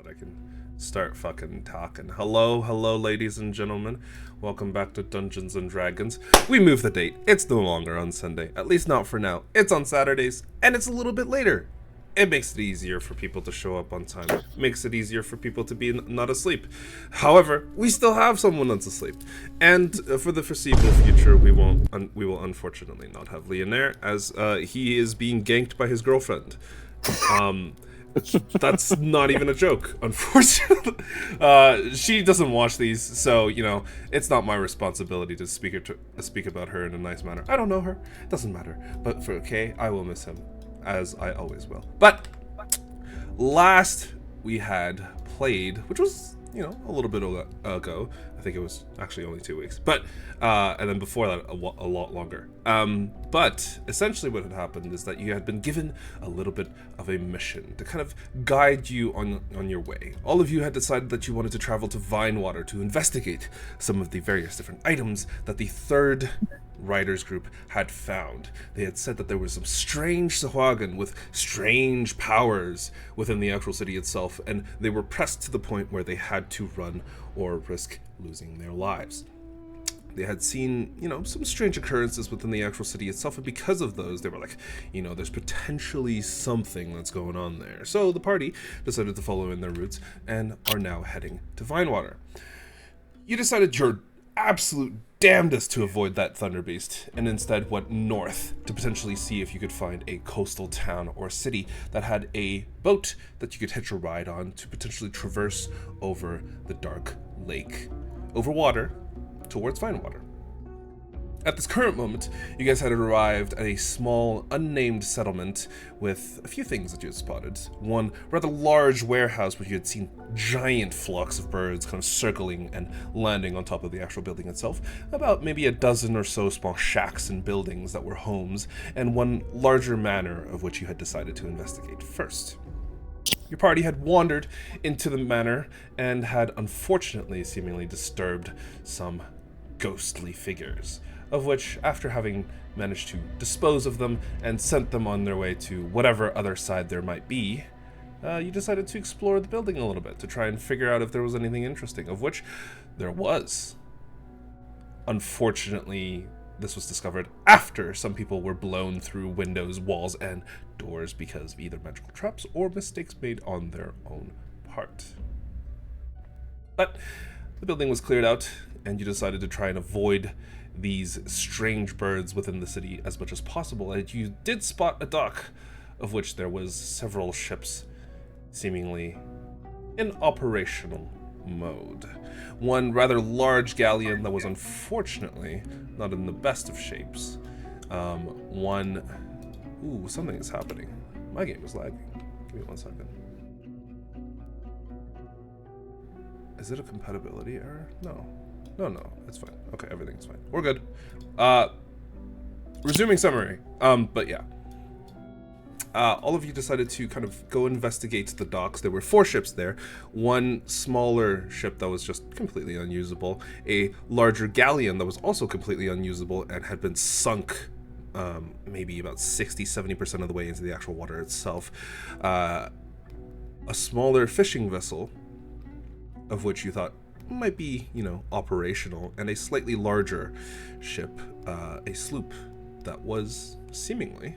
that I can start fucking talking. Hello, ladies and gentlemen. Welcome back to Dungeons and Dragons. We moved the date. It's no longer on Sunday. At least not for now. It's on Saturdays, and it's a little bit later. It makes it easier for people to show up on time. Makes it easier for people to be not asleep. However, we still have someone that's asleep. And for the foreseeable future, we will unfortunately not have Leonaire, as he is being ganked by his girlfriend. That's not even a joke, unfortunately. She doesn't watch these, so, it's not my responsibility to speak about her in a nice manner. I don't know her. It doesn't matter. But for okay, I will miss him, as I always will. But last we had played, which was, a little bit ago. I think it was actually only 2 weeks. But, and then before that, a lot longer. But essentially what had happened is that you had been given a little bit of a mission to kind of guide you on your way. All of you had decided that you wanted to travel to Vinewater to investigate some of the various different items that the third writers group had found. They had said that there was some strange Sahuagin with strange powers within the actual city itself, and they were pressed to the point where they had to run or risk losing their lives. They had seen, some strange occurrences within the actual city itself, and because of those, they were like, there's potentially something that's going on there. So the party decided to follow in their routes and are now heading to Vinewater. You decided your absolute damnedest to avoid that Thunderbeast, and instead went north to potentially see if you could find a coastal town or city that had a boat that you could hitch a ride on to potentially traverse over the dark lake, over water, towards Vinewater. At this current moment, you guys had arrived at a small, unnamed settlement with a few things that you had spotted. One rather large warehouse where you had seen giant flocks of birds kind of circling and landing on top of the actual building itself. About maybe a dozen or so small shacks and buildings that were homes, and one larger manor of which you had decided to investigate first. Your party had wandered into the manor and had unfortunately seemingly disturbed some ghostly figures, of which, after having managed to dispose of them and sent them on their way to whatever other side there might be, you decided to explore the building a little bit to try and figure out if there was anything interesting, of which there was. Unfortunately, this was discovered after some people were blown through windows, walls, and doors because of either magical traps or mistakes made on their own part. But the building was cleared out, and you decided to try and avoid these strange birds within the city as much as possible, and you did spot a dock, of which there was several ships seemingly in operational mode. One rather large galleon that was unfortunately not in the best of shapes. Something is happening. My game is lagging. Give me 1 second. Is it a compatibility error? No, it's fine. Okay, everything's fine. We're good. Resuming summary. But yeah. All of you decided to kind of go investigate the docks. There were 4 ships there. One smaller ship that was just completely unusable. A larger galleon that was also completely unusable and had been sunk maybe about 60-70% of the way into the actual water itself. A smaller fishing vessel, of which you thought might be, operational, and a slightly larger ship, a sloop that was seemingly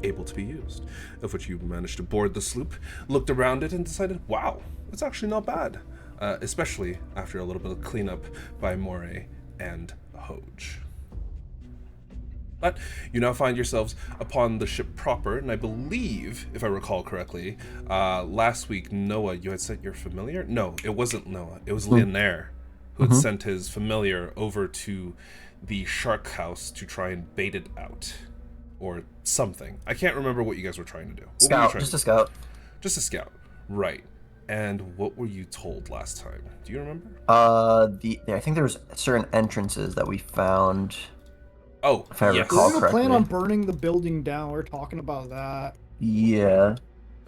able to be used, of which you managed to board the sloop, looked around it, and decided, wow, it's actually not bad, especially after a little bit of cleanup by Moray and Hoge. But you now find yourselves upon the ship proper, and I believe, if I recall correctly, last week, Noah, you had sent your familiar? No, it wasn't Noah. It was Leonaire who had sent his familiar over to the shark house to try and bait it out. Or something. I can't remember what you guys were trying to do. Scout, just a scout. Just a scout, right. And what were you told last time? Do you remember? I think there was certain entrances that we found. Oh, if I yes. recall We were correctly. planning on burning the building down. We were talking about that. Yeah.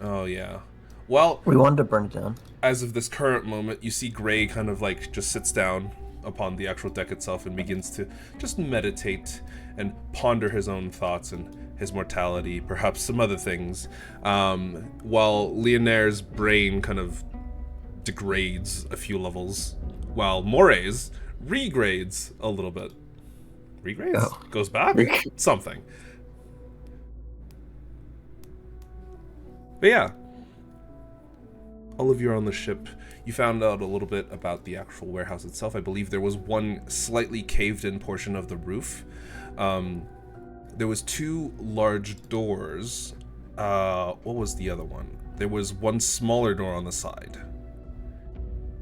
Oh, yeah. Well, we wanted to burn it down. As of this current moment, you see Gray kind of just sits down upon the actual deck itself and begins to just meditate and ponder his own thoughts and his mortality, perhaps some other things, while Leonaire's brain kind of degrades a few levels, while Moray's regrades a little bit. Regrades? Oh. Goes back? Something. But yeah, all of you are on the ship. You found out a little bit about the actual warehouse itself. I believe there was one slightly caved-in portion of the roof. There was 2 large doors. What was the other one? There was one smaller door on the side.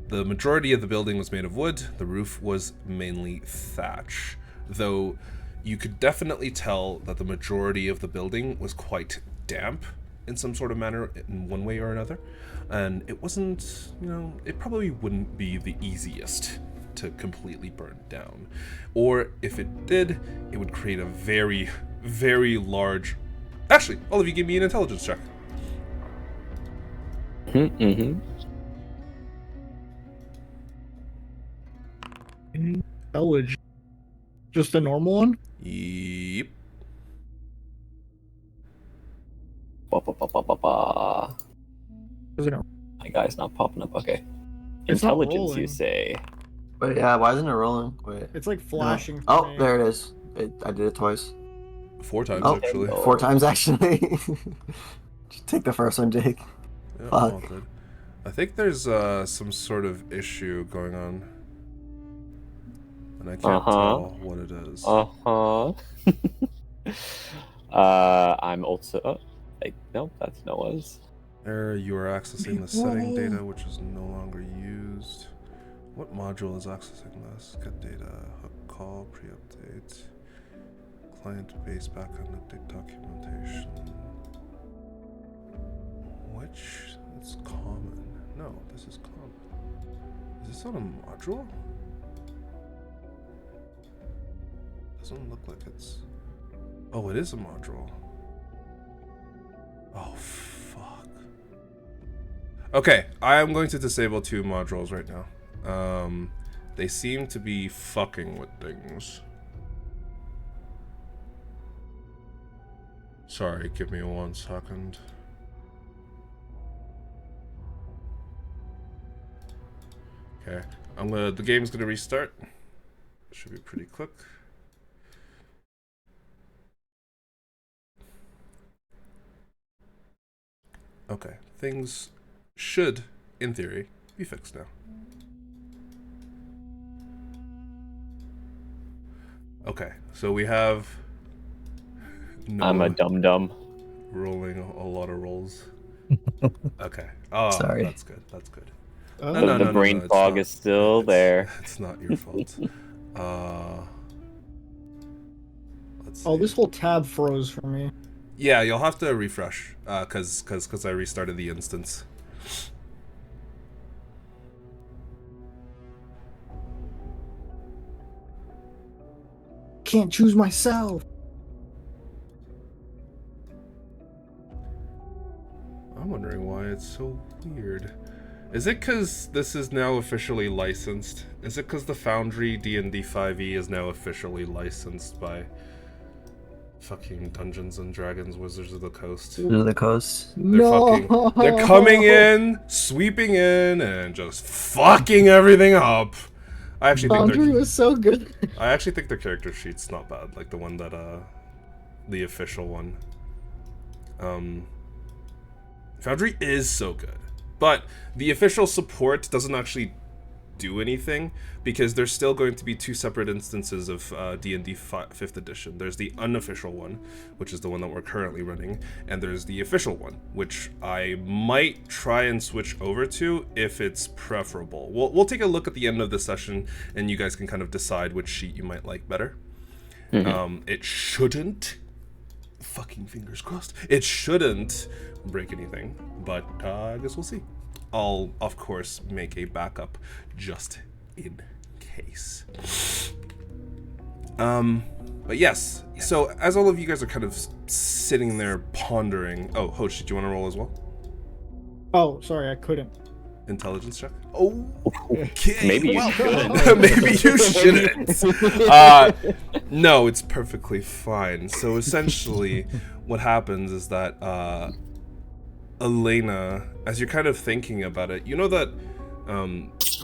The majority of the building was made of wood. The roof was mainly thatch, though you could definitely tell that the majority of the building was quite damp in some sort of manner in one way or another. And it wasn't, it probably wouldn't be the easiest to completely burn down. Or if it did, it would create a very, very large... Actually, all of you give me an intelligence check. Mm-hmm. Intelligence. Just a normal one? Yep. Ba-ba-ba-ba-ba-ba. Is it My guy's not popping up. Okay. It's not Intelligence, rolling. you say? Wait, yeah, why isn't it rolling? Wait. It's like flashing. No. for Oh, me. there it is. I did it twice. 4 times, Oh. actually. Oh. 4 times, actually. Just take the first one, Jake. Yeah, Fuck. all good. I think there's some sort of issue going on. And I can't tell what it is. I'm also... nope, that's Noah's. Error, you are accessing the setting data, which is no longer used. What module is accessing this? Get data, hook call, pre-update, client base backend update documentation. Which? It's common. No, this is common. Is this on a module? Doesn't look like it's... Oh, it is a module. Oh, fuck. Okay, I am going to disable 2 modules right now. They seem to be fucking with things. Sorry, give me 1 second. Okay, the game's gonna restart. Should be pretty quick. Okay, things should, in theory, be fixed now. Okay, so we have... I'm a dum-dum. rolling a lot of rolls. Okay. Oh, Sorry. that's good. That's good. Oh. The brain it's fog not- is still there. It's not your fault. Let's Oh, see. this whole tab froze for me. Yeah, you'll have to refresh, cause I restarted the instance. Can't choose myself. I'm wondering why it's so weird. Is it because this is now officially licensed? Is it because the Foundry D&D 5e is now officially licensed by fucking Dungeons and Dragons Wizards of the Coast? To the coast. They're coming in, sweeping in, and just fucking everything up. I actually think Foundry was so good. I actually think their character sheet's not bad, like the one that the official one. Foundry is so good, but the official support doesn't actually do anything because there's still going to be 2 separate instances of D&D 5th edition. There's the unofficial one, which is the one that we're currently running, and there's the official one, which I might try and switch over to if it's preferable. We'll take a look at the end of the session, and you guys can kind of decide which sheet you might like better. It shouldn't, fucking fingers crossed, it shouldn't break anything, but I guess we'll see. I'll, of course, make a backup just in case. But yes, so as all of you guys are kind of sitting there pondering... Oh, Hoach, did you want to roll as well? Oh, sorry, I couldn't. intelligence check. Oh, okay. Maybe you well, should. maybe you shouldn't. No, it's perfectly fine. So essentially, what happens is that Elena, as you're kind of thinking about it, you know that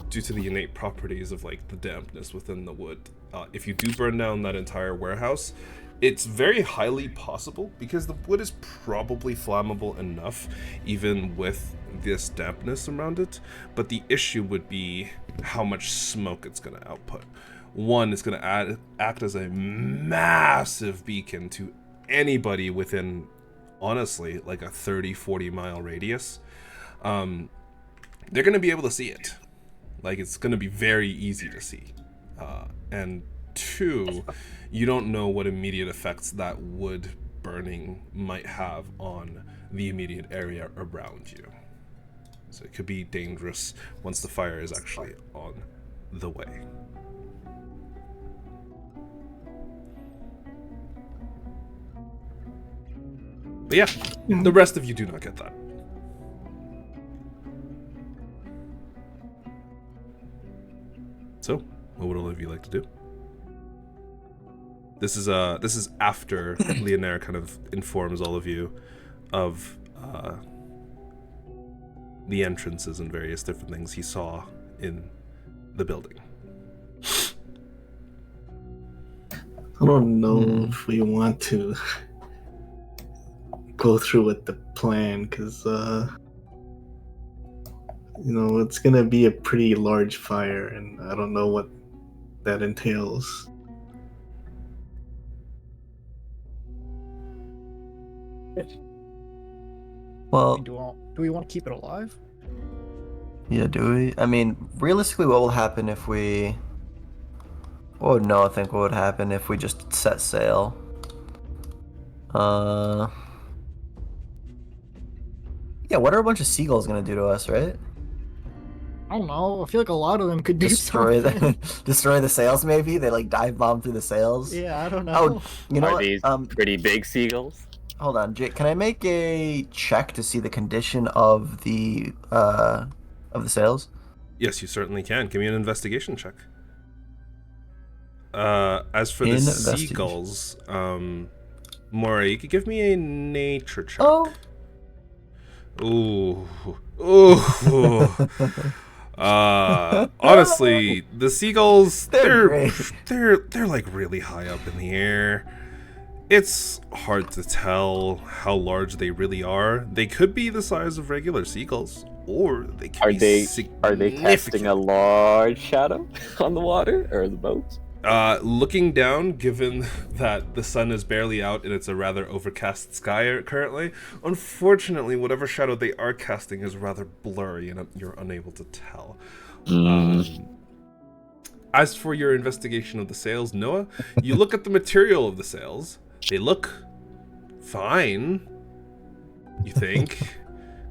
due to the innate properties of like the dampness within the wood, if you do burn down that entire warehouse, it's very highly possible, because the wood is probably flammable enough even with this dampness around it, but the issue would be how much smoke it's going to output. One, it's going to act as a massive beacon to anybody within, honestly, like a 30-40 mile radius. They're going to be able to see it. Like, it's going to be very easy to see. And two, you don't know what immediate effects that wood burning might have on the immediate area around you. So it could be dangerous once the fire is actually on the way. But yeah, the rest of you do not get that. So, what would all of you like to do? This is after Leonere kind of informs all of you of the entrances and various different things he saw in the building. I don't know if we want to go through with the plan, because it's gonna be a pretty large fire, and I don't know what that entails. Well, Do we want to keep it alive? yeah, do we? I mean, realistically, what will happen if we... What would happen if we just set sail? Yeah, what are a bunch of seagulls gonna do to us, right? I don't know. I feel like a lot of them could do Destroy something. destroy the sails, maybe? They like dive bomb through the sails? Yeah, I don't know. Oh, you know Are what? these pretty big seagulls? Hold on, Jake. Can I make a check to see the condition of the sails? Yes, you certainly can. Give me an investigation check. As for the Investigation. seagulls, Mora, you could give me a nature check. Oh. Ooh. Ooh. Honestly, the seagulls, They're great. they're like really high up in the air. It's hard to tell how large they really are. They could be the size of regular seagulls, or they could Are be they significant. casting a large shadow on the water or the boat? Looking down, given that the sun is barely out and it's a rather overcast sky currently, unfortunately, whatever shadow they are casting is rather blurry and you're unable to tell. As for your investigation of the sails, Noah, you look at the material of the sails. They look fine, you think?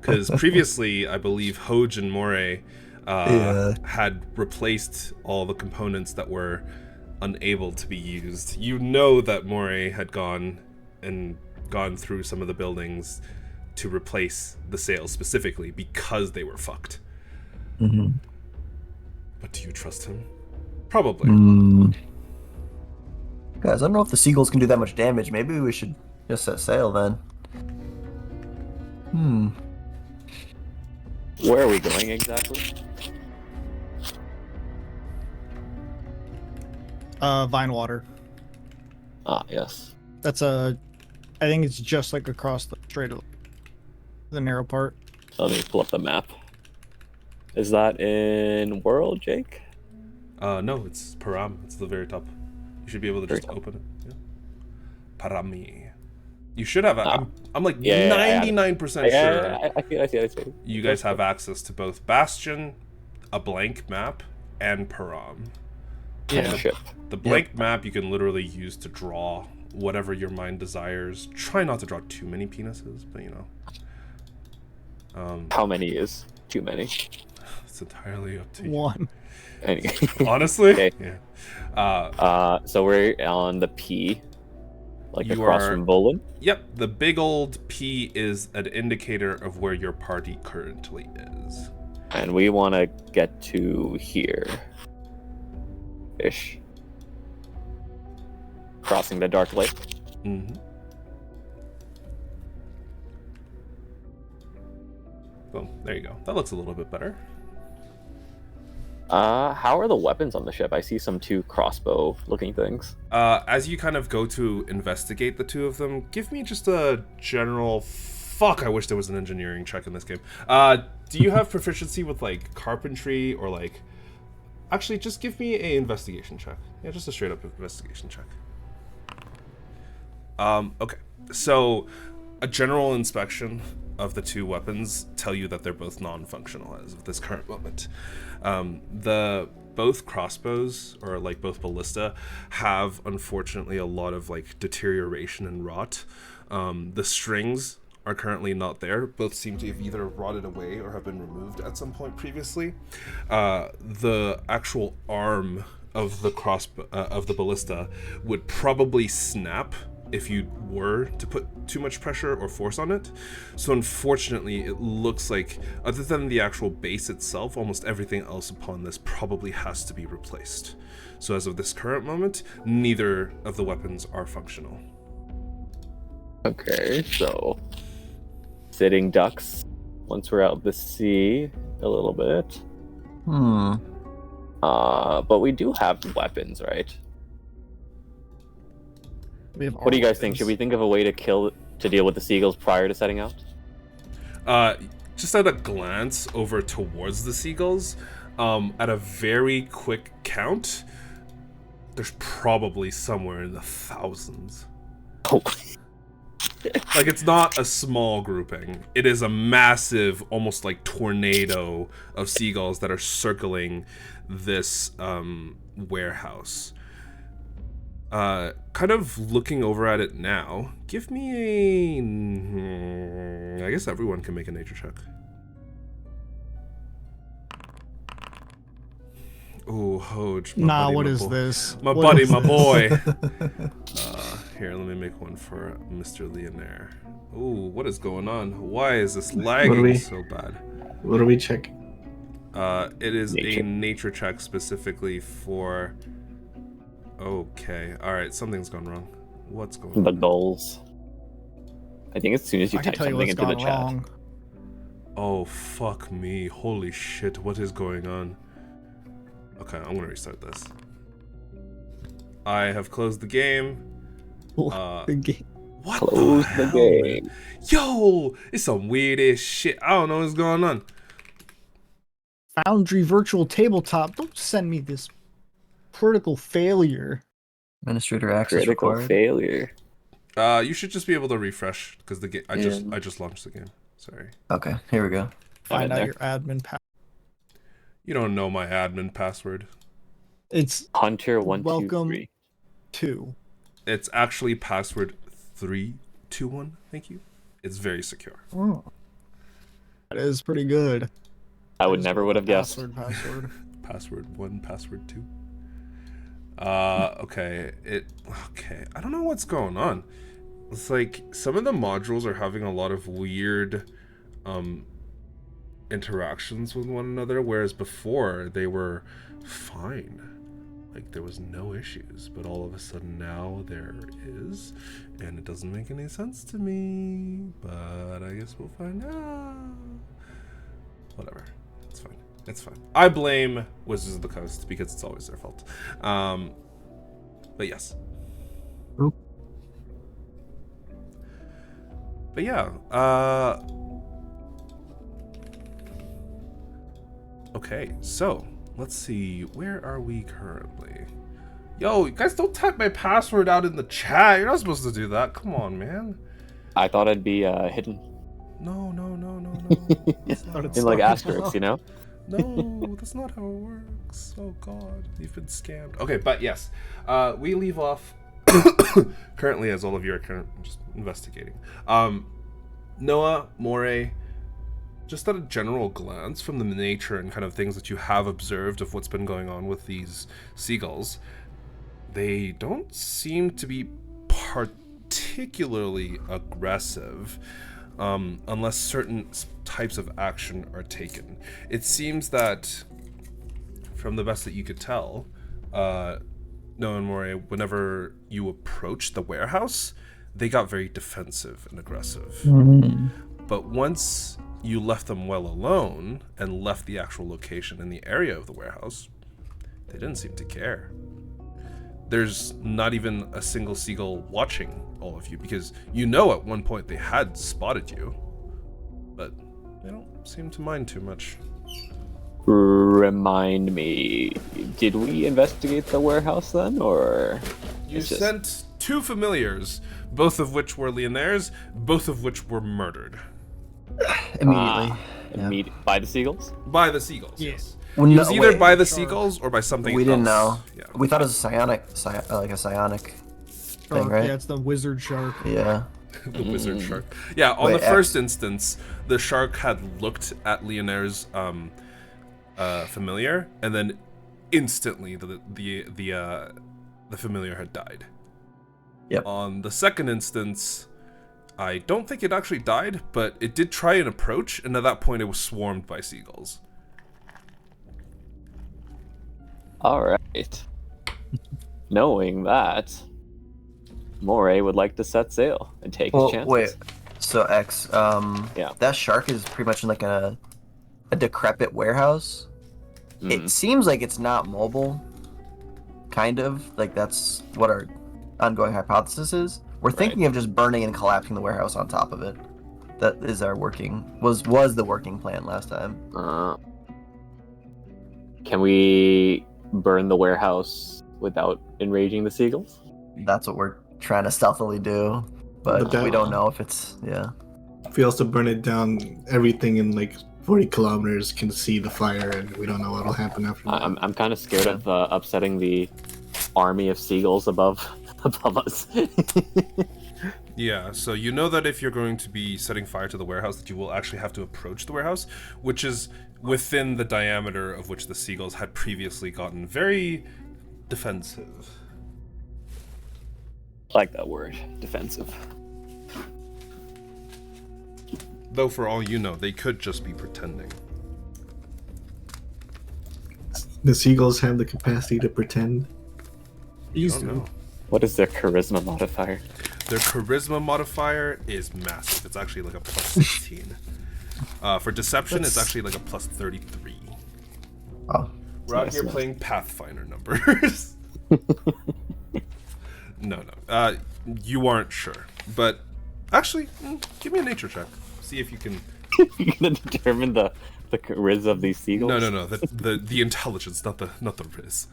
Because previously, I believe Hoj and Moray had replaced all the components that were unable to be used. You know that Moray had gone through some of the buildings to replace the sails specifically because they were fucked. Mm-hmm. But do you trust him? Probably. Guys, I don't know if the seagulls can do that much damage. Maybe we should just set sail then. Where are we going exactly? Vinewater. Ah, yes. That's I think it's just like across the strait of the narrow part. Let me pull up the map. Is that in World, Jake? No, it's Param. It's the very top. You should be able to just open it. Yeah. Parami. You should have. I'm like 99% sure. I see. You guys have access to both Bastion, a blank map, and Param. Yeah. Ship. The blank map you can literally use to draw whatever your mind desires. Try not to draw too many penises, but you know. How many is too many? It's entirely up to you. One. Anyway. Honestly? Okay. Yeah. So we're on the P, like You across are- from Volan. Yep, the big old P is an indicator of where your party currently is. And we want to get to here. Ish. Crossing the Dark Lake. Mm-hmm. Well, there you go. That looks a little bit better. How are the weapons on the ship? I see some 2 crossbow-looking things. As you kind of go to investigate the 2 of them, give me just a general... Fuck, I wish there was an engineering check in this game. Do you have proficiency with, like, carpentry or, like... Actually, just give me a investigation check. Yeah, just a straight-up investigation check. Okay. So, a general inspection of the 2 weapons tell you that they're both non-functional as of this current moment. Both crossbows, or like both ballista, have unfortunately a lot of like deterioration and rot. The strings are currently not there. Both seem to have either rotted away or have been removed at some point previously. The actual arm of the of the ballista would probably snap if you were to put too much pressure or force on it. So unfortunately, it looks like, other than the actual base itself, almost everything else upon this probably has to be replaced. So as of this current moment, neither of the weapons are functional. Okay, so sitting ducks once we're out to sea a little bit. But we do have weapons, right? What do you guys think? Should we think of a way to deal with the seagulls prior to setting out? Just at a glance over towards the seagulls, at a very quick count, there's probably somewhere in the thousands. Oh. Like, it's not a small grouping. It is a massive, almost like tornado of seagulls that are circling this warehouse. Kind of looking over at it now, give me a... I guess everyone can make a nature check. Oh, Hoj. Nah, what is this? My What buddy, is my this? boy. Here, let me make one for Mr. Leonaire. Ooh, what is going on? Why is this lagging so bad? What are we checking? It is Nature. a nature check specifically for... Okay, alright, something's gone wrong. What's going The on? goals. I think as soon as you I can type tell you something what's into the gone chat. wrong. Oh, fuck me. Holy shit, what is going on? Okay, I'm gonna restart this. I have closed the game. The game. What Close the the hell, game. man? Yo, it's some weird ass shit. I don't know what's going on. Foundry Virtual Tabletop. Don't send me this critical failure. Administrator access Critical required. failure. You should just be able to refresh because the game. I just launched the game. Sorry. Okay, here we go. I'm Find in out there. your admin password. You don't know my admin password. It's Hunter 123. Welcome. 2. It's actually password 321. Thank you. It's very secure. Oh. That is pretty good. I would never would have guessed. Password. Password 1, password 2. Okay. Okay. I don't know what's going on. It's like some of the modules are having a lot of weird interactions with one another, whereas before they were fine. Like there was no issues, but all of a sudden now there is, and it doesn't make any sense to me, but I guess we'll find out. Whatever. It's fine. It's fine. I blame Wizards of the Coast because it's always their fault. But yes. Oop. But yeah, okay, so let's see, where are we currently? Yo, you guys don't type my password out in the chat. You're not supposed to do that. Come on, man. I thought I'd be hidden No. That's not Thought it's in how- like Stop. asterisks, you know? No, that's not how it works. Oh god, you've been scammed. Okay, but yes, we leave off currently, as all of you are just investigating. Noah, Moray, just at a general glance from the nature and kind of things that you have observed of what's been going on with these seagulls, they don't seem to be particularly aggressive. unless certain types of action are taken. It seems that, from the best that you could tell, Noah and Moray, whenever you approached the warehouse, they got very defensive and aggressive. But once you left them well alone and left the actual location in the area of the warehouse, they didn't seem to care. There's not even a single seagull watching all of you, because you know at one point they had spotted you, but they don't seem to mind too much. Remind me, did we investigate the warehouse then, or You sent 2 familiars, both of which were Legionnaires, both of which were murdered. Immediately. By the seagulls? By the seagulls, Yeah. yes. Well, It no, was either wait, by the seagulls or by something we else. didn't know. Yeah. We thought it was a psionic thing, right? Yeah, it's the wizard shark. Yeah. The wizard shark. Yeah, on Wait, the first instance, the shark had looked at Leonaire's familiar, and then instantly the familiar had died. Yep. On the second instance, I don't think it actually died, but it did try and approach, and at that point it was swarmed by seagulls. Alright. Knowing that, Moray would like to set sail and take his chances. Wait. So X, Yeah. that shark is pretty much in like a decrepit warehouse. It seems like it's not mobile. Kind of. Like that's what our ongoing hypothesis is. We're thinking of just burning and collapsing the warehouse on top of it. That is our was the working plan last time. Can we burn the warehouse without enraging the seagulls? That's what we're trying to stealthily do, but But we don't know if it's If we also burn it down, everything in like 40 kilometers can see the fire, and we don't know what'll happen after that. I'm kind of scared of upsetting the army of seagulls above us. Yeah, so you know that if you're going to be setting fire to the warehouse, that you will actually have to approach the warehouse, which is within the diameter of which the seagulls had previously gotten very defensive. Like that word, defensive. Though for all you know, they could just be pretending. The seagulls have the capacity to pretend. These I don't two. know. What is their charisma modifier? Their charisma modifier is massive. It's actually like a plus 16. For deception, it's actually like a plus 33. oh We're out Nice, here nice. playing Pathfinder numbers. No. You aren't sure. But actually, give me a nature check. See if you can... You're gonna determine the charisma of these seagulls? No. The intelligence, not the riz.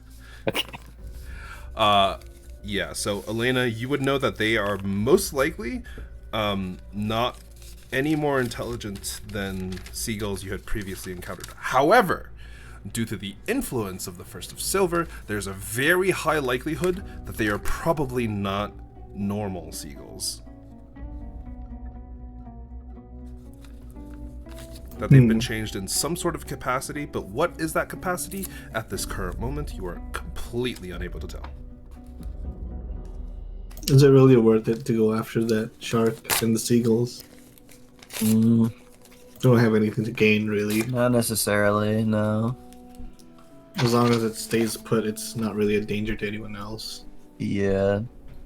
Okay. Yeah, so Elena, you would know that they are most likely not any more intelligent than seagulls you had previously encountered. However, due to the influence of the First of Silver, there's a very high likelihood that they are probably not normal seagulls. That they've been changed in some sort of capacity, but what is that capacity? At this current moment, you are completely unable to tell. Is it really worth it to go after that shark and the seagulls? Don't have anything to gain, really. not necessarily. No. As long as it stays put, it's not really a danger to anyone else. Yeah.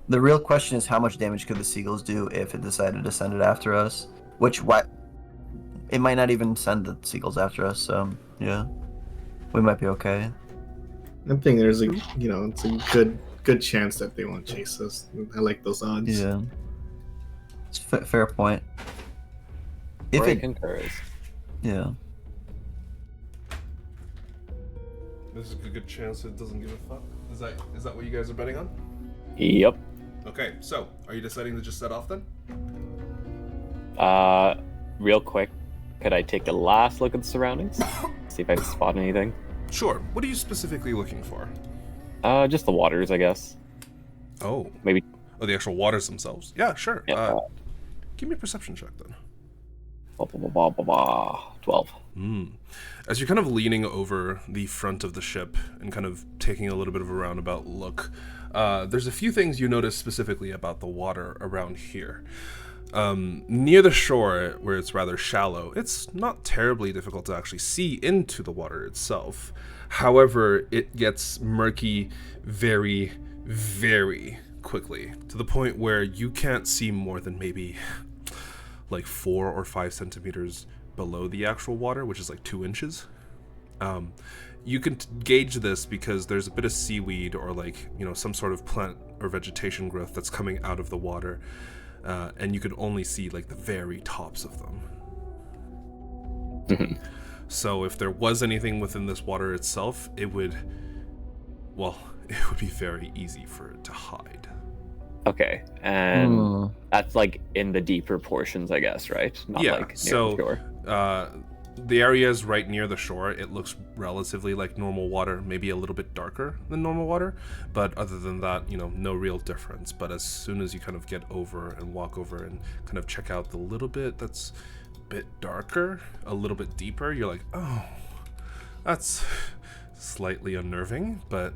The real question is how much damage could the seagulls do if it decided to send it after us? It might not even send the seagulls after us, so yeah. We might be okay. I think there's it's a good chance that they won't chase us. I like those odds. Yeah. It's fair point. If Moray it concurs. yeah. There's a good chance it doesn't give a fuck. Is that what you guys are betting on? Yep. Okay, so are you deciding to just set off then? Real quick, could I take a last look at the surroundings? See if I can spot anything? Sure. What are you specifically looking for? Just the waters, I guess. Oh, Maybe. the actual waters themselves. Yeah, sure. Yeah. Give me a perception check then. 12. As you're kind of leaning over the front of the ship and kind of taking a little bit of a roundabout look, there's a few things you notice specifically about the water around here. Near the shore, where it's rather shallow, it's not terribly difficult to actually see into the water itself. However, it gets murky very, very quickly, to the point where you can't see more than maybe like 4 or 5 centimeters below the actual water, which is like 2 inches. You can gauge this because there's a bit of seaweed or like, some sort of plant or vegetation growth that's coming out of the water. And you can only see like the very tops of them. Mm-hmm. So if there was anything within this water itself, it would be very easy for it to hide. Okay, and that's like in the deeper portions, I guess, right? Not Yeah, like near so the shore. The areas right near the shore, it looks relatively like normal water, maybe a little bit darker than normal water, but other than that, no real difference. But as soon as you kind of get over and walk over and kind of check out the little bit that's a bit darker, a little bit deeper, you're like, oh, that's slightly unnerving, but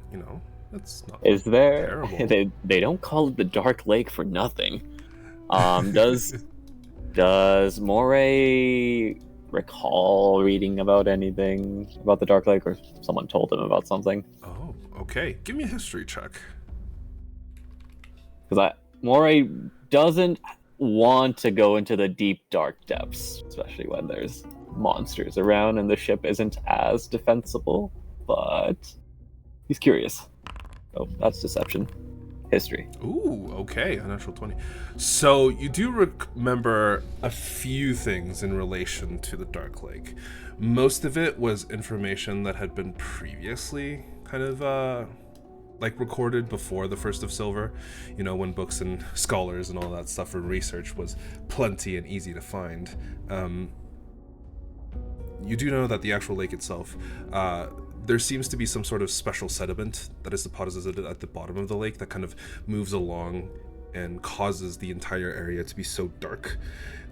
it's not Is there? terrible. They don't call it the Dark Lake for nothing. Does Moray recall reading about anything about the Dark Lake, or someone told him about something? Oh, okay. Give me a history check. Because Moray doesn't want to go into the deep, dark depths, especially when there's monsters around and the ship isn't as defensible. But he's curious. Oh, that's deception. History. Ooh, okay, a natural 20. So you do remember a few things in relation to the Dark Lake. Most of it was information that had been previously kind of recorded before the First of Silver, when books and scholars and all that stuff and research was plenty and easy to find. You do know that the actual lake itself, there seems to be some sort of special sediment that is deposited at the bottom of the lake that kind of moves along and causes the entire area to be so dark.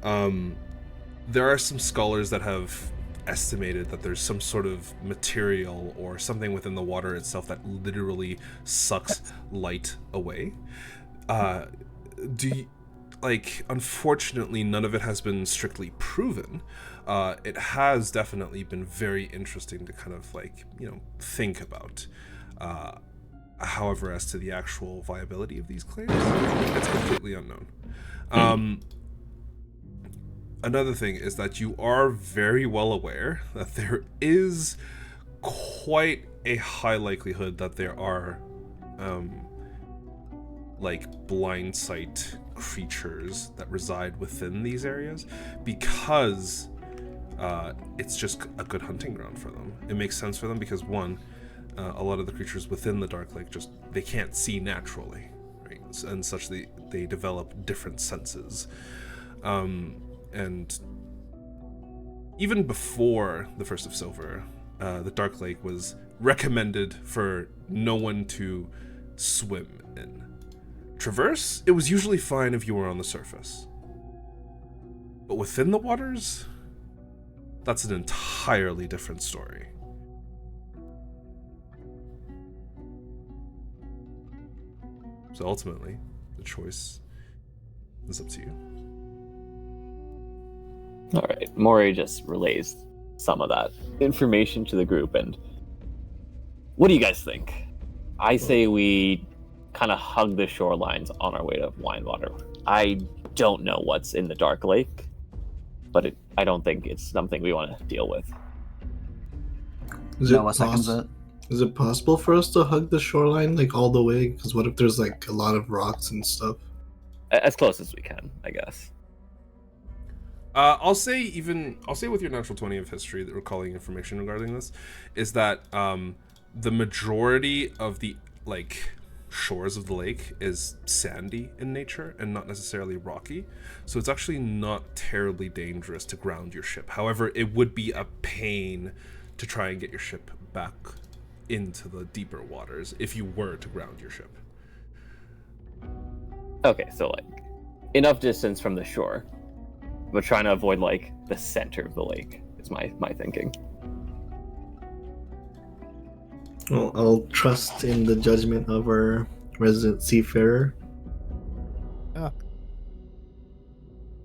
There are some scholars that have estimated that there's some sort of material or something within the water itself that literally sucks light away. Unfortunately, none of it has been strictly proven. It has definitely been very interesting to kind of think about. However, as to the actual viability of these claims, it's completely unknown. Another thing is that you are very well aware that there is quite a high likelihood that there are blind sight creatures that reside within these areas, because it's just a good hunting ground for them. It makes sense for them because, one, a lot of the creatures within the Dark Lake they can't see naturally, right? And such they develop different senses. And even before the First of Silver, the Dark Lake was recommended for no one to swim in. Traverse, it was usually fine if you were on the surface. But within the waters, that's an entirely different story. So ultimately, the choice is up to you. All right, Moray just relays some of that information to the group, and what do you guys think? I say we kind of hug the shorelines on our way to Winewater. I don't know what's in the Dark Lake, but I don't think it's something we want to deal with. Is it possible for us to hug the shoreline all the way? Because what if there's a lot of rocks and stuff? As close as we can, I guess. I'll say with your natural 20 of history that recalling information regarding this is that the majority of the shores of the lake is sandy in nature and not necessarily rocky, so it's actually not terribly dangerous to ground your ship. However, it would be a pain to try and get your ship back into the deeper waters if you were to ground your ship. Okay, so enough distance from the shore, but trying to avoid the center of the lake is my thinking. Well, I'll trust in the judgment of our resident seafarer.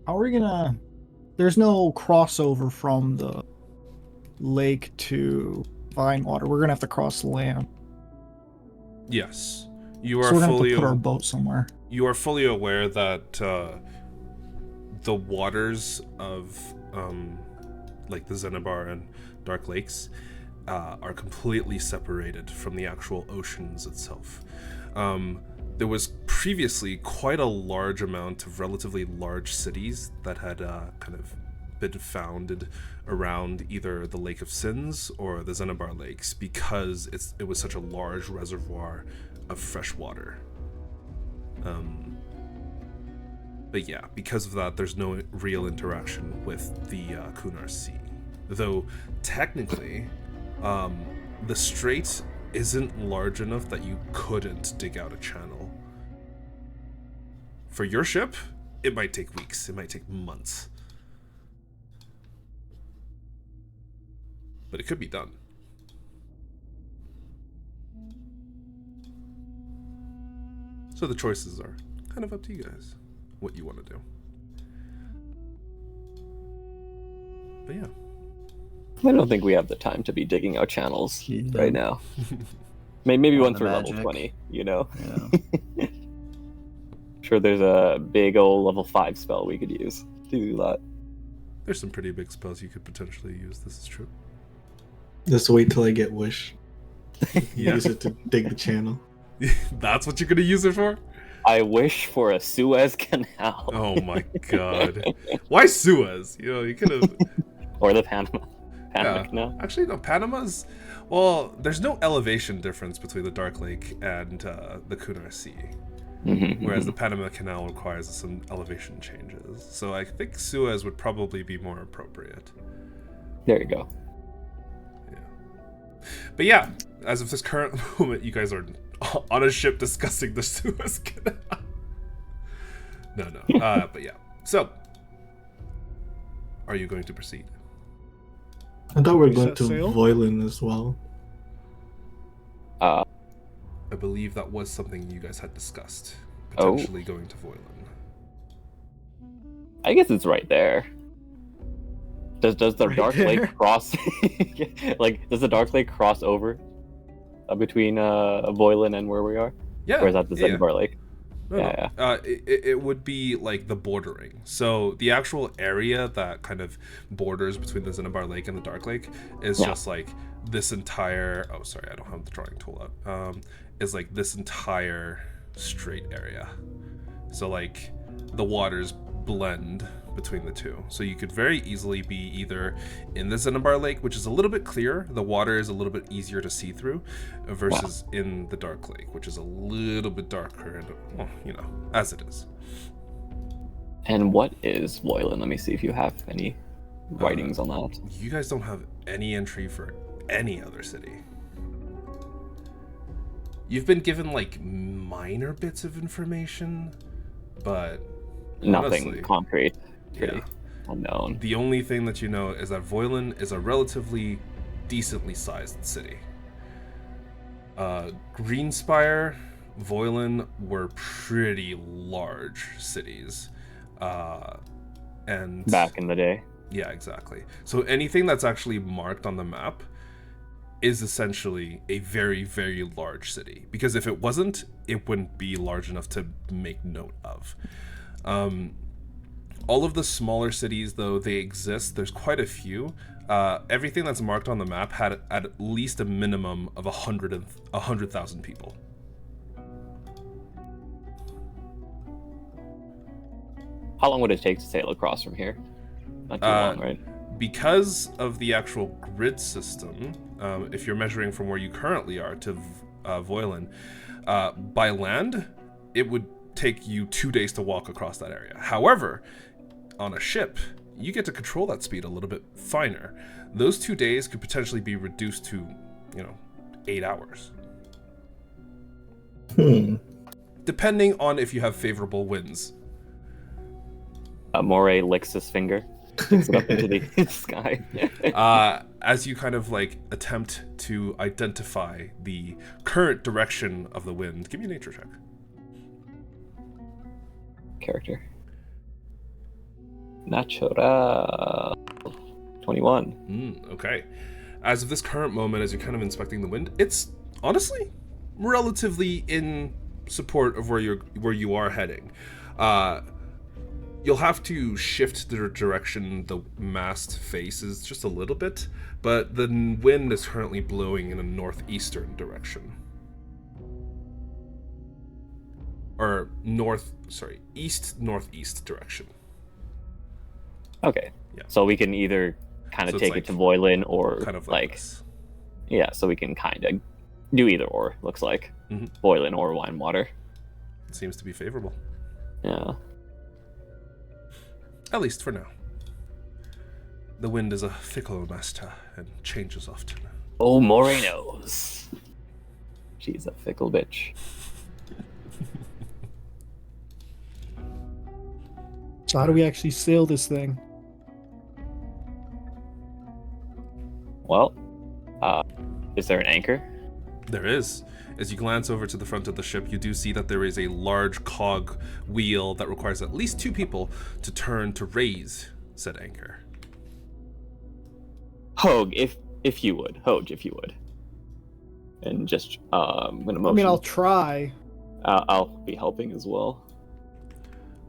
How are we gonna? There's no crossover from the lake to Vinewater. We're gonna have to cross the land. Yes, you So are we're gonna have fully to put our boat somewhere. you are fully aware that the waters of like the Xenabar and Dark Lakes are completely separated from the actual oceans itself. There was previously quite a large amount of relatively large cities that had kind of been founded around either the Lake of Sins or the Xenabar Lakes because it was such a large reservoir of fresh water. But yeah, because of that, there's no real interaction with the Kunar Sea. Though, technically, the strait isn't large enough that you couldn't dig out a channel. For your ship, it might take weeks, it might take months. But it could be done. So the choices are kind of up to you guys, what you want to do. But yeah. I don't think we have the time to be digging out channels Yeah. right now. Maybe On once the we're level magic. 20, you know? Yeah. Sure, there's a big old level 5 spell we could use to do that. There's some pretty big spells you could potentially use, this is true. Just wait till I get Wish. Yeah. Use it to dig the channel. That's what you're gonna use it for? I wish for a Suez Canal. Oh my god. Why Suez? You know, you could have... Or the Panama Canal. Actually, no, Panama's... Well, there's no elevation difference between the Dark Lake and the Kunar Sea. Whereas the Panama Canal requires some elevation changes. So I think Suez would probably be more appropriate. There you go. Yeah. But yeah, as of this current moment, you guys are on a ship discussing the Suez Canal. No. But yeah. So, are you going to proceed? I thought we were You going set to sail? Voilin as well. I believe that was something you guys had discussed. Oh. Potentially going to Voilin. I guess it's right there. Does the Right Dark there? Lake cross? Like, does the Dark Lake cross over between Voilin and where we are? Yeah. Or is that the yeah. Xenabar Lake? No, Yeah, no. It would be like the bordering. So the actual area that kind of borders between the Xenabar Lake and the Dark Lake is just like this entire... Oh, sorry, I don't have the drawing tool out. Is like this entire strait area. So like the waters blend between the two. So you could very easily be either in the Xenabar Lake, which is a little bit clearer, the water is a little bit easier to see through, versus in the Dark Lake, which is a little bit darker and, well, you know, as it is. And what is Voilin? Let me see if you have any writings on that. You guys don't have any entry for any other city. You've been given like minor bits of information, but Nothing honestly, concrete. Pretty yeah. unknown. The only thing that you know is that Voilin is a relatively decently sized city. Greenspire, Voilin were pretty large cities. And Back in the day. yeah, exactly. So anything that's actually marked on the map is essentially a very, very large city. Because if it wasn't, it wouldn't be large enough to make note of. All of the smaller cities, though, they exist. There's quite a few. Everything that's marked on the map had at least a minimum of 100,000 people. How long would it take to sail across from here? Not too long, right? Because of the actual grid system, if you're measuring from where you currently are to Voilin, by land, it would take you 2 days to walk across that area. However, on a ship, you get to control that speed a little bit finer. Those 2 days could potentially be reduced to, 8 hours. Depending on if you have favorable winds. Moray licks his finger, sticks it up into the sky. As you kind of like attempt to identify the current direction of the wind, give me a nature check. Character. Natural 21. Okay. As of this current moment, as you're kind of inspecting the wind, it's honestly relatively in support of where you are heading. You'll have to shift the direction the mast faces just a little bit, but the wind is currently blowing in a northeastern direction. Or east-northeast direction. Okay. Yeah. So we can either kind of So it's take like it to Voilin or kind of like this. Yeah, so we can kind of do either or, looks like. Mhm. Voilin or wine water. It seems to be favorable. Yeah. At least for now. The wind is a fickle master and changes often. Oh, Morenos. She's a fickle bitch. So how do we actually sail this thing? Well, is there an anchor? There is. As you glance over to the front of the ship, you do see that there is a large cog wheel that requires at least 2 people to turn to raise said anchor. Hogue, if you would. Hogue, if you would. And just, I'm gonna motion. I mean, I'll try. I'll be helping as well.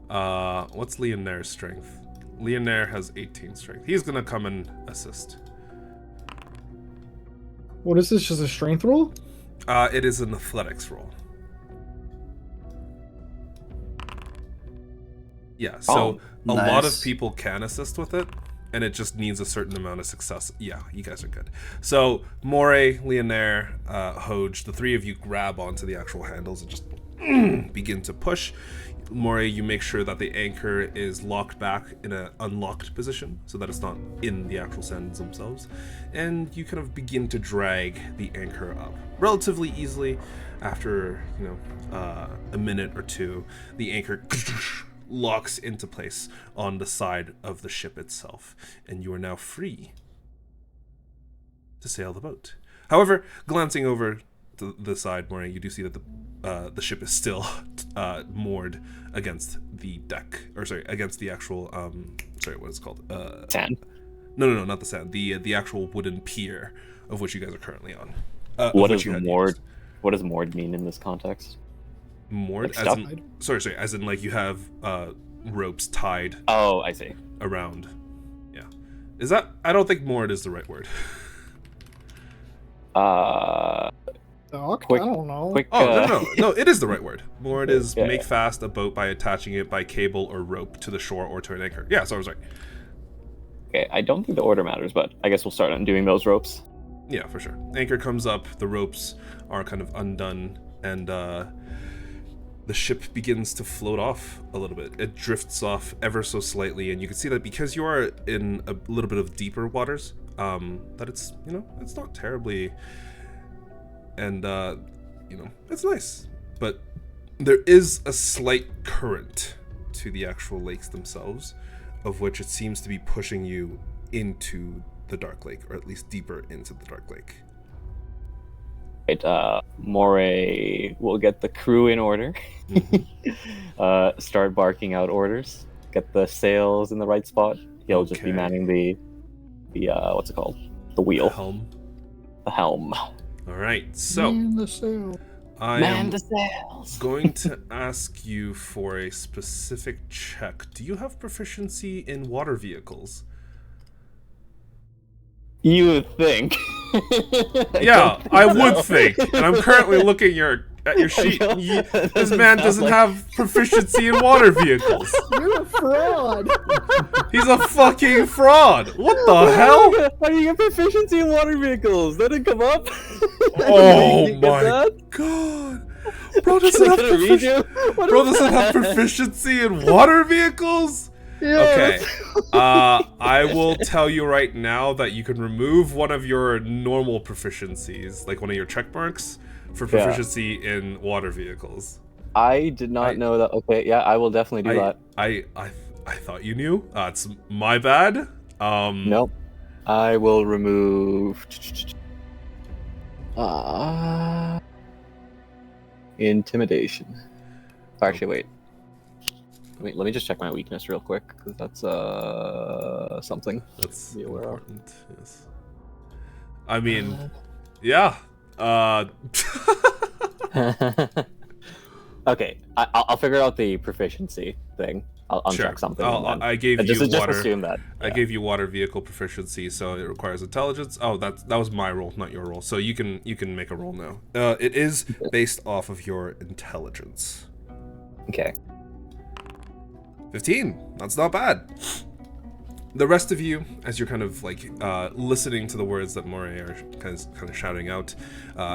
What's Leonaire's strength? Leonaire has 18 strength. He's gonna come and assist. What is this? Just a strength roll? It is an athletics roll. Yeah, so a lot of people can assist with it, and it just needs a certain amount of success. Yeah, you guys are good. So, Moray, Leonaire, Hoge, the 3 of you grab onto the actual handles and just begin to push. Moray, you make sure that the anchor is locked back in an unlocked position so that it's not in the actual sands themselves. And you kind of begin to drag the anchor up relatively easily. After, a minute or 2, the anchor locks into place on the side of the ship itself, and you are now free to sail the boat. However, glancing over to the side, Moray, you do see that the ship is still moored against the deck, against the actual what is it called? Sand. No, not the sand. The actual wooden pier of which you guys are currently on. What does moored? What does moored mean in this context? Moored, Like as in like you have ropes tied. Oh, I see. Around. Yeah. Is that? I don't think moored is the right word. Docked? Quick- I don't know. Quick. No, it is the right word. Moored is Yeah. make fast a boat by attaching it by cable or rope to the shore or to an anchor. Yeah, so I was right. Okay, I don't think the order matters, but I guess we'll start undoing those ropes. Yeah, for sure. Anchor comes up, the ropes are kind of undone, and the ship begins to float off a little bit. It drifts off ever so slightly, and you can see that because you are in a little bit of deeper waters, that it's, it's not terribly, and, it's nice. But there is a slight current to the actual lakes themselves, of which it seems to be pushing you into the Dark Lake, or at least deeper into the Dark Lake. Right, Moray will get the crew in order. Mm-hmm. Start barking out orders. Get the sails in the right spot. He'll just be Okay. manning the what's it called? The wheel. Helm. The helm. All right, so Man the sail. I Man am the sails. going to ask you for a specific check. Do you have proficiency in water vehicles? You would think. Yeah, I would think. And I'm currently looking at your sheet. This man doesn't have proficiency in water vehicles. You're a fraud. He's a fucking fraud. What the hell? How do you get proficiency in water vehicles? That didn't come up. Oh You get my that? god. Bro doesn't have, Bro doesn't have proficiency in water vehicles? Okay. I will tell you right now that you can remove one of your normal proficiencies, like one of your check marks, for proficiency in water vehicles. I did not know that. Okay, yeah, I will definitely do that. I thought you knew. It's my bad. Nope. I will remove. Intimidation. Actually, wait. Let me just check my weakness real quick, because that's something. That's to be aware of. important. Yes. I mean, yeah. Okay, I'll figure out the proficiency thing. I'll Sure. uncheck something. I gave you just water. assume that. I gave you water vehicle proficiency, so it requires intelligence. Oh, that was my roll, not your roll. So you can make a roll now. It is based off of your intelligence. Okay. 15. That's not bad. The rest of you, as you're kind of like listening to the words that Moray are kind of shouting out,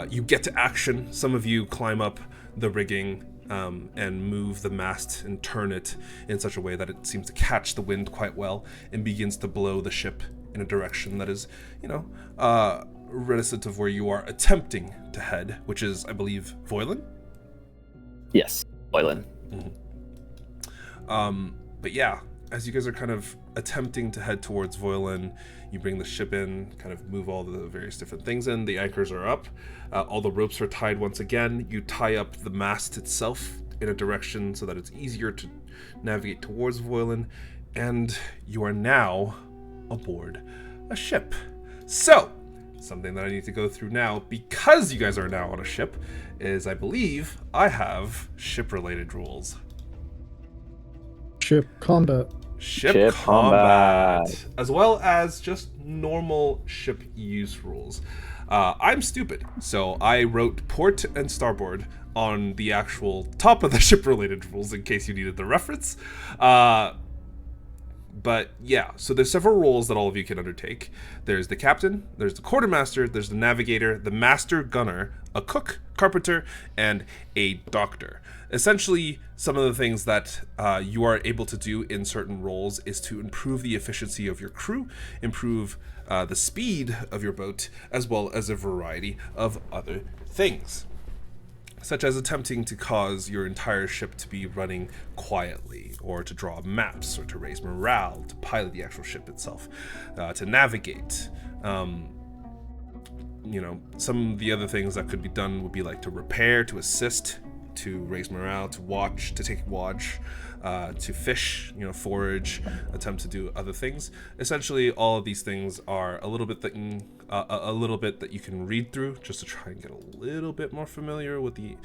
you get to action. Some of you climb up the rigging and move the mast and turn it in such a way that it seems to catch the wind quite well and begins to blow the ship in a direction that is, reticent of where you are attempting to head, which is, I believe, Voilin? Yes, Voilin. But yeah, as you guys are kind of attempting to head towards Voilin, you bring the ship in, kind of move all the various different things in. The anchors are up. All the ropes are tied once again. You tie up the mast itself in a direction so that it's easier to navigate towards Voilin. And you are now aboard a ship. So, something that I need to go through now, because you guys are now on a ship, is I believe I have ship-related rules. Ship combat. Ship combat, as well as just normal ship use rules. I'm stupid, so I wrote port and starboard on the actual top of the ship-related rules in case you needed the reference. But yeah, so there's several roles that all of you can undertake. There's the captain, there's the quartermaster, there's the navigator, the master gunner, a cook, carpenter, and a doctor. Essentially, some of the things that you are able to do in certain roles is to improve the efficiency of your crew, improve the speed of your boat, as well as a variety of other things, such as attempting to cause your entire ship to be running quietly, or to draw maps, or to raise morale, to pilot the actual ship itself, to navigate. Some of the other things that could be done would be like to repair, to assist, to raise morale, to watch, to take watch, to fish, forage, attempt to do other things. Essentially, all of these things are a little bit that you can read through, just to try and get a little bit more familiar with the,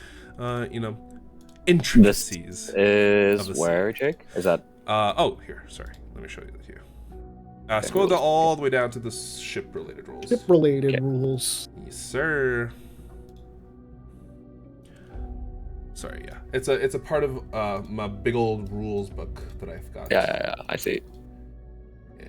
intricacies. This is of the where, sea. Jake? Is that? Here. Sorry, let me show you that here. Scroll all the way down to the ship-related rules. Ship-related rules. Yes, sir. Sorry, yeah. It's a part of my big old rules book that I've got. Yeah, I see. Yeah.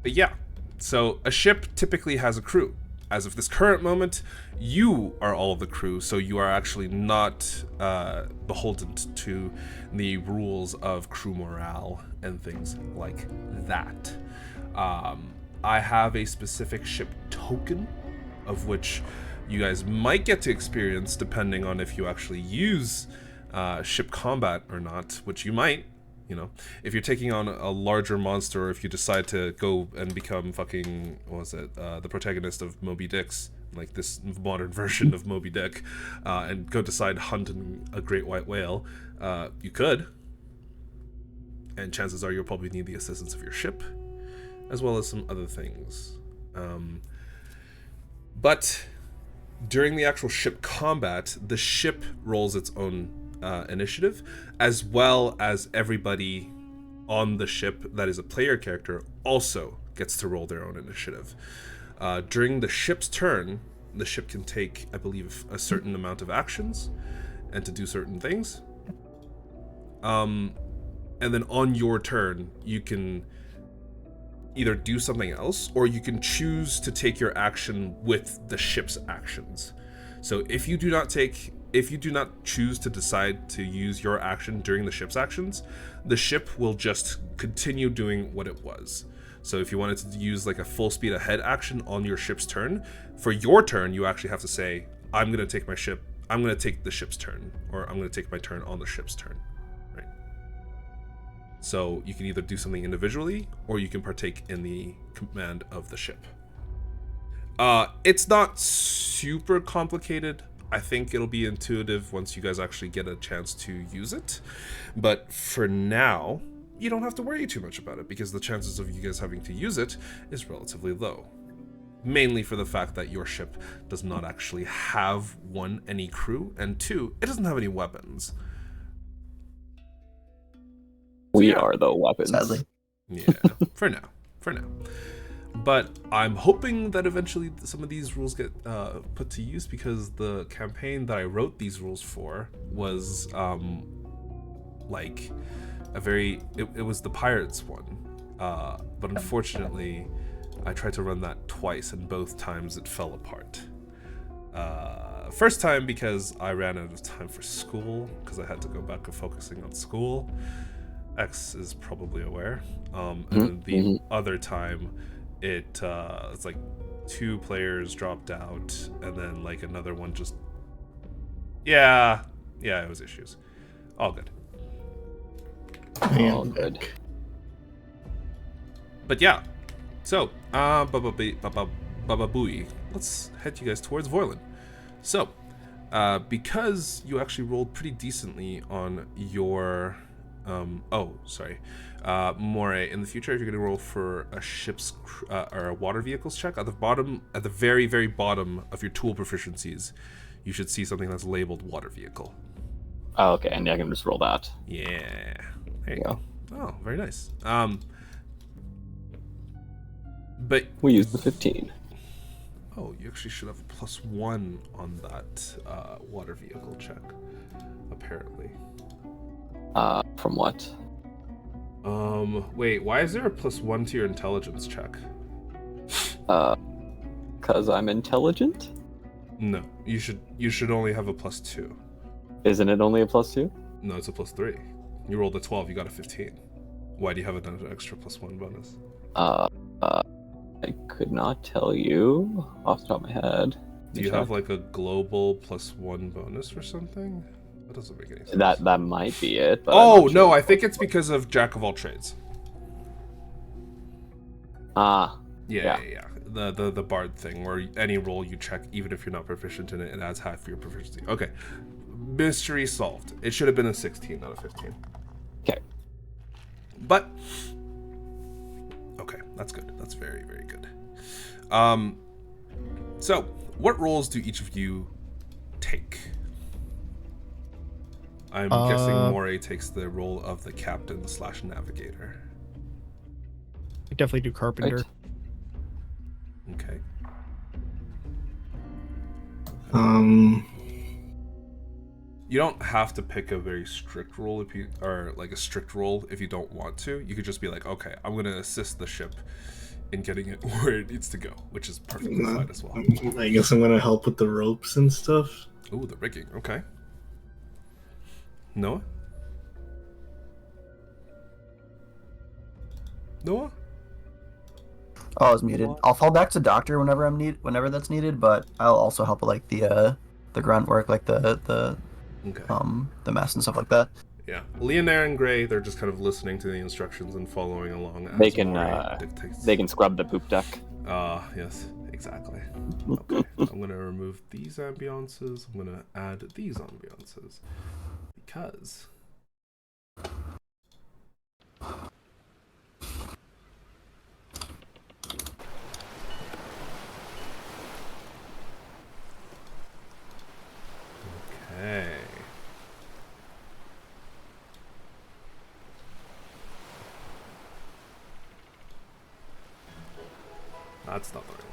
But yeah, so a ship typically has a crew. As of this current moment, you are all of the crew, so you are actually not beholden to the rules of crew morale and things like that. I have a specific ship token, of which you guys might get to experience depending on if you actually use ship combat or not, which you might. If you're taking on a larger monster, or if you decide to go and become fucking, the protagonist of Moby Dick's, like this modern version of Moby Dick, and go decide hunting a great white whale, you could. And chances are you'll probably need the assistance of your ship, as well as some other things. But during the actual ship combat, the ship rolls its own initiative, as well as everybody on the ship that is a player character also gets to roll their own initiative. During the ship's turn, the ship can take, I believe, a certain amount of actions and to do certain things. And then on your turn, you can either do something else, or you can choose to take your action with the ship's actions. So if you do not choose to decide to use your action during the ship's actions, the ship will just continue doing what it was. So if you wanted to use like a full speed ahead action on your ship's turn, for your turn, you actually have to say, I'm going to take the ship's turn, or I'm going to take my turn on the ship's turn, right? So you can either do something individually, or you can partake in the command of the ship. It's not super complicated, I think it'll be intuitive once you guys actually get a chance to use it. But for now, you don't have to worry too much about it because the chances of you guys having to use it is relatively low. Mainly for the fact that your ship does not actually have, one, any crew, and two, it doesn't have any weapons. We are the weapons. Sadly. Yeah, for now. But I'm hoping that eventually some of these rules get put to use, because the campaign that I wrote these rules for was like it was the pirates one, but unfortunately I tried to run that twice and both times it fell apart. First time because I ran out of time for school, because I had to go back to focusing on school. X is probably aware. And then the other time, it's like 2 players dropped out, and then like another one just... Yeah, it was issues. All good. All good. But yeah, so, Baba-booey. Let's head you guys towards Voilin. So, because you actually rolled pretty decently on your... Moray, in the future, if you're going to roll for a ship's or a water vehicles check, at the very, very bottom of your tool proficiencies, you should see something that's labeled water vehicle. Oh, okay, and I can just roll that. Yeah. There you go. Oh, very nice. But we used the 15. Oh, you actually should have a +1 on that water vehicle check, apparently. From what? Wait, why is there a +1 to your intelligence check? 'Cause I'm intelligent? No, you should only have a +2. Isn't it only a +2? No, it's a +3. You rolled a 12, you got a 15. Why do you have an extra +1 bonus? I could not tell you off the top of my head. Do you have like a global +1 bonus or something? That doesn't make any sense. That might be it. But oh no, I think it's because of Jack of all trades. Yeah. The bard thing, where any roll you check, even if you're not proficient in it, it adds half your proficiency. Okay, mystery solved. It should have been a 16, not a 15. Okay. But okay, that's good. That's very, very good. So what roles do each of you take? I'm guessing Moray takes the role of the captain / navigator. I definitely do carpenter. Right. Okay. You don't have to pick a very strict role if you don't want to. You could just be like, okay, I'm gonna assist the ship in getting it where it needs to go, which is perfectly fine as well. I guess I'm gonna help with the ropes and stuff. Ooh, the rigging. Okay. Noah? Noah? Oh, I was muted. I'll fall back to doctor whenever that's needed, but I'll also help with like the grunt work, like the mess and stuff like that. Yeah, Leonare and Gray, they're just kind of listening to the instructions and following along. As They can dictates. they can scrub the poop deck. Yes, exactly. Okay, I'm gonna remove these ambiances. I'm gonna add these ambiances because. Okay. That's not the right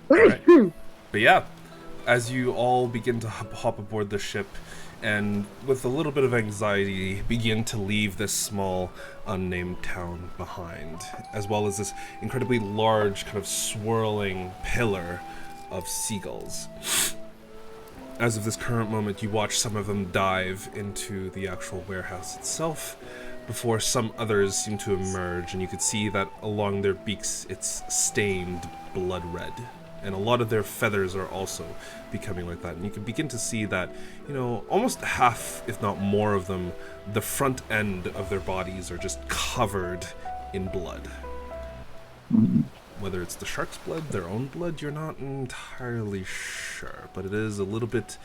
one. Right. But yeah, as you all begin to hop aboard the ship, and with a little bit of anxiety begin to leave this small unnamed town behind, as well as this incredibly large kind of swirling pillar of seagulls. As of this current moment, you watch some of them dive into the actual warehouse itself, before some others seem to emerge, and you could see that along their beaks it's stained blood red. And a lot of their feathers are also becoming like that. And you can begin to see that, almost half, if not more of them, the front end of their bodies are just covered in blood. Whether it's the shark's blood, their own blood, you're not entirely sure, but it is a little bit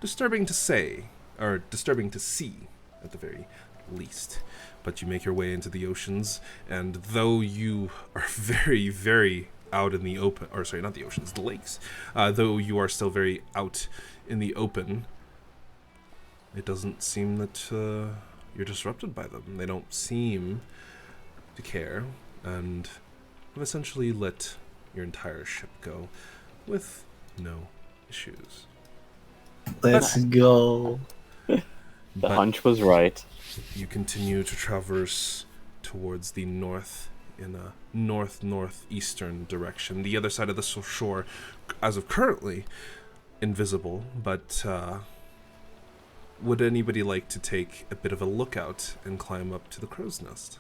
disturbing to say, or disturbing to see, at the very least. But you make your way into the oceans, and though you are very, very out in the open, or sorry, not the oceans, the lakes, though you are still very out in the open, it doesn't seem that you're disrupted by them. They don't seem to care, and have essentially let your entire ship go with no issues. Let's go. The hunch was right. You continue to traverse towards the north in a northeastern direction. The other side of the shore, as of currently, invisible, but would anybody like to take a bit of a lookout and climb up to the crow's nest?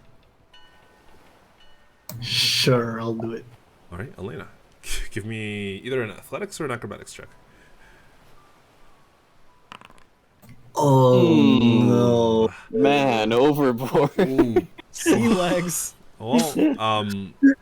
Sure, I'll do it. All right, Elena, give me either an athletics or an acrobatics check. Oh no, Man, overboard. Sea legs. Well,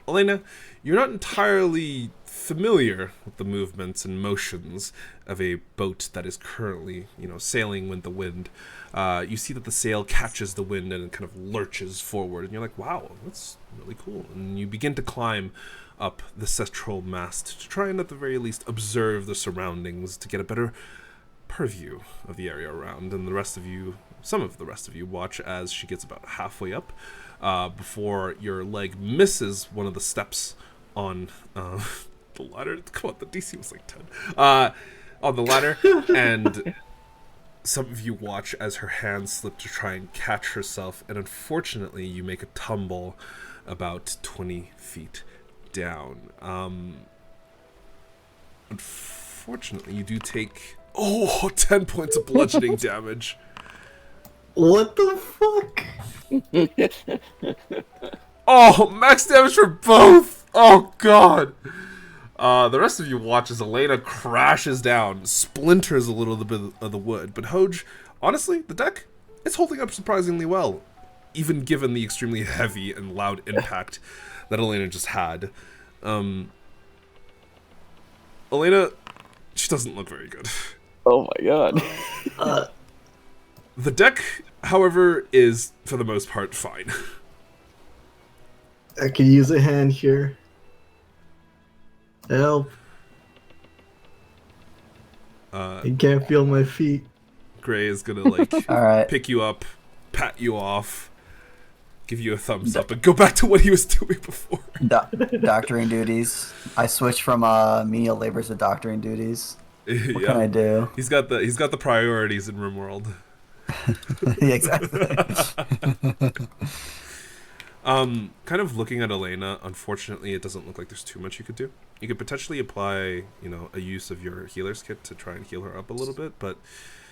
Elena, you're not entirely familiar with the movements and motions of a boat that is currently, sailing with the wind. You see that the sail catches the wind and it kind of lurches forward, and you're like, wow, that's really cool. And you begin to climb up the central mast to try and at the very least observe the surroundings to get a better purview of the area around. And some of the rest of you watch as she gets about halfway up before your leg misses one of the steps on the ladder. Come on, the DC was like 10. On the ladder, and some of you watch as her hands slip to try and catch herself, and unfortunately you make a tumble about 20 feet down. Unfortunately, you do take 10 points of bludgeoning damage. what the fuck? Oh, max damage for both! Oh god! The rest of you watch as Elena crashes down, splinters a little bit of the wood. But Hoj, honestly, the deck, it's holding up surprisingly well, even given the extremely heavy and loud impact that Elena just had. Elena, she doesn't look very good. Oh my god. The deck, however, is, for the most part, fine. I could use a hand here. Help. I can't feel my feet. Gray is gonna, like, All right. pick you up, pat you off, give you a thumbs up, and go back to what he was doing before. Doctoring duties. I switched from menial labors to doctoring duties. What can I do? He's got the priorities in RimWorld. Yeah, exactly. Kind of looking at Elena, unfortunately, it doesn't look like there's too much you could do. You could potentially apply, a use of your healer's kit to try and heal her up a little bit, but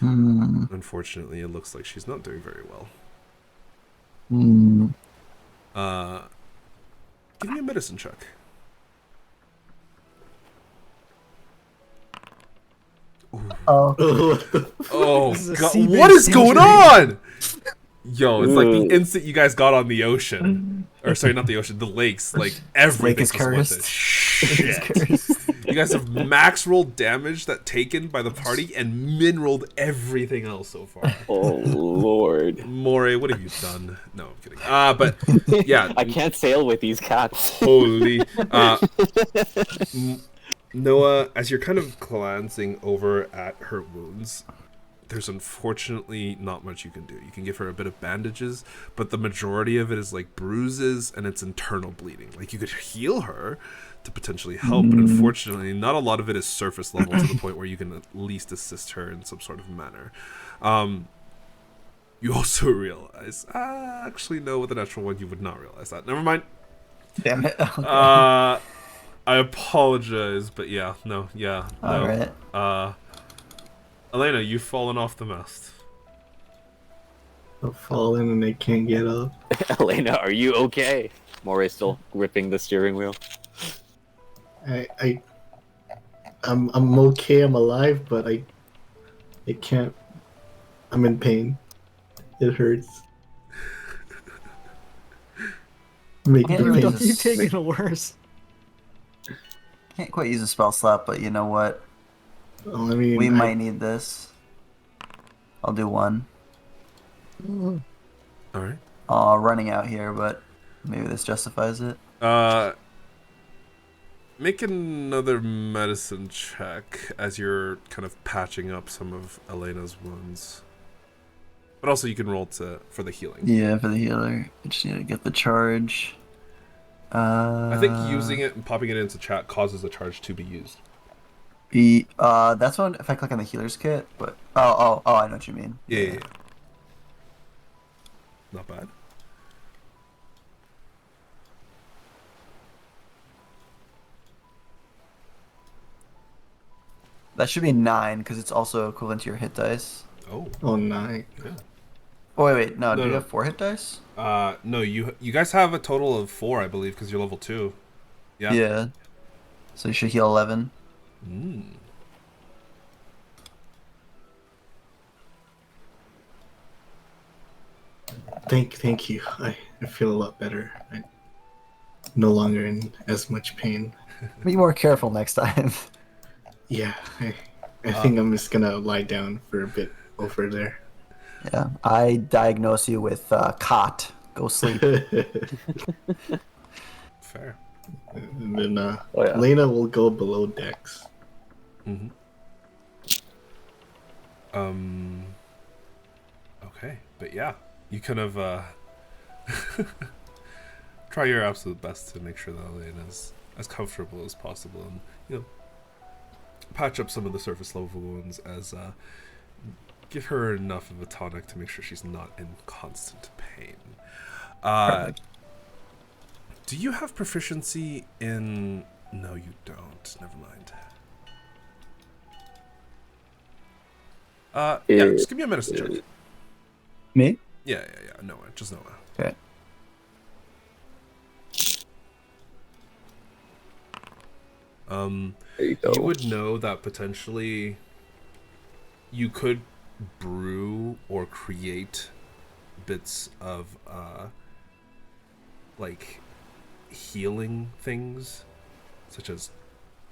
unfortunately, it looks like she's not doing very well. Give me a medicine check. Oh, Oh, This is a God, sea-based what is going injury. on? Yo, it's like the instant you guys got on the ocean. Or sorry, not the ocean, the lakes. Like, everything is was with cursed. it. Shit. cursed. You guys have max rolled damage that taken by the party and min rolled everything else so far. Oh lord. Moray, what have you done? No, I'm kidding. But yeah, I can't sail with these cats. holy. Noah, as you're kind of glancing over at her wounds, there's unfortunately not much you can do. You can give her a bit of bandages, but the majority of it is like bruises and it's internal bleeding. Like, you could heal her to potentially help, but unfortunately not a lot of it is surface level to the point where you can at least assist her in some sort of manner. You also realize, actually no, with a natural one you would not realize that. Never mind. Damn it. Okay. I apologize, but no. All right. Elena, you've fallen off the mast. I've fallen and I can't get up. Elena, are you okay? Moray's still gripping the steering wheel. I'm okay. I'm alive, but I can't. I'm in pain. It hurts. Make Yeah, the you pain. Don't keep taking it worse. Can't quite use a spell slot, but you know what? Well, I mean, We might need this. I'll do one. All right. Running out here, but maybe this justifies it. Make another medicine check as you're kind of patching up some of Elena's wounds. But also you can roll for the healing. Yeah, for the healer. I just need to get the charge. I think using it and popping it into chat causes the charge to be used. That's one if I click on the healer's kit, but I know what you mean. Yeah. Not bad. That should be 9 because it's also equivalent to your hit dice. Oh, 9. Yeah. Oh wait, no. Do you No. have 4 hit dice? No, you guys have a total of 4, I believe, because you're level 2. Yeah. Yeah. So you should heal 11. Thank you. I feel a lot better. I'm no longer in as much pain. Be more careful next time. Yeah, I think I'm just gonna lie down for a bit over there. Yeah, I diagnose you with cot. Go sleep. Fair. And then Oh, yeah. Lena will go below decks. Mm-hmm. Okay, but yeah, you kind of try your absolute best to make sure that Elena's as comfortable as possible, and patch up some of the surface level wounds as give her enough of a tonic to make sure she's not in constant pain. Do you have proficiency in... No, you don't. Never mind. Yeah, just give me a medicine check. Me? Yeah. Noah, just Noah. Okay. There you go. You would know that potentially you could brew or create bits of like healing things, such as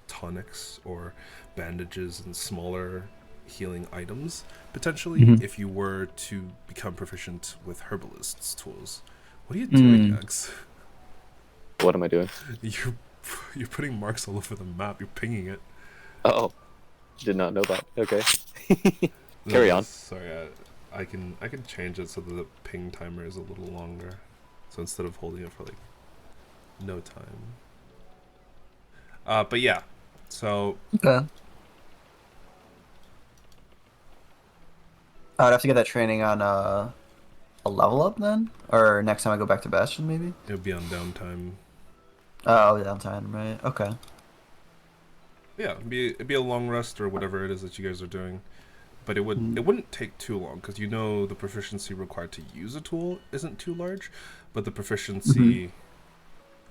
tonics or bandages and smaller healing items, potentially, if you were to become proficient with herbalist's tools. What are you doing, X? What am I doing? You're putting marks all over the map. You're pinging it. Oh, did not know that. Okay. Carry on. Sorry, I can change it so that the ping timer is a little longer. So instead of holding it for like no time. But yeah. So Okay. I'd have to get that training on a level up then, or next time I go back to Bastion, maybe. it would be on downtime. Oh, downtime, right? Okay. Yeah, it'd be a long rest or whatever it is that you guys are doing. But it wouldn't take too long because the proficiency required to use a tool isn't too large, but the proficiency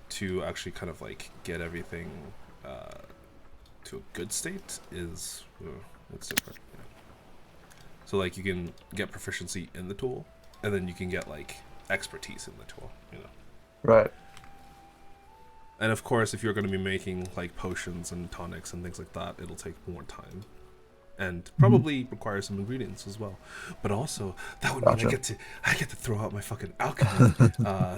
to actually kind of like get everything to a good state is it's different. Yeah. So like you can get proficiency in the tool, and then you can get like expertise in the tool. Right. And of course, if you're going to be making like potions and tonics and things like that, it'll take more time. And probably require some ingredients as well. But also, that would mean I get to throw out my fucking alchemy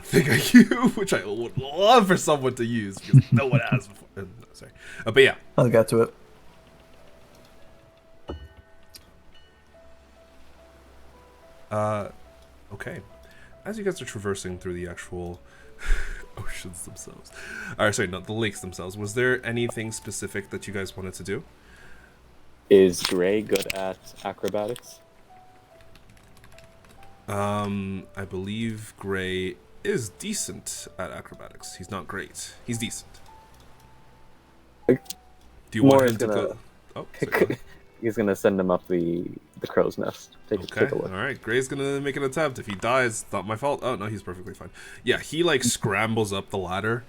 thing I use, which I would love for someone to use because no one has before. No, sorry, but yeah, I'll get to it. okay. As you guys are traversing through the actual oceans themselves, or sorry, not the lakes themselves, was there anything specific that you guys wanted to do? Is Gray good at acrobatics? I believe Gray is decent at acrobatics. He's not great. He's decent. Do you want him to go? Oh, sorry, He's gonna send him up the crow's nest. Take a okay. look. All right. Gray's gonna make an attempt. If he dies, it's not my fault. Oh no, he's perfectly fine. Yeah, he like scrambles up the ladder,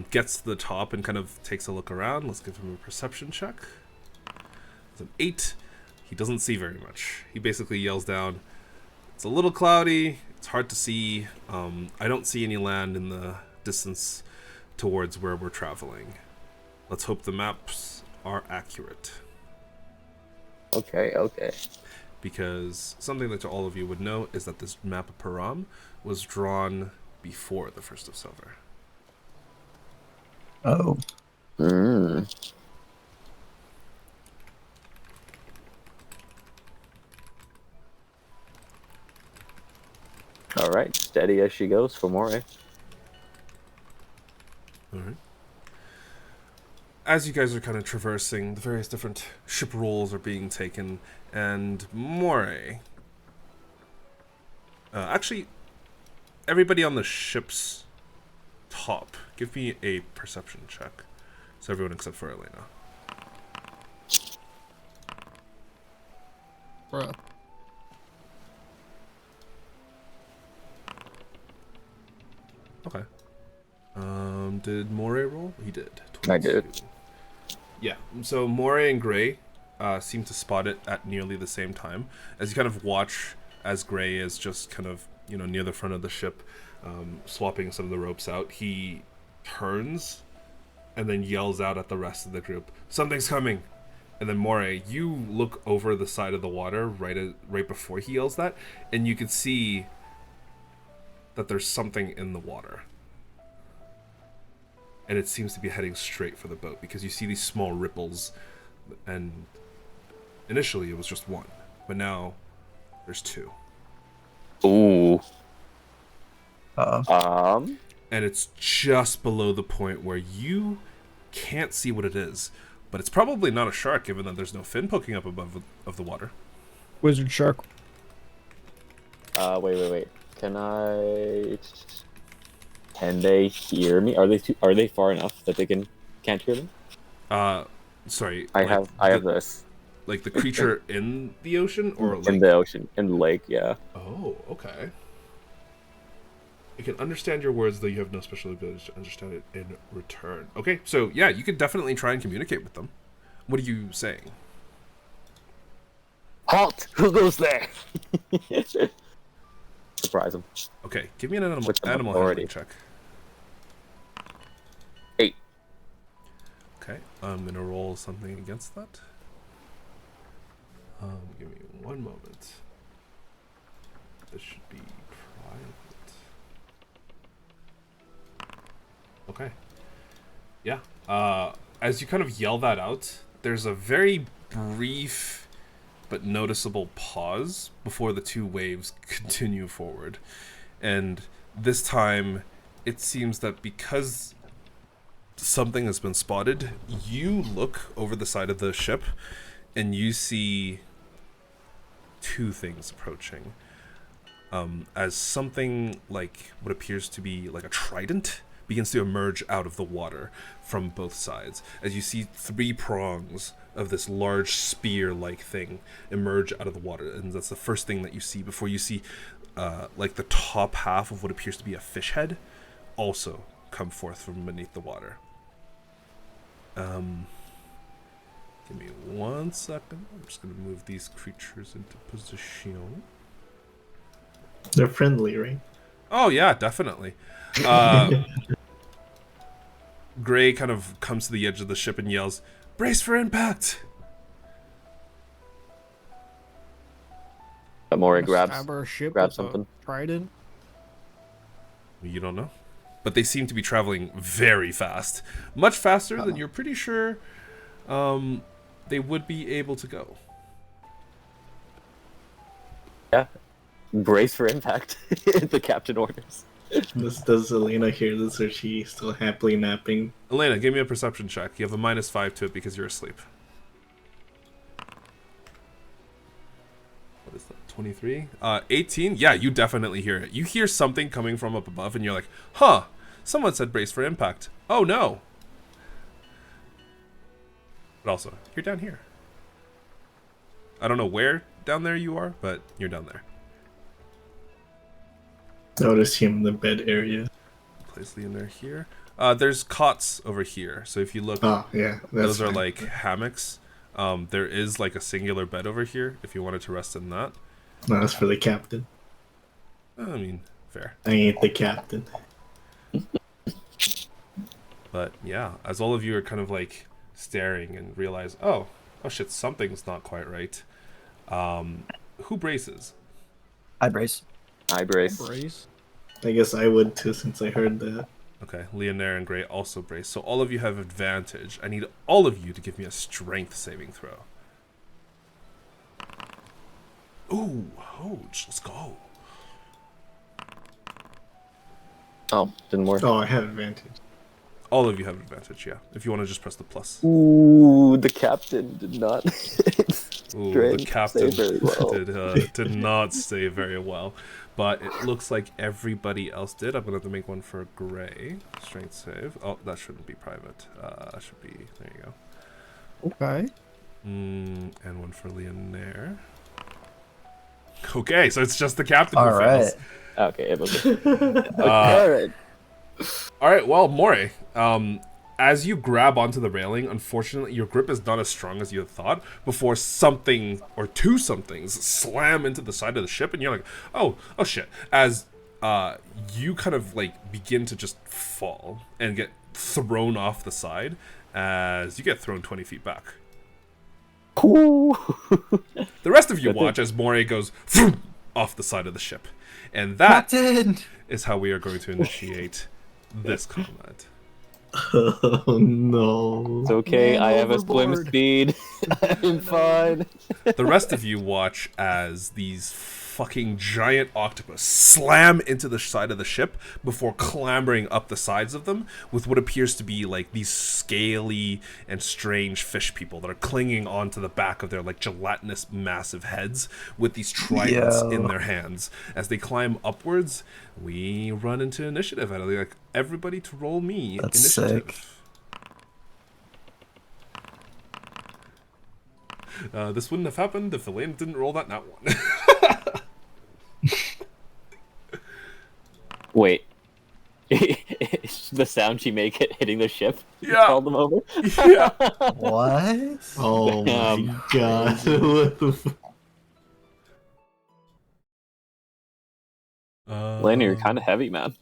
gets to the top, and kind of takes a look around. Let's give him a perception check. It's an 8. He doesn't see very much. He basically yells down, "It's a little cloudy. It's hard to see. I don't see any land in the distance towards where we're traveling. Let's hope the maps are accurate. Okay, okay. Because something that all of you would know is that this map of Param was drawn before the 1st of Silver. Oh. Mm. All right, steady as she goes for Moray. All right. As you guys are kind of traversing, the various different ship roles are being taken, and Moray. Actually, everybody on the ship's top, give me a perception check. So everyone except for Elena. Bruh. Okay. Did Moray roll? He did. I did. 22. Yeah. So Moray and Gray seem to spot it at nearly the same time. As you kind of watch as Gray is just kind of, near the front of the ship, swapping some of the ropes out, he turns and then yells out at the rest of the group, "Something's coming!" And then Moray, you look over the side of the water right before he yells that, and you can see that there's something in the water. And it seems to be heading straight for the boat because you see these small ripples, and initially it was just one, but now there's two. Ooh. Uh-oh. And it's just below the point where you can't see what it is, but it's probably not a shark given that there's no fin poking up above of the water. Wizard shark. Wait. Can they hear me? Are they far enough that they can't hear me? Sorry. I have this. Like the creature in the ocean, or like in the ocean, in the lake, yeah. Oh, okay. I can understand your words, though you have no special ability to understand it in return. Okay, so yeah, you could definitely try and communicate with them. What are you saying? Halt! Who goes there? Surprise him. Okay, give me an animal authority. handling check. 8. Okay, I'm gonna roll something against that. Give me one moment. This should be private. Okay. Yeah. As you kind of yell that out, there's a very brief but noticeable pause before the two waves continue forward. And this time, it seems that because something has been spotted, you look over the side of the ship and you see two things approaching. As something like what appears to be like a trident begins to emerge out of the water from both sides, as you see 3 prongs of this large spear-like thing emerge out of the water, and that's the first thing that you see before you see like the top half of what appears to be a fish head also come forth from beneath the water. Give me 1 second. I'm just gonna move these creatures into position. They're friendly, right? Oh yeah, definitely. Gray kind of comes to the edge of the ship and yells, "Brace for impact!" Moray Stab grabs our ship grabs with a something. trident. You don't know. But they seem to be traveling very fast. Much faster than you're pretty sure they would be able to go. Yeah. Brace for impact. The captain orders. Does Elena hear this, or is she still happily napping? Elena, give me a perception check. You have a -5 to it because you're asleep. What is that? 23? 18? Yeah, you definitely hear it. You hear something coming from up above and you're like, huh, someone said brace for impact. Oh no. But also, you're down here. I don't know where down there you are, but you're down there. I would assume the bed area. Place Leonard here. There's cots over here. So if you look, Oh, yeah. those are fine. like hammocks. There is like a singular bed over here if you wanted to rest in that. No, that's for the captain. I mean, fair. I ain't the captain. But yeah, as all of you are kind of like staring and realize, oh shit, something's not quite right. Who braces? I brace. I brace. Brace. I guess I would too, since I heard that. Okay, Leonare and Gray also brace. So all of you have advantage. I need all of you to give me a strength saving throw. Ooh, Hoj, let's go. Oh, didn't work. Oh, I have advantage. All of you have advantage, yeah. If you want to just press the plus. Ooh, the captain did not. Ooh, the Strength captain save very well. did not save very well. But it looks like everybody else did. I'm going to have to make one for Gray. Strength save. Oh, that shouldn't be private. Should be, there you go. Okay. And one for Leonare. Okay, so it's just the captain All who right. fails. Okay, it was. Alright. All right, well, Mori, as you grab onto the railing, unfortunately, your grip is not as strong as you had thought before something or two somethings slam into the side of the ship, and you're like, oh shit. As you kind of like begin to just fall and get thrown off the side as you get thrown 20 feet back. Ooh. The rest of you watch as Mori goes off the side of the ship. And that Captain! is how we are going to initiate this combat. Oh no. It's okay, Man I have a swim overboard. speed. I'm fine. The rest of you watch as these fucking giant octopus slam into the side of the ship before clambering up the sides of them with what appears to be like these scaly and strange fish people that are clinging onto the back of their like gelatinous massive heads with these tridents in their hands. As they climb upwards, we run into initiative. I'd like everybody to roll me That's initiative. sick. This wouldn't have happened if Elaine didn't roll that nat one. Wait. The sound she make it hitting the ship? Yeah. Called them over? Yeah. What? Oh my god. What the Lenny, you're kind of heavy, man.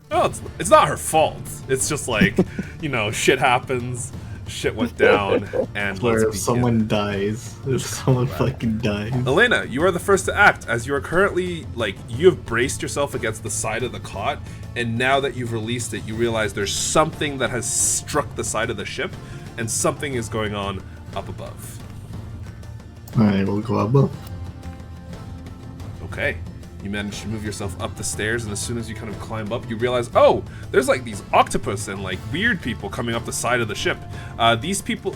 Well, it's not her fault. It's just like, shit happens, shit went down, and Where let's if begin. someone dies, if someone fucking dies. Elena, you are the first to act, as you are currently, you have braced yourself against the side of the cot, and now that you've released it, you realize there's something that has struck the side of the ship, and something is going on up above. Alright, we'll go above. Okay. You manage to move yourself up the stairs, and as soon as you kind of climb up, you realize, oh, there's like these octopus and like weird people coming up the side of the ship. These people,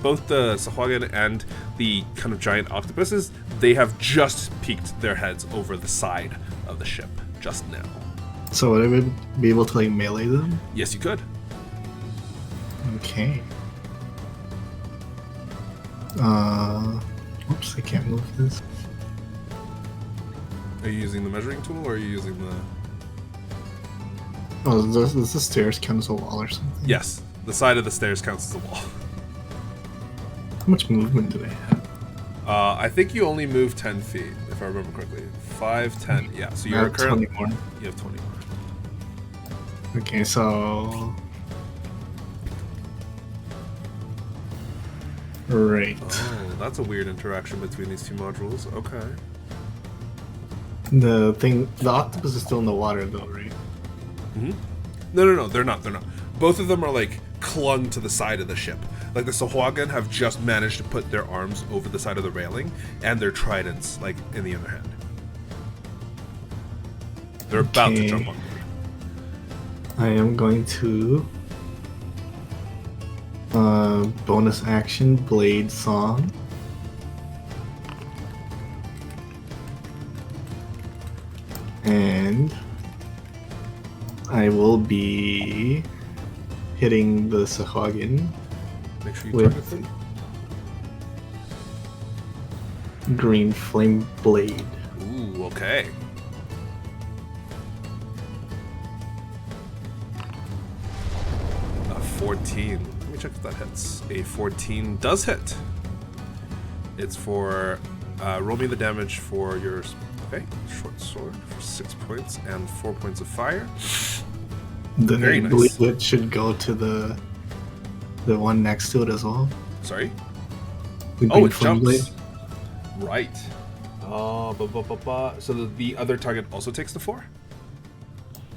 both the Sahuagin and the kind of giant octopuses, they have just peeked their heads over the side of the ship just now. So would I be able to like melee them? Yes, you could. Okay. Oops, I can't move this. Are you using the measuring tool, or are you using the... Oh, does the stairs count as a wall or something? Yes, the side of the stairs counts as a wall. How much movement do they have? I think you only move 10 feet, if I remember correctly. 5, 10, yeah. So I you're have currently... 20 more. You have 20 more. Okay, so... Right. Oh, that's a weird interaction between these two modules. Okay. The octopus is still in the water though, right? Mm-hmm. No, they're not. Both of them are like clung to the side of the ship. Like the Sahuagin have just managed to put their arms over the side of the railing, and their tridents like in the other hand. They're about to jump on board. I am going to bonus action blade song. And I will be hitting the Sahuagin Make sure you target with them. green flame blade. Ooh, okay. A 14. Let me check if that hits. A 14 does hit. It's for... roll me the damage for your... Okay, short sword for 6 points and 4 points of fire. Then Very I nice. believe it should go to the one next to it as well. Sorry? The Oh, green it flame jumps. blade. Right. So the other target also takes the 4?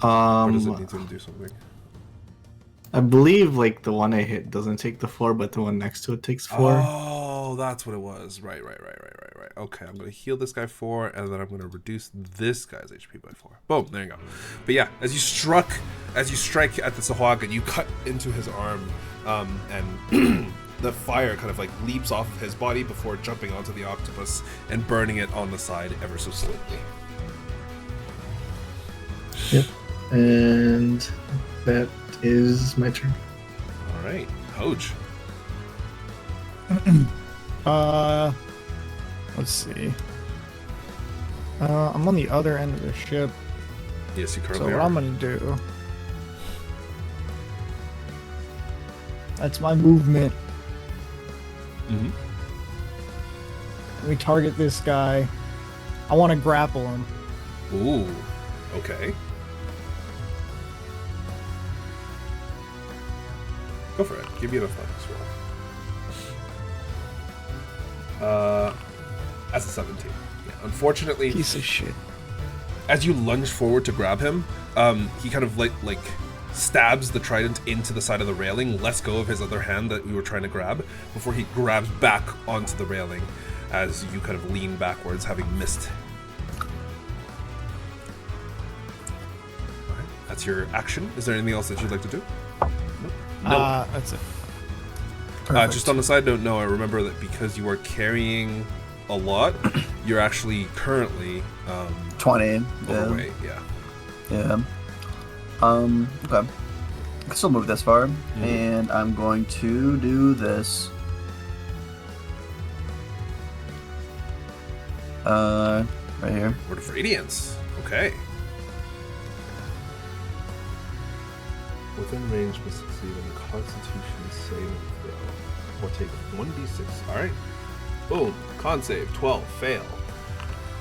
Or does it need to do something? I believe like the one I hit doesn't take the 4, but the one next to it takes 4. Oh, that's what it was. Right. Okay, I'm going to heal this guy 4, and then I'm going to reduce this guy's HP by 4. Boom, there you go. But yeah, as you strike at the Sahuagin, you cut into his arm, and the fire kind of like leaps off of his body before jumping onto the octopus and burning it on the side ever so slightly. Yep. And that is my turn. All right, Hoj. Let's see. I'm on the other end of the ship, Yes, you so currently what are. I'm gonna do... That's my movement. Mm-hmm. Let me target this guy. I want to grapple him. Ooh, okay. Go for it. Give me an athletics roll. That's a 17. Yeah, unfortunately, Piece of shit. as you lunge forward to grab him, he kind of like stabs the trident into the side of the railing, lets go of his other hand that we were trying to grab, before he grabs back onto the railing as you kind of lean backwards, having missed. Alright, that's your action. Is there anything else that you'd like to do? No. That's it. Just on the side note, no, I remember that because you are carrying a lot, you're actually currently 20. overweight. Yeah. Okay. I can still move this far, and I'm going to do this. Right here. Word of Radiance. Okay. Within range must succeed on the Constitution saving throw, or take 1d6. All right. Boom. Con save 12. Fail.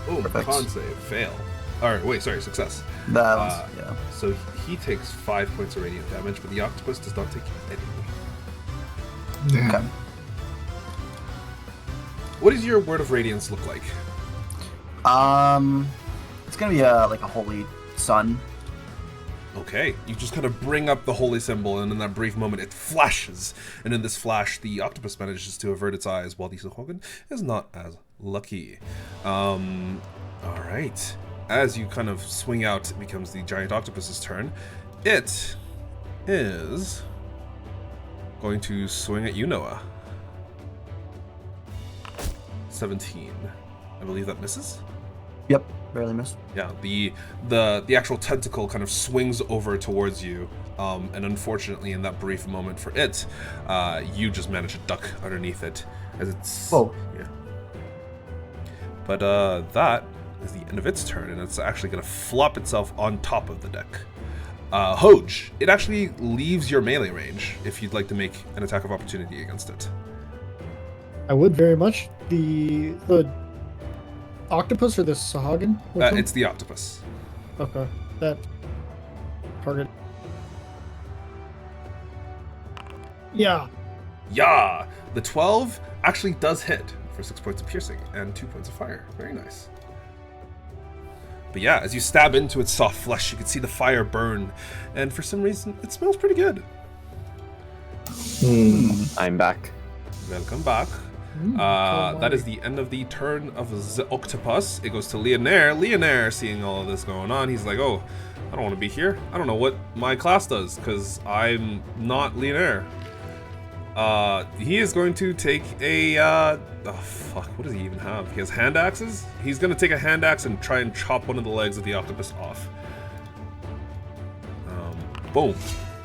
Boom. Perfect. Con save fail. All right. Wait. Sorry. Success. That was, yeah. So he takes 5 points of radiant damage, but the octopus does not take any. Yeah. Okay. What does your Word of Radiance look like? It's gonna be like a holy sun. Okay, you just kind of bring up the holy symbol, and in that brief moment, it flashes. And in this flash, the octopus manages to avert its eyes, while the Sahuagin is not as lucky. All right. As you kind of swing out, it becomes the giant octopus's turn. It is going to swing at you, Noah. 17. I believe that misses. Yep, barely missed. Yeah, the actual tentacle kind of swings over towards you, and unfortunately, in that brief moment for it, you just manage to duck underneath it as it's. Whoa. Yeah. But that is the end of its turn, and it's actually going to flop itself on top of the deck. Hoj, it actually leaves your melee range if you'd like to make an attack of opportunity against it. I would very much. The octopus or the Sahuagin? Which one? It's the octopus. Okay. That target. Yeah. Yeah! The 12 actually does hit for 6 points of piercing and 2 points of fire. Very nice. But yeah, as you stab into its soft flesh, you can see the fire burn, and for some reason, it smells pretty good. I'm back. Welcome back. That is the end of the turn of the octopus. It goes to Leonaire. Leonaire, seeing all of this going on, he's like, oh, I don't want to be here. I don't know what my class does, because I'm not Leonaire. He is going to take a, oh fuck, what does he even have? He has hand axes? He's going to take a hand axe and try and chop one of the legs of the octopus off. Boom.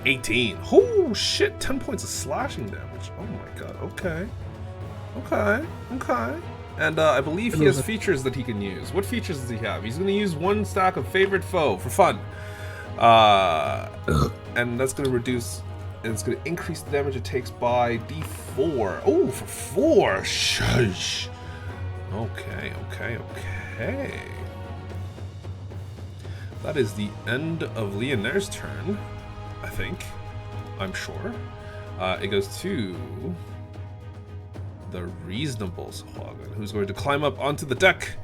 18. Oh shit, 10 points of slashing damage. Oh my god, okay. Okay. And I believe he has features that he can use. What features does he have? He's going to use 1 stack of favorite foe for fun. And that's going to reduce, and it's going to increase the damage it takes by d4. Oh, for 4. Shush. Okay. That is the end of Leonaire's turn. I think. I'm sure. It goes to the reasonable Sahuagin, who's going to climb up onto the deck.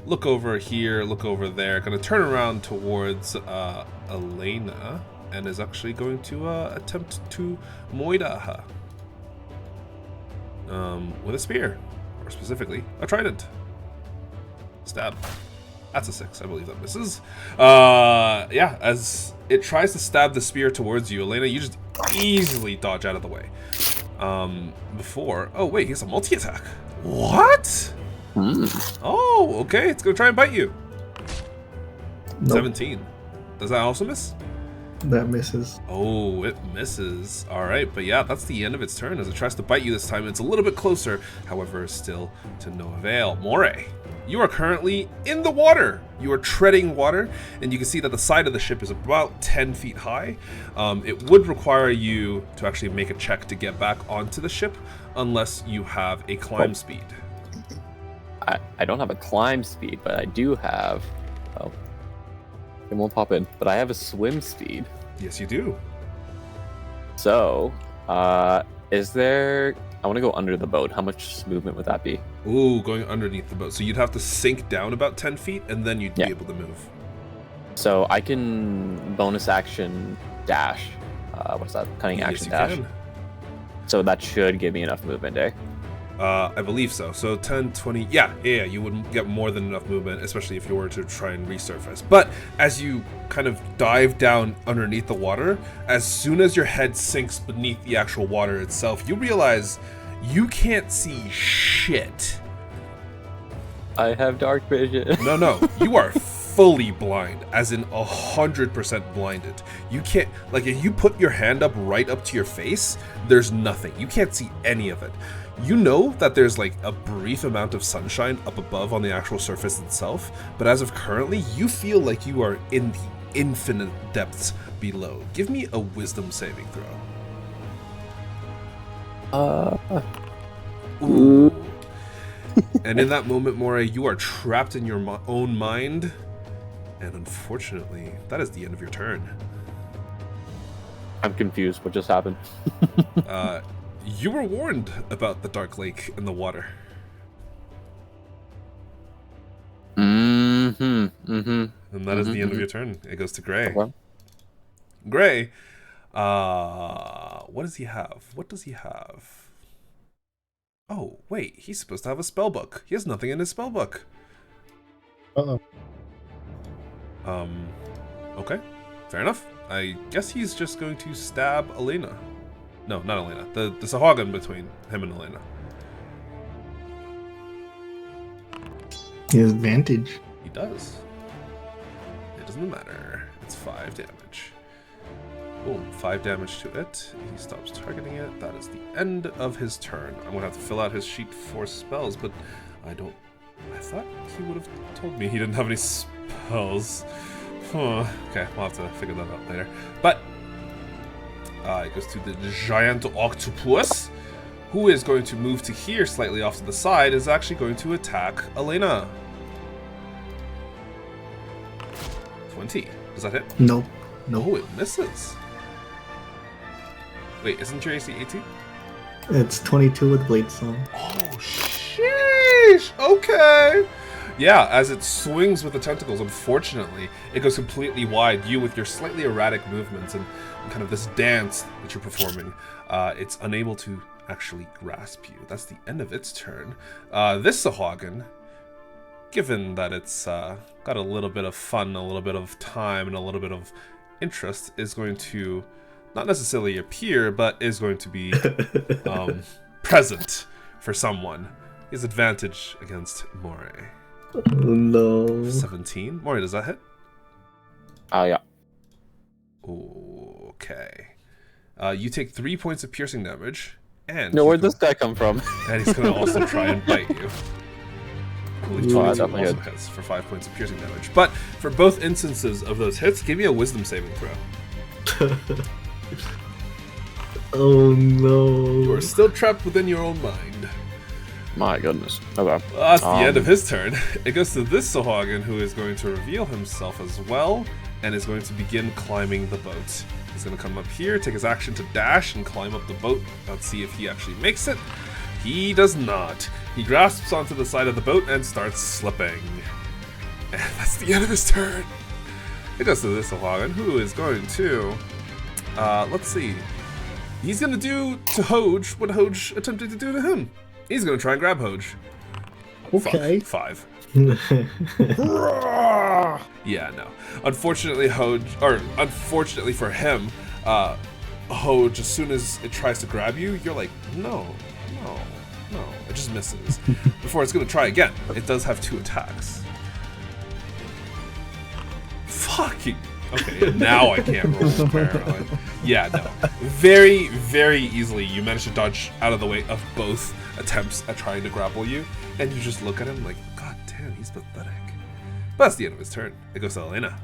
Look over here, look over there. Going to turn around towards Elena, and is actually going to attempt to moida her with a spear, or specifically a trident. Stab. That's a 6. I believe that misses. Yeah, as it tries to stab the spear towards you, Elena, you just easily dodge out of the way. Oh wait, he has a multi-attack. What? Oh, okay. It's gonna try and bite you. Nope. 17. Does that also miss? That misses. Oh, it misses. All right, but yeah, that's the end of its turn as it tries to bite you this time. It's a little bit closer, however, still to no avail. Moray, you are currently in the water. You are treading water, and you can see that the side of the ship is about 10 feet high. It would require you to actually make a check to get back onto the ship, unless you have a climb speed. I don't have a climb speed, but I do have... Oh, it won't pop in. But I have a swim speed. Yes, you do. So, is there... I want to go under the boat. How much movement would that be? Ooh, going underneath the boat. So you'd have to sink down about 10 feet, and then you'd be able to move. So I can bonus action dash. What's that? Cunning action dash. Can. So that should give me enough movement, eh? I believe so. So 10, 20... Yeah, you wouldn't get more than enough movement, especially if you were to try and resurface. But as you kind of dive down underneath the water, as soon as your head sinks beneath the actual water itself, you realize you can't see shit. I have dark vision. No, you are fully blind, as in 100% blinded. You can't, like, if you put your hand up right up to your face, there's nothing. You can't see any of it. You know that there's like a brief amount of sunshine up above on the actual surface itself, but as of currently, you feel like you are in the infinite depths below. Give me a wisdom saving throw. Ooh. And in that moment, Moray, you are trapped in your own mind, and unfortunately, that is the end of your turn. I'm confused. What just happened? You were warned about the Dark Lake and the water. And that is the end of your turn. It goes to Gray. Okay. Gray, what does he have? What does he have? Oh, wait, he's supposed to have a spell book. He has nothing in his spell book. Uh-oh. Okay, fair enough. I guess he's just going to stab Elena. No, not Elena. The Sahuagin between him and Elena. He has advantage. He does. It doesn't matter. It's 5 damage. Boom, 5 damage to it. He stops targeting it. That is the end of his turn. I'm gonna have to fill out his sheet for spells, but I thought he would have told me he didn't have any spells. Huh. Okay, we'll have to figure that out later. But it goes to the giant octopus, who is going to move to here slightly off to the side, is actually going to attack Elena. 20. Does that hit? Nope. No, it misses. Wait, isn't your AC 18? It's 22 with Blade Song. Oh, sheesh! Okay! Yeah, as it swings with the tentacles, unfortunately, it goes completely wide. You, with your slightly erratic movements and kind of this dance that you're performing, it's unable to actually grasp you. That's the end of its turn. This Sahuagin, given that it's got a little bit of fun, a little bit of time, and a little bit of interest, is going to not necessarily appear, but is going to be present for someone. He has advantage against Moray. Oh, no. 17. Moray, does that hit? Yeah. Okay. You take 3 points of piercing damage, and No, where'd this guy come from? and he's going to also try and bite you. I believe 22 definitely also hits for 5 points of piercing damage. But for both instances of those hits, give me a wisdom saving throw. Oh no. You are still trapped within your own mind. My goodness. Okay. Well, that's the end of his turn. It goes to this Sahuagin, who is going to reveal himself as well, and is going to begin climbing the boat. He's gonna come up here, take his action to dash and climb up the boat. Let's see if he actually makes it. He does not. He grasps onto the side of the boat and starts slipping. And that's the end of his turn. It goes to this Hagen, who is going to... let's see. He's gonna do to Hoj what Hoj attempted to do to him. He's gonna try and grab Hoj. Okay. Five. Yeah, no. Unfortunately, unfortunately for him, Hoj, as soon as it tries to grab you, you're like, no. It just misses. Before it's gonna try again. It does have 2 attacks. Fucking. Okay, now I can't roll apparently. Yeah, no. Very, very easily you manage to dodge out of the way of both attempts at trying to grapple you, and you just look at him like, God damn, he's pathetic. But that's the end of his turn. It goes to Elena.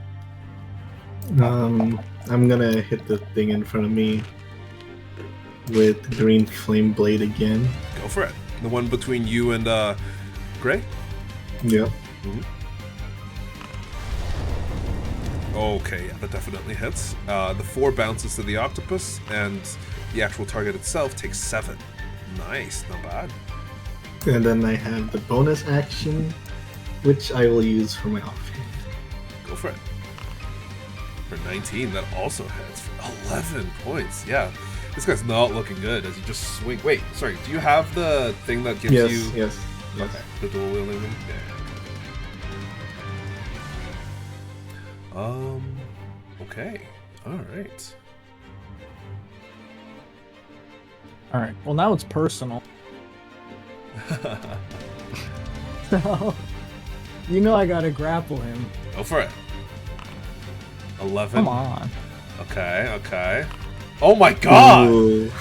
I'm gonna hit the thing in front of me with the green flame blade again. Go for it. The one between you and Gray? Yep. Mm-hmm. Okay, yeah, that definitely hits. The 4 bounces to the octopus, and the actual target itself takes 7. Nice, not bad. And then I have the bonus action, which I will use for my offhand. Go for it. For 19, that also hits for 11 points. Yeah, this guy's not looking good as you just swing. Wait, sorry, do you have the thing that gives you... Yes. Okay, the dual wielding one? Yeah. Okay. Alright. Alright, well now it's personal. So, you know I gotta grapple him. Go for it. 11. Come on. Okay. Oh my god! Ooh.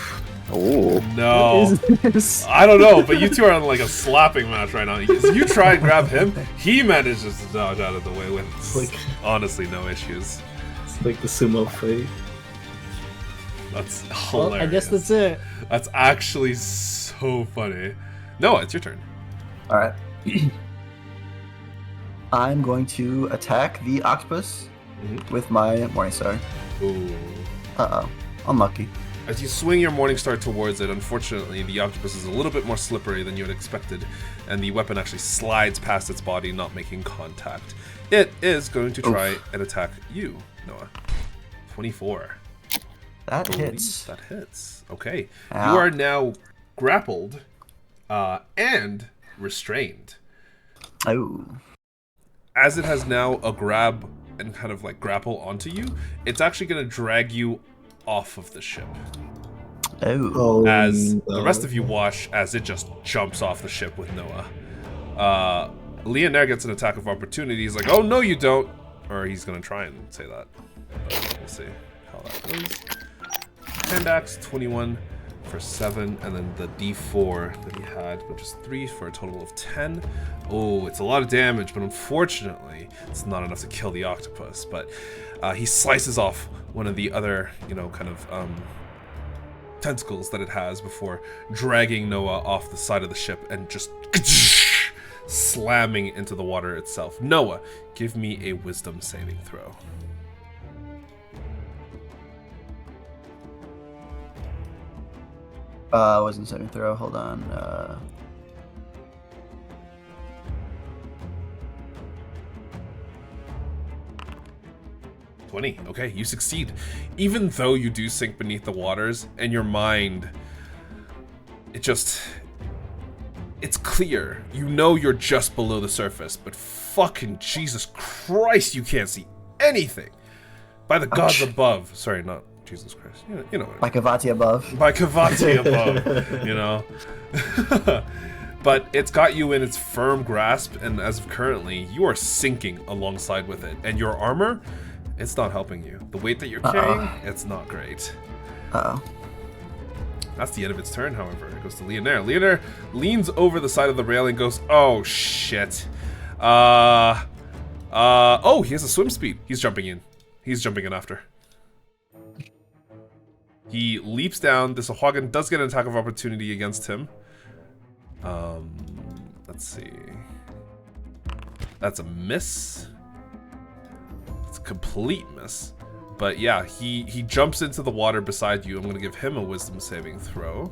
Oh. No. What is this? I don't know, but you two are on like a slapping match right now. You try and grab him, he manages to dodge out of the way with Like- honestly no issues. It's like the sumo fight. That's Well, hilarious. I guess that's it. That's actually so funny. Noah, it's your turn. Alright. I'm going to attack the octopus with my Morningstar. Ooh. Uh-oh. Unlucky. As you swing your Morningstar towards it, unfortunately, the octopus is a little bit more slippery than you had expected, and the weapon actually slides past its body, not making contact. It is going to try and attack you, Noah. 24. That Believe hits. That hits. Okay. Ow. You are now grappled and restrained. Oh. As it has now a grab and kind of like grapple onto you, it's actually going to drag you off of the ship. Oh. As no. the rest of you watch as it just jumps off the ship with Noah. Leonard gets an attack of opportunity. He's like, oh no you don't. Or he's going to try and say that. But we'll see how that goes. Hand axe, 21 for 7, and then the d4 that he had, which is 3 for a total of 10. Oh, it's a lot of damage, but unfortunately, it's not enough to kill the octopus. But he slices off one of the other, kind of tentacles that it has before dragging Noah off the side of the ship and just slamming into the water itself. Noah, give me a wisdom saving throw. Wasn't saving throw. Hold on. 20. Okay, you succeed. Even though you do sink beneath the waters, and your mind, it's clear. You know you're just below the surface, but fucking Jesus Christ, you can't see anything. By the gods above. Sorry, not Jesus Christ. You know what I mean. By Kavati above. By Kavati above, But it's got you in its firm grasp, and as of currently, you are sinking alongside with it. And your armor, it's not helping you. The weight that you're carrying, it's not great. Uh-oh. That's the end of its turn, however. It goes to Leonard. Leonard leans over the side of the rail and goes, oh, shit. Oh, he has a swim speed. He's jumping in. He's jumping in after. He leaps down. This Hagen does get an attack of opportunity against him. Let's see. That's a miss. It's a complete miss. But yeah, he jumps into the water beside you. I'm gonna give him a wisdom saving throw.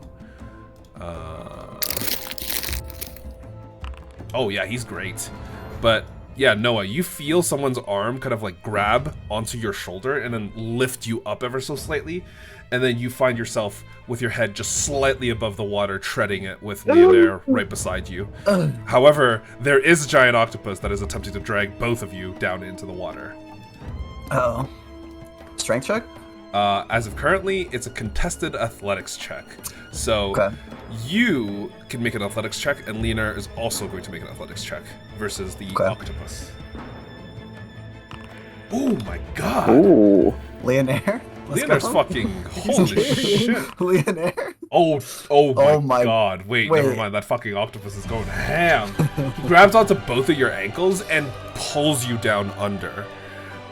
Oh yeah, he's great. But yeah, Noah, you feel someone's arm kind of like grab onto your shoulder and then lift you up ever so slightly, and then you find yourself with your head just slightly above the water, treading it with Leonair right beside you. However, there is a giant octopus that is attempting to drag both of you down into the water. Oh. Strength check? As of currently, it's a contested athletics check. So Okay. you can make an athletics check, and Leonair is also going to make an athletics check versus the octopus. Oh my god! Ooh. Leonair? Leonair's fucking holy shit! Leonair? Oh my god! Wait, never mind. That fucking octopus is going ham. He grabs onto both of your ankles and pulls you down under.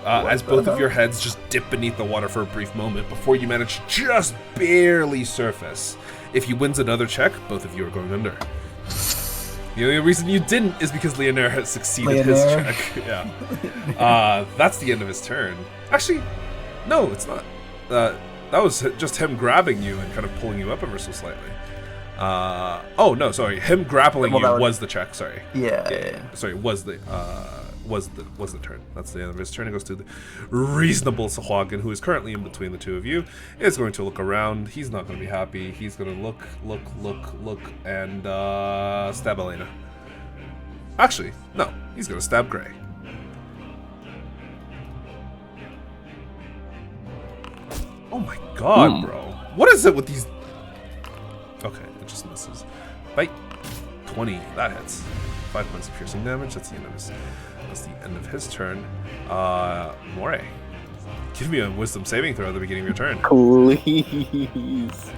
As both of your heads just dip beneath the water for a brief moment before you manage to just barely surface. If he wins another check, both of you are going under. The only reason you didn't is because Leonair has succeeded his check. Yeah. That's the end of his turn. Actually, no, it's not. That was just him grabbing you and kind of pulling you up ever so slightly. Oh no, sorry. Him grappling you was the check. Sorry. Yeah. Sorry, was the turn. That's the end of his turn. It goes to the reasonable Sahuagin, who is currently in between the two of you. Is going to look around. He's not going to be happy. He's going to look, and stab Elena. Actually, no. He's going to stab Gray. Oh my god, bro. What is it with these... Okay, it just misses. Bite. 20. That hits. 5 points of piercing damage. That's the end of his turn. Moray, give me a wisdom saving throw at the beginning of your turn. Please.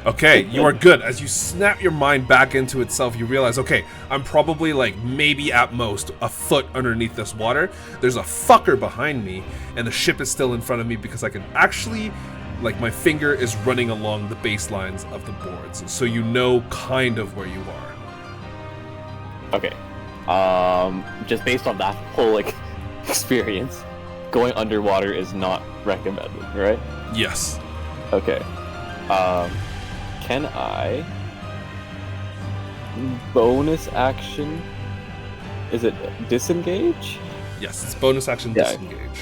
Okay, you are good. As you snap your mind back into itself, you realize, okay, I'm probably like maybe at most a foot underneath this water. There's a fucker behind me, and the ship is still in front of me because I can actually, like, my finger is running along the baselines of the boards, so you know kind of where you are. Okay. Just based on that whole experience, going underwater is not recommended, right? Yes. Okay. Can I bonus action? Is it disengage? Yes, it's bonus action disengage.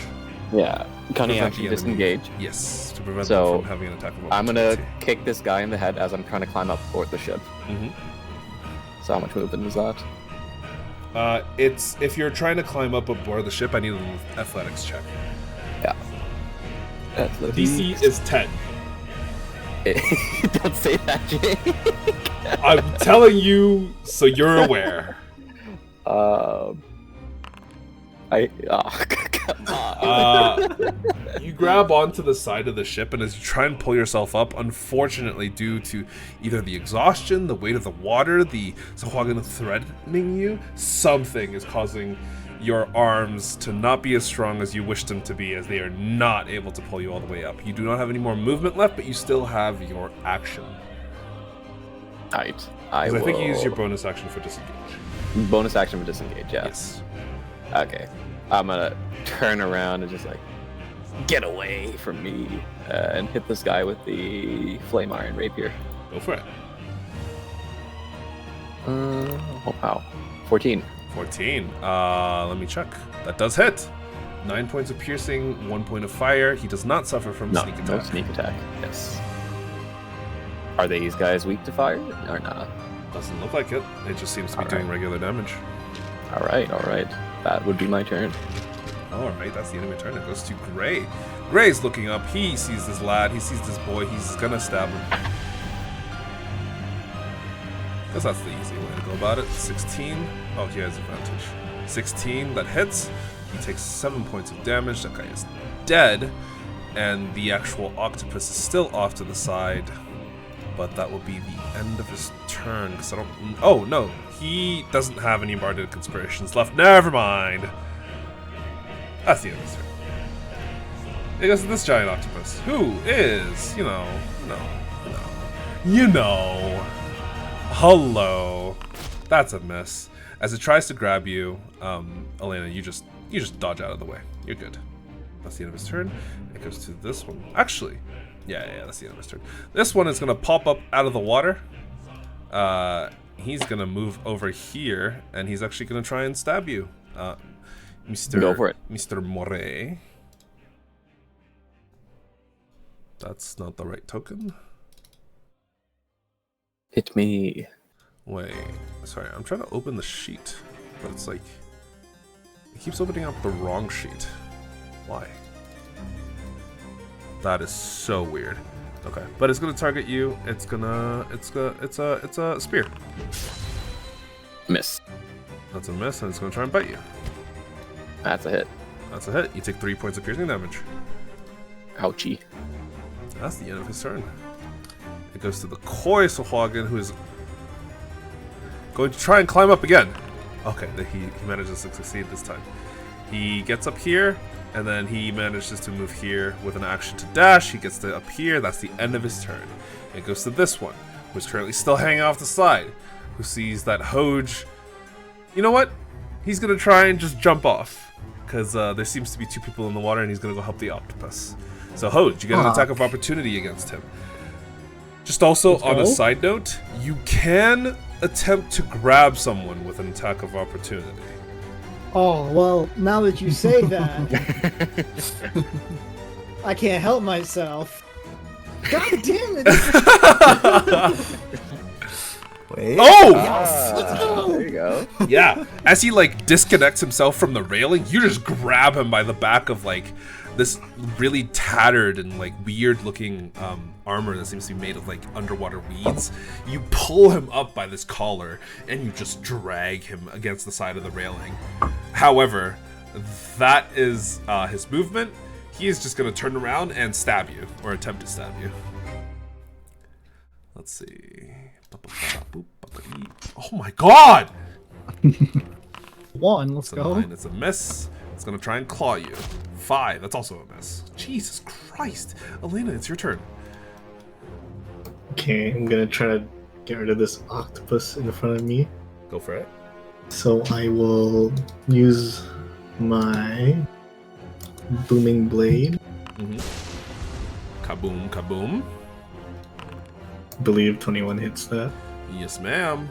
Yeah, cunning Prevent action the enemy. disengage. Yes, to prevent them from having an attack of I'm gonna opportunity. kick this guy in the head as I'm trying to climb up board the ship. So how much movement is that? It's if you're trying to climb up aboard the ship, I need an athletics check. Yeah. DC is 10. Don't say that, Jake. I'm telling you, so you're aware. Come on. You grab onto the side of the ship, and as you try and pull yourself up, unfortunately, due to either the exhaustion, the weight of the water, the Sahuagin threatening you, something is causing your arms to not be as strong as you wish them to be, as they are not able to pull you all the way up. You do not have any more movement left, but you still have your action. Right. I think you use your bonus action for disengage. Bonus action for disengage, yeah. Yes. Okay. I'm gonna turn around and just get away from me and hit this guy with the flame iron rapier. Go for it. Oh wow. 14. 14. Let me check. That does hit. 9 points of piercing, 1 point of fire. He does not suffer from sneak attack. No sneak attack. Yes. Are these guys weak to fire or not? Doesn't look like it. It just seems to be doing regular damage. All right. That would be my turn. All right, that's the end of your turn. It goes to Gray. Gray's looking up. He sees this lad. He sees this boy. He's gonna stab him. Guess that's the easy way to go about it. 16. Oh, he has advantage. 16. That hits. He takes 7 points of damage. That guy is dead. And the actual octopus is still off to the side. But that will be the end of his turn. Because I don't... Oh, no. He doesn't have any Bardic Inspirations left. Never mind. That's the end of his turn. It goes to this giant octopus, who is, you know. Hello. That's a miss. As it tries to grab you, Elena, you just dodge out of the way. You're good. That's the end of his turn. It goes to this one. Actually, yeah, that's the end of his turn. This one is gonna pop up out of the water. He's gonna move over here, and he's actually gonna try and stab you, Mr. Go for it. Mr. Moray. That's not the right token. Hit me. Wait, sorry, I'm trying to open the sheet, but it's like it keeps opening up the wrong sheet. Why? That is so weird. Okay, but it's gonna target you. It's a spear. Miss. That's a miss, and it's gonna try and bite you. That's a hit. That's a hit. You take 3 points of piercing damage. Ouchie. That's the end of his turn. It goes to the Koi Sohagen, who is going to try and climb up again. Okay, he manages to succeed this time. He gets up here, and then he manages to move here with an action to dash. He gets to up here. That's the end of his turn. It goes to this one, who's currently still hanging off the side, who sees that Hoj. You know what? He's going to try and just jump off, because there seems to be 2 people in the water, and he's going to go help the octopus. So Hoj, you get an attack of opportunity against him. Just also on a side note, you can attempt to grab someone with an attack of opportunity. Oh, well, now that you say that, I can't help myself. God damn it! Wait. Oh! Yes. There you go. Yeah, as he like disconnects himself from the railing, you just grab him by the back of like this really tattered and like weird looking armor that seems to be made of like underwater weeds. You pull him up by this collar and you just drag him against the side of the railing. However, that is his movement. He is just going to turn around and stab you, or attempt to stab you. Let's see. Oh my god! 1, let's It's a go. 9, it's a miss. It's gonna try and claw you. 5, that's also a miss. Jesus Christ. Elena, it's your turn. Okay, I'm gonna try to get rid of this octopus in front of me. Go for it. So I will use my booming blade. Kaboom, kaboom. I believe 21 hits that. Yes, ma'am.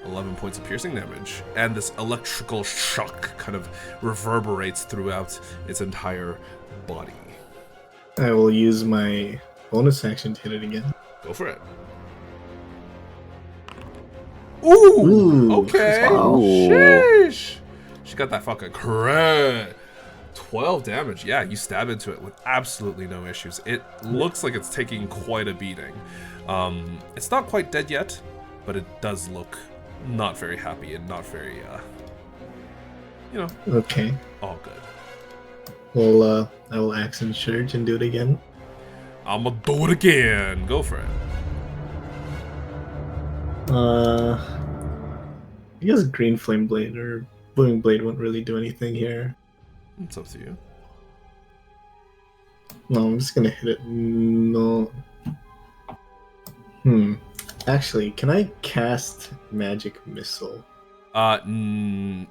11 points of piercing damage. And this electrical shock kind of reverberates throughout its entire body. I will use my bonus action to hit it again. Go for it. Ooh! Ooh. Okay. Wow. Sheesh. She got that fucking crit. 12 damage. Yeah, you stab into it with absolutely no issues. It looks like it's taking quite a beating. It's not quite dead yet, but it does look not very happy and not very, Okay. all good. Well, I will action surge and do it again. I'ma do it again. Go for it. I guess green flame blade or booming blade won't really do anything here. It's up to you. No, I'm just gonna hit it. No. Actually, can I cast magic missile?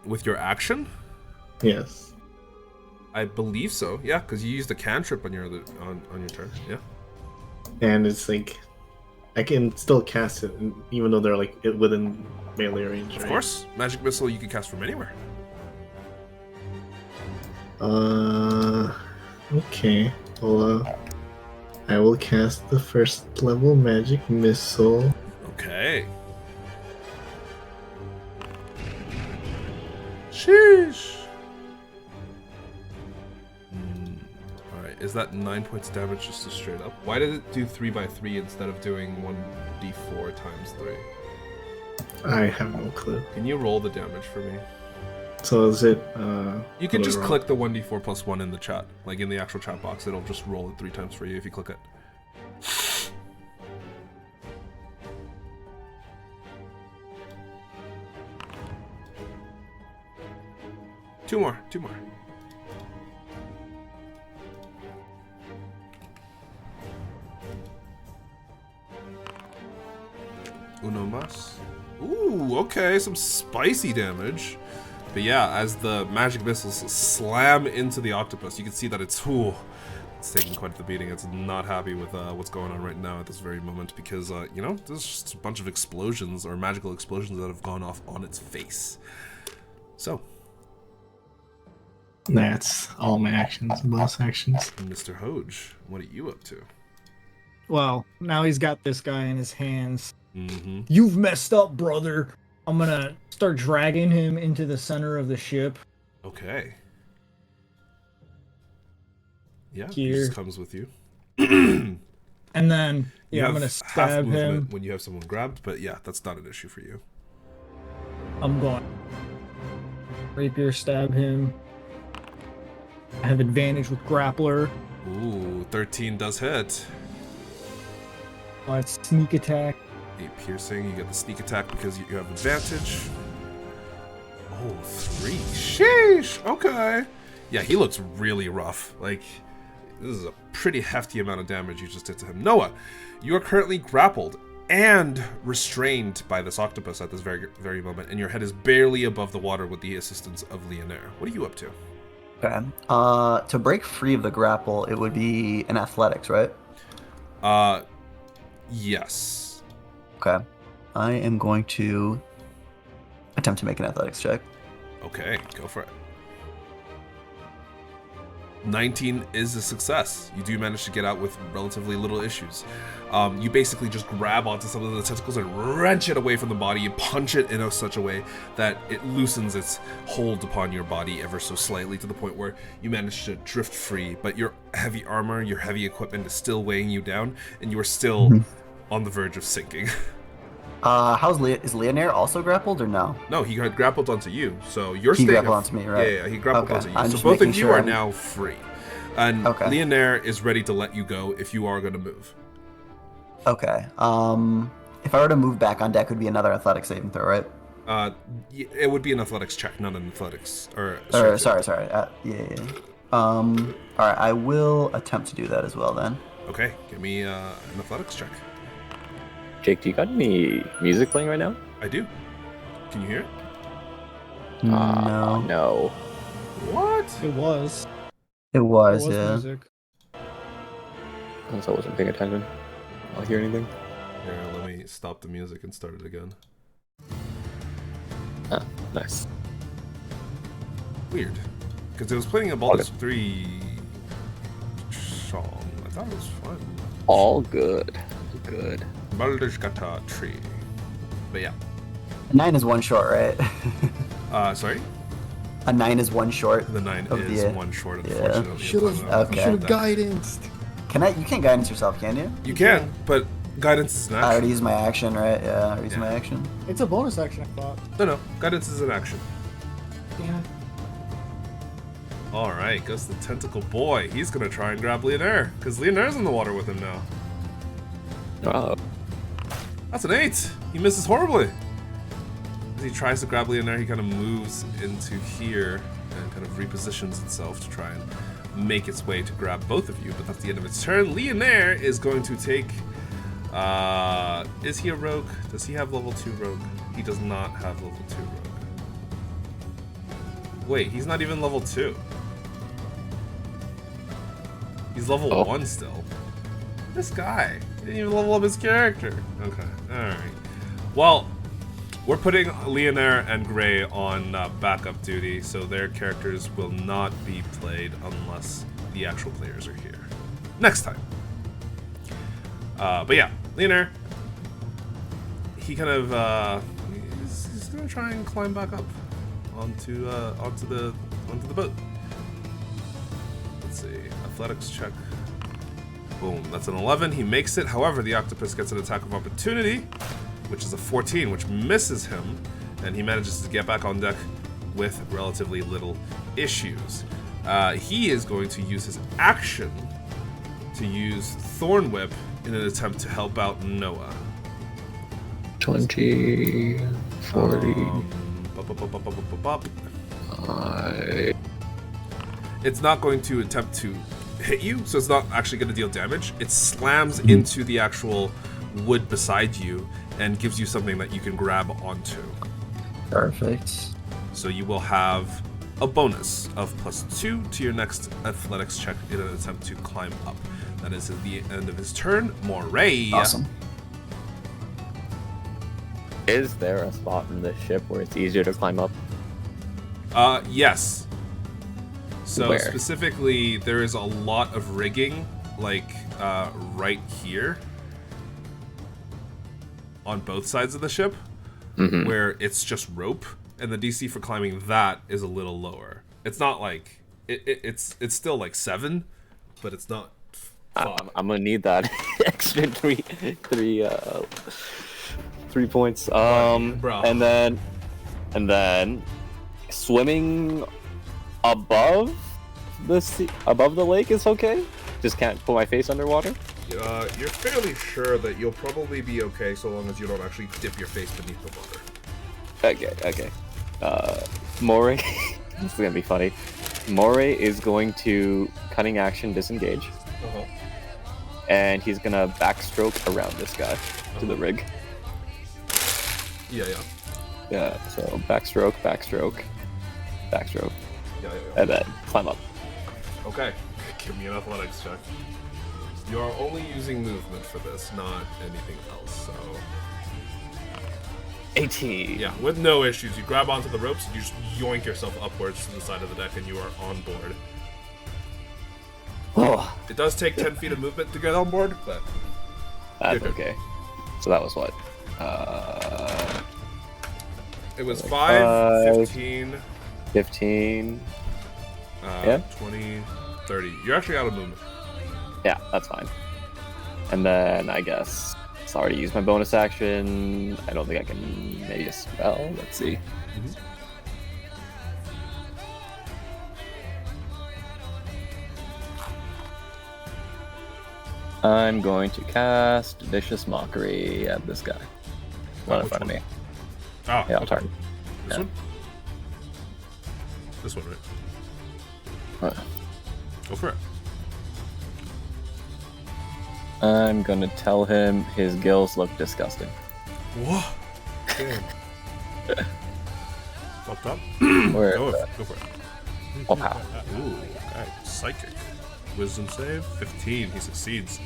With your action? Yes. I believe so. Yeah, because you used a cantrip on your on your turn. Yeah. And it's like I can still cast it, even though they're like within melee range. Of course, magic missile you can cast from anywhere. Okay. Well, I will cast the first level magic missile. Okay. Sheesh. Alright, is that 9 points of damage just straight up? Why did it do 3x3 instead of doing 1d4 times 3? I have no clue. Can you roll the damage for me? So is it? You can just roll? click the 1d4 plus 1 in the chat. Like in the actual chat box, it'll just roll it 3 times for you if you click it. Two more. Uno mas. Ooh, okay, some spicy damage. But yeah, as the magic missiles slam into the octopus, you can see that it's taking quite the beating. It's not happy with what's going on right now at this very moment because, there's just a bunch of explosions or magical explosions that have gone off on its face. So. That's all my actions, boss actions. Mr. Hoge, what are you up to? Well, now he's got this guy in his hands. Mm-hmm. You've messed up, brother. I'm gonna start dragging him into the center of the ship. Okay. Yeah, Here. he just comes with you. And then, You I'm have gonna half stab movement him. when you have someone grabbed, but yeah, that's not an issue for you. I'm going. Rapier stab him. I have advantage with grappler. Ooh, 13 does hit. It's sneak attack. 8 piercing, you get the sneak attack because you have advantage. Oh, 3. Sheesh! Okay. Yeah, he looks really rough. Like, this is a pretty hefty amount of damage you just did to him. Noah, you are currently grappled and restrained by this octopus at this very moment, and your head is barely above the water with the assistance of Leonaire. What are you up to? Okay. To break free of the grapple, it would be an athletics, right? Yes. Okay. I am going to attempt to make an athletics check. Okay, go for it. 19 is a success. You do manage to get out with relatively little issues. You basically just grab onto some of the tentacles and wrench it away from the body. You punch it in such a way that it loosens its hold upon your body ever so slightly to the point where you manage to drift free. But your heavy armor, your heavy equipment is still weighing you down, and you are still on the verge of sinking. Is Leonaire also grappled or no? No, he had grappled onto you, so you're He staying. grappled onto me, right? Yeah, he grappled Okay. onto you. I'm So just both of making you sure are I'm- now free. And Okay. Leonaire is ready to let you go if you are going to move. Okay. If I were to move back on deck, it would be another athletic saving throw, right? It would be an athletics check, not an athletics or. Or, strength sorry. Yeah. All right. I will attempt to do that as well then. check. Okay, give me an athletics check. Jake, do you got any music playing right now? I do. Can you hear it? No. No. What? It was. It was, It was yeah. music. Unless I wasn't paying attention. I'll hear anything. Here, let me stop the music and start it again. Ah, nice. Weird, because it was playing a Baldur's 3 song. I thought it was fun. All good. Good. Baldur's Gata 3. But yeah. A 9 is one short, right? Sorry? A 9 is one short. The 9 of is the, one short, yeah. unfortunately. Should've- Okay. Should have guidanced. You can't guidance yourself, can you? You can, but guidance is an I already action. used my action, right? Yeah, I already used Yeah. my action. It's a bonus action, I thought. No, guidance is an action. Yeah. Alright, goes the tentacle boy. He's gonna try and grab Leonaire, because Leonaire's in the water with him now. Oh. That's an 8! He misses horribly. As he tries to grab Leonaire, he kind of moves into here and kind of repositions itself to try and make its way to grab both of you, but that's the end of its turn. Leonaire is going to take... is he a rogue? Does he have level 2 rogue? He does not have level 2 rogue. Wait, he's not even level 2. He's level 1 still. This guy didn't even level up his character. Okay, alright. Well, we're putting Leonaire and Gray on backup duty, so their characters will not be played unless the actual players are here. Next time. But yeah, Leonaire, he kind of he's gonna try and climb back up onto the boat. Let's see, athletics check. Boom, that's an 11. He makes it. However, the octopus gets an attack of opportunity, which is a 14, which misses him, and he manages to get back on deck with relatively little issues. He is going to use his action to use Thorn Whip in an attempt to help out Noah. 20, 40. It's not going to attempt to hit you, so it's not actually going to deal damage. It slams into the actual wood beside you and gives you something that you can grab onto. Perfect. So you will have a bonus of +2 to your next athletics check in an attempt to climb up. That is at the end of his turn. Moray. Awesome. Is there a spot in the ship where it's easier to climb up? Yes. So Where? specifically, there is a lot of rigging, like right here, on both sides of the ship, where it's just rope, and the DC for climbing that is a little lower. It's not like it's still like 7, but it's not. I'm gonna need that extra three points. Bro. And then swimming above the lake is okay. Just can't put my face underwater. You're fairly sure that you'll probably be okay so long as you don't actually dip your face beneath the water. Okay. Moray, this is gonna be funny. Moray is going to cunning action disengage, and he's gonna backstroke around this guy to the rig. Yeah. Yeah. So backstroke, and then climb up. Okay. Give me an athletics check. You are only using movement for this, not anything else, so... 18. Yeah, with no issues. You grab onto the ropes, and you just yoink yourself upwards to the side of the deck, and you are on board. Oh, It does take 10 feet of movement to get on board, but... that's You're good. okay. So that was what? It was 5, 5, 15, 15. Yeah. 20, 30. You're actually out of movement. Yeah, that's fine. And then I guess it's already used my bonus action. I don't think I can maybe a spell. Let's see. I'm going to cast Vicious Mockery at this guy. One in Which front of one? me. Oh, Yeah, I'll okay. target. This Yeah. one? This one, right? Uh, Go for it. I'm gonna tell him his gills look disgusting. Whoa! Damn. Fucked up. Where? Go for it. Oh, pow. Ooh, okay. Psychic. Wisdom save, 15. He succeeds.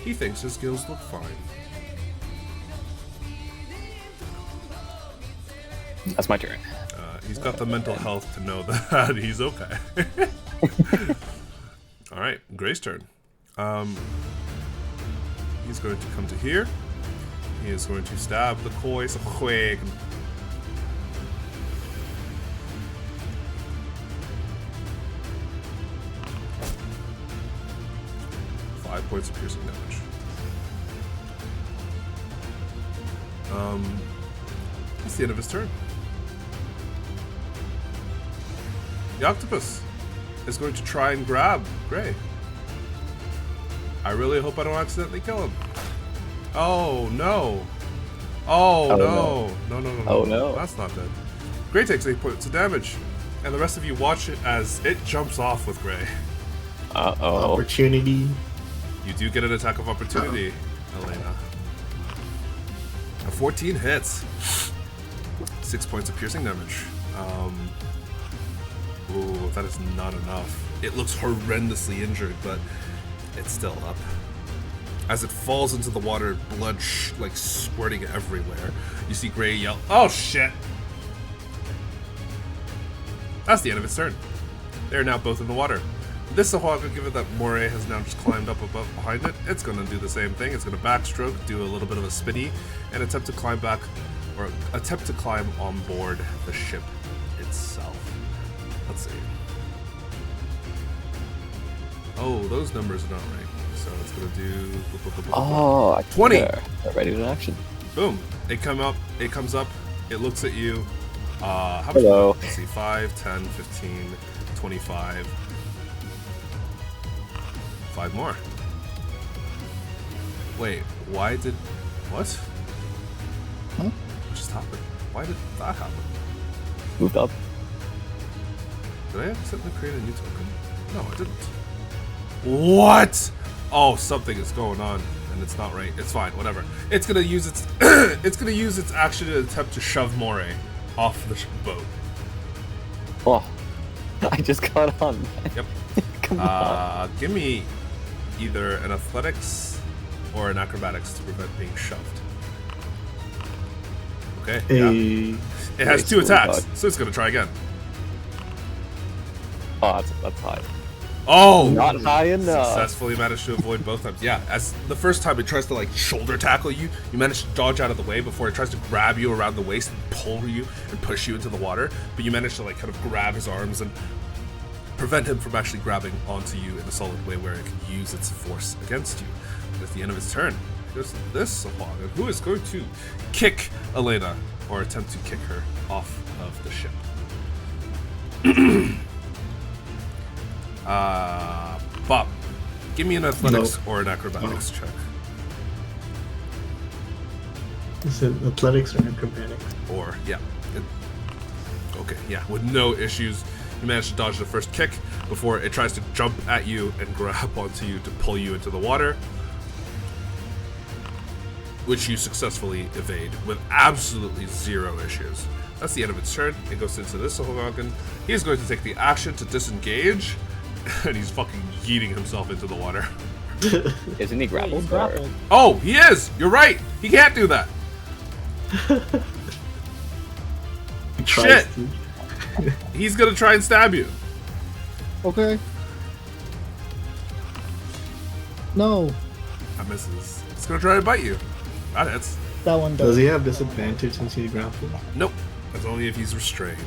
He thinks his skills look fine. That's my turn. He's got the mental health to know that he's okay. Alright, Gray's turn. He's going to come to here. He is going to stab the koi sa quick. 5 points of piercing damage. That's the end of his turn. The octopus is going to try and grab Gray. I really hope I don't accidentally kill him. Oh no! Oh, no! No! Oh, no. That's not good. Gray takes 8 points of damage, and the rest of you watch it as it jumps off with Gray. Uh-oh. Opportunity. You do get an attack of opportunity, Elena. A 14 hits. 6 points of piercing damage. Ooh, that is not enough. It looks horrendously injured, but it's still up. As it falls into the water, blood like squirting everywhere. You see Gray yell, "Oh shit!" That's the end of its turn. They're now both in the water. This Sahagin, given that Moray has now just climbed up above behind it, it's going to do the same thing. It's going to backstroke, do a little bit of a spinny, and attempt to climb back, or attempt to climb on board the ship itself. Let's see. Oh, those numbers are not right. So it's going to do... Oh, I 20. They're ready to action. Boom. It comes up, it looks at you. How much? Hello. Let's see, 5, 10, 15, 25. 5 more. Wait, why did... What? Huh? What just happened? Why did that happen? Moved up. Did I accidentally create a new token? No, I didn't. What? Oh, something is going on, and it's not right. It's fine, whatever. It's gonna use its it's gonna use its action to attempt to shove Moray off the boat. Oh, I just got on. Yep. Come on. Give me either an athletics or an acrobatics to prevent being shoved. Okay. Yeah. It has 2 attacks, so it's gonna try again. Oh, that's high. Oh! Not high enough. Successfully managed to avoid both times. Yeah, as the first time it tries to like shoulder tackle you, you manage to dodge out of the way before it tries to grab you around the waist and pull you and push you into the water. But you manage to like kind of grab his arms and prevent him from actually grabbing onto you in a solid way where it can use its force against you. And at the end of its turn, it goes to this Sahwagan, who is going to kick Elena, or attempt to kick her off of the ship. Bob, give me an athletics or an acrobatics check. Is it athletics or acrobatics? Or, yeah. Okay, yeah, with no issues. You manage to dodge the first kick before it tries to jump at you and grab onto you to pull you into the water, which you successfully evade with absolutely 0 issues. That's the end of its turn. It goes into this Sahwagan. He is going to take the action to disengage, and he's fucking yeeting himself into the water. Isn't he grappled? He's grappled. Oh, he is! You're right! He can't do that! Shit! He's gonna try and stab you. Okay. No, That misses. It's gonna try to bite you. That hits. that one Does does. he have disadvantage since he's grappled? Nope. That's only if he's restrained.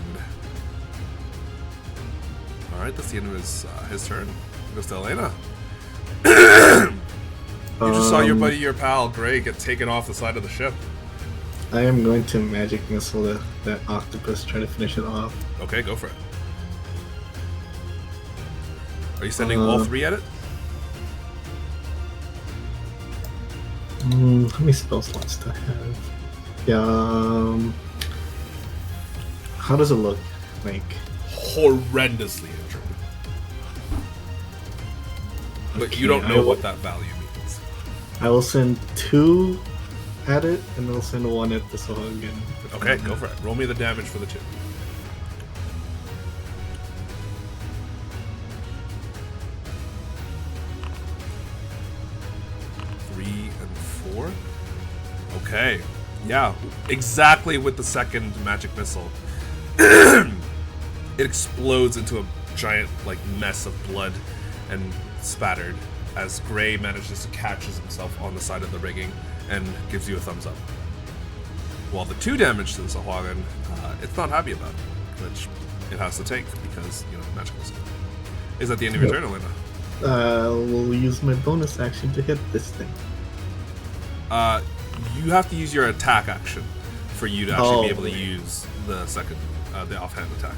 Alright, that's the end of his turn. It goes to Elena. You just saw your buddy, your pal, Gray, get taken off the side of the ship. I am going to magic missile that octopus, try to finish it off. Okay, go for it. Are you sending all 3 at it? How many spell slots do I have? Yeah. How does it look? Like, Horrendously injured. But you don't Okay, know what that value means. I will send 2 at it, and I'll send 1 at the Sahwagan. Okay, go for it. Roll me the damage for the 2. Okay. Yeah, exactly with the second magic missile. It explodes into a giant like mess of blood and spattered as Gray manages to catch himself on the side of the rigging and gives you a thumbs up. While the 2 damage to the Sahwagan, it's not happy about, which it has to take because, you know, magic missile. Is that the end of your turn, Elena? We'll use my bonus action to hit this thing. You have to use your attack action for you to actually be able to wait. use the second, the offhand attack.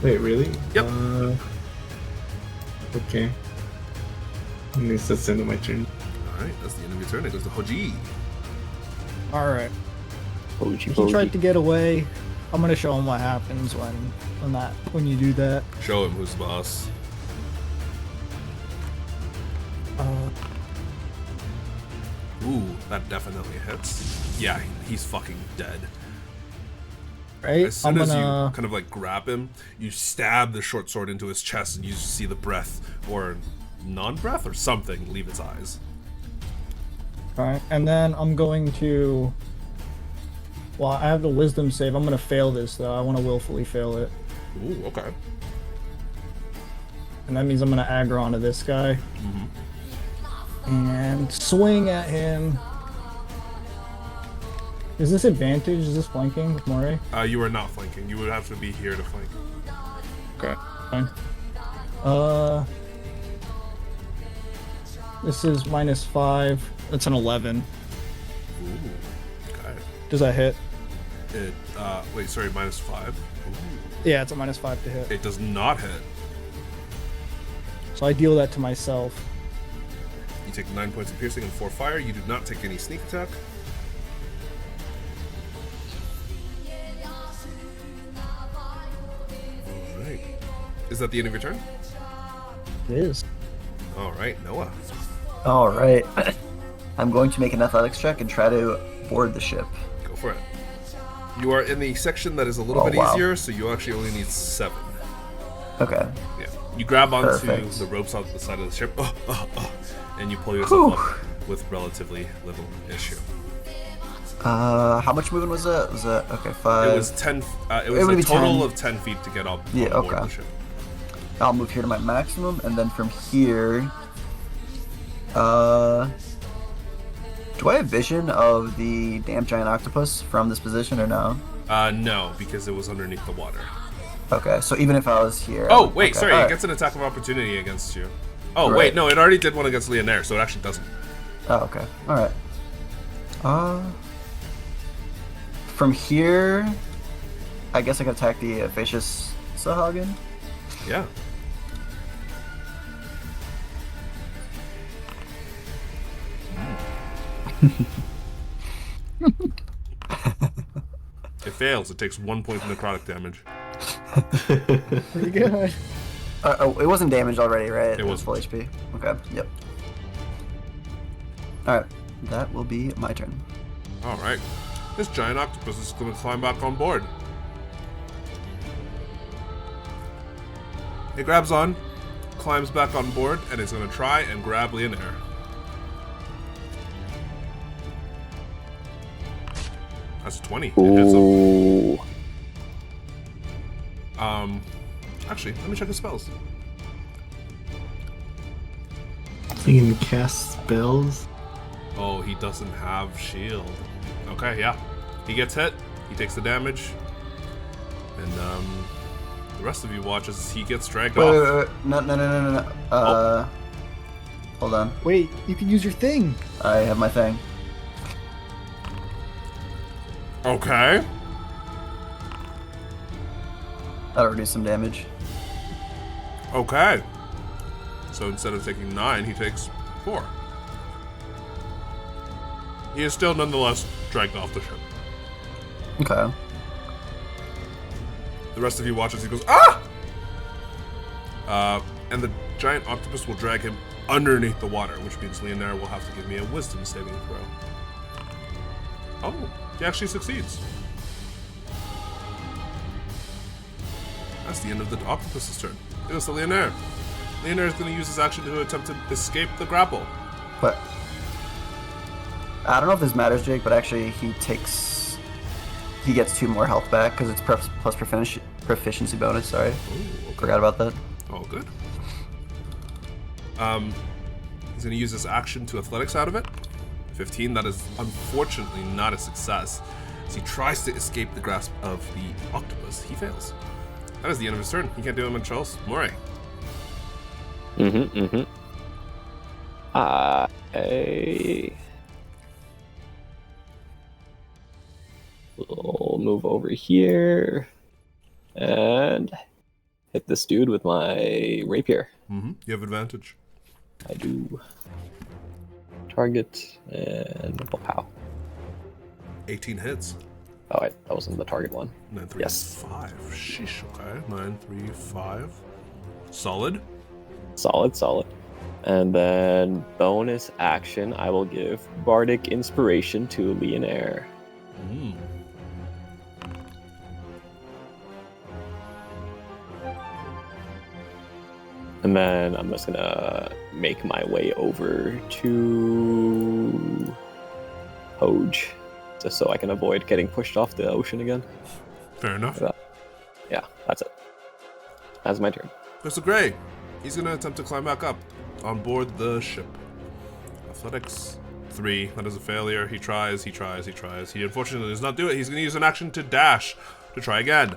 Wait, really? Yep. Okay. At least that's the end of my turn. Alright, that's the end of your turn. It goes to Hoji. All right. Hoji, He tried to get away. I'm gonna show him what happens when you do that. Show him who's boss. Ooh, that definitely hits. Yeah, he's fucking dead. Right. As soon I'm as gonna. you kind of like grab him, you stab the short sword into his chest and you see the breath, or non-breath, or something leave its eyes. Alright, and then I'm going to. Well, I have the wisdom save. I'm gonna fail this though. I want to willfully fail it, Ooh, okay. and that means I'm gonna aggro onto this guy and swing at him. Is this advantage? Is this flanking with Moray? You are not flanking. You would have to be here to flank. Okay, fine. This is -5. That's an 11. Ooh, okay. Does that hit? It, wait, sorry, -5. Ooh. Yeah, it's a -5 to hit. It does not hit. So I deal that to myself. You take 9 points of piercing and 4 fire. You do not take any sneak attack. Alright. Is that the end of your turn? It is. Alright, Noah. All right. I'm going to make an athletics check and try to board the ship. Go for it. You are in the section that is a little bit easier, so you actually only need 7. Okay. Yeah. You grab onto Perfect. the ropes out the side of the ship, and you pull yourself up with relatively little issue. How much movement was that? Was that okay? 5. It was 10. It was would a be total 10. of 10 feet to get up Yeah, on board okay. the ship. I'll move here to my maximum, and then from here, do I have vision of the damn giant octopus from this position or no? No, because it was underneath the water. Okay, so even if I was here. Oh, wait, okay, sorry, it alright. gets an attack of opportunity against you. Oh, Right. wait, no, it already did one against Leonaire, so it actually doesn't. Oh, okay. Alright. From here, I guess I can attack the vicious Sahagin. Yeah. It fails. It takes 1 point of necrotic damage. Pretty good. It wasn't damaged already, right? It was full HP. Okay, yep. Alright, that will be my turn. All right. This giant octopus is going to climb back on board. It grabs on, climbs back on board, and is going to try and grab Leonaire. That's a 20. It hits him. Ooh. Actually, let me check his spells. You can cast spells. Oh, he doesn't have shield. Okay, yeah. He gets hit. He takes the damage. And the rest of you watch as he gets dragged Wait, off. wait. No. Hold on. Wait, you can use your thing. I have my thing. Okay. That'll reduce some damage. Okay. So instead of taking 9, he takes 4. He is still nonetheless dragged off the ship. Okay. The rest of you watch as he goes, ah! And the giant octopus will drag him underneath the water, which means Leonaire will have to give me a wisdom saving throw. Oh, he actually succeeds. That's the end of the octopus's turn. It goes to Leonaire. Leonaire is going to use his action to attempt to escape the grapple. But I don't know if this matters, Jake, but actually he gets 2 more health back because it's plus proficiency bonus. Sorry, Ooh, okay. forgot about that. Oh, good. He's going to use his action to athletics out of it. 15, that is unfortunately not a success. As he tries to escape the grasp of the octopus, he fails. That is the end of his turn. He can't do him in Charles. Moray. We'll move over here and hit this dude with my rapier. You have advantage. I do. Target and pow. 18 hits. Oh, wait, that wasn't the target one. 9, 3, Yes. 5. Sheesh, okay. 9, 3, 5. Solid. Solid. And then bonus action, I will give Bardic Inspiration to Leonaire. And then I'm just gonna make my way over to Hoge, just so I can avoid getting pushed off the ocean again. Fair enough. Yeah, that's it. That's my turn. Mr. Gray. He's going to attempt to climb back up on board the ship. Athletics 3. That is a failure. He tries. He unfortunately does not do it. He's going to use an action to dash to try again.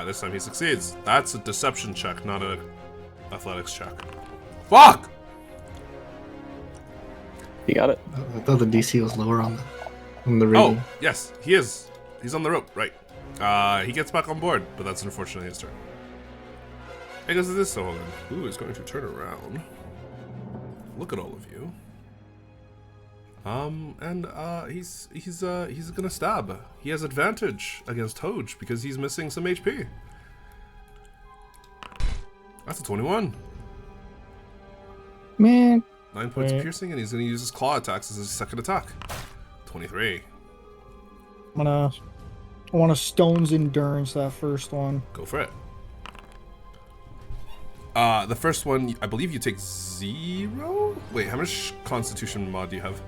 This time he succeeds. That's a deception check, not a athletics check. Fuck! You got it. I thought the DC was lower on the rating. Oh, yes, he is. He's on the rope, right. He gets back on board, but that's unfortunately his turn. Hey, guys, it is Sohogan, who is going to turn around. Look at all of you. He's gonna stab. He has advantage against Hoge because he's missing some HP. That's a 21. Man. 9 points of piercing, and he's gonna use his claw attacks as his second attack. 23. I'm gonna I want a Stone's Endurance, that first one. Go for it. The first one, I believe you take 0? Wait, how much Constitution mod do you have?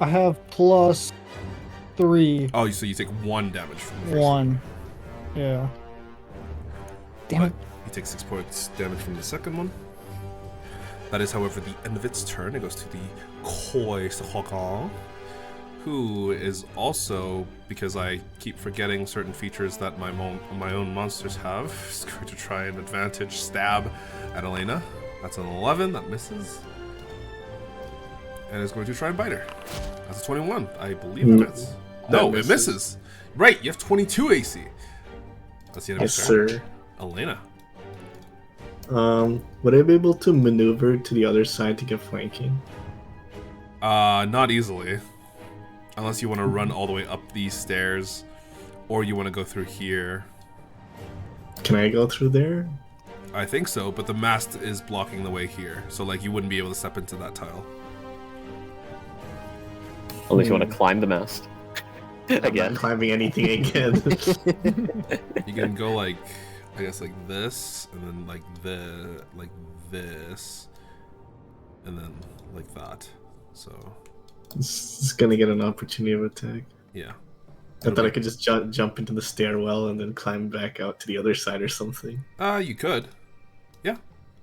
I have +3. Oh, so you take 1 damage from the first 1. Yeah. Damn it. You take 6 points damage from the second one. That is, however, the end of its turn. It goes to the Koi Sahokon, who is also, because I keep forgetting certain features that my own monsters have, is going to try an advantage stab at Elena. That's an 11, that misses. And is going to try and bite her. That's a 21. I believe it hits. No, it misses. Right, you have 22 AC. That's the end of Yes, turn. sir. Elena. Would I be able to maneuver to the other side to get flanking? Not easily. Unless you want to run all the way up these stairs, or you want to go through here. Can I go through there? I think so, but the mast is blocking the way here, so like you wouldn't be able to step into that tile. Unless you want to climb the mast. I'm Again. not climbing anything again. You can go like, I guess like this, and then like this, and then like that. So This is gonna get an opportunity of attack. yeah. I thought I could just jump into the stairwell and then climb back out to the other side or something. You could. Yeah.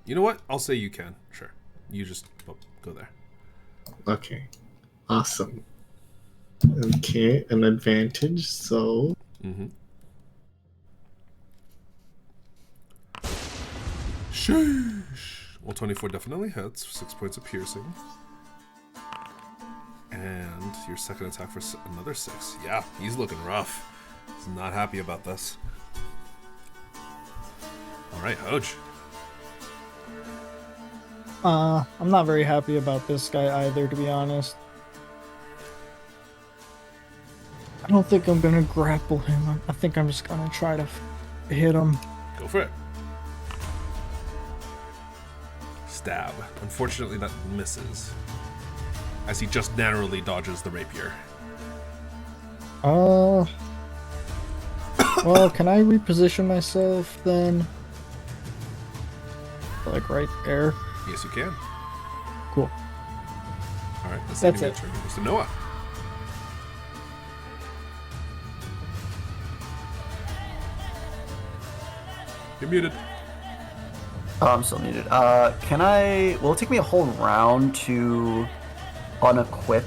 You know what? I'll say you can. Sure. You just go there. Okay. Awesome. Okay, an advantage, so... Mm-hmm. Sheesh. Well, 24 definitely hits. 6 points of piercing. And your second attack for another 6. Yeah, he's looking rough. He's not happy about this. Alright, Hoj. I'm not very happy about this guy either, to be honest. I don't think I'm gonna grapple him. I think I'm just gonna try to hit him. Go for it. Stab. Unfortunately, that misses. As he just narrowly dodges the rapier. Well, can I reposition myself then? Like right there. Yes, you can. Cool. Alright, That's it. turn goes to Noah. You're muted. Oh, I'm still muted. Can I... Will it take me a whole round to unequip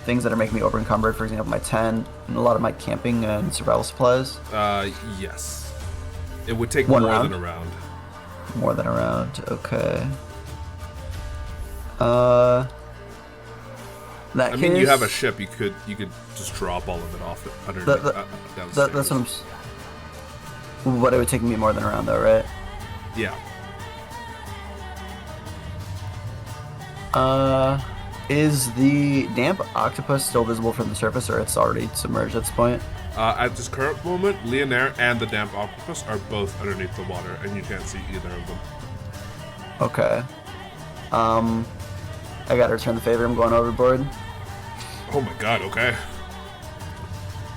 things that are making me over-encumbered? For example, my tent, and a lot of my camping and survival supplies? Yes. It would take One more round? than a round. More than a round. Okay. In that I case... mean, you have a ship. You could just drop all of it off underneath. Down the That's what stairs. But it would take me more than a round, though, right? Yeah. Is the damp octopus still visible from the surface, or it's already submerged at this point? At this current moment, Leonaire and the damp octopus are both underneath the water, and you can't see either of them. Okay. I gotta return the favor. I'm going overboard. Oh my god, okay.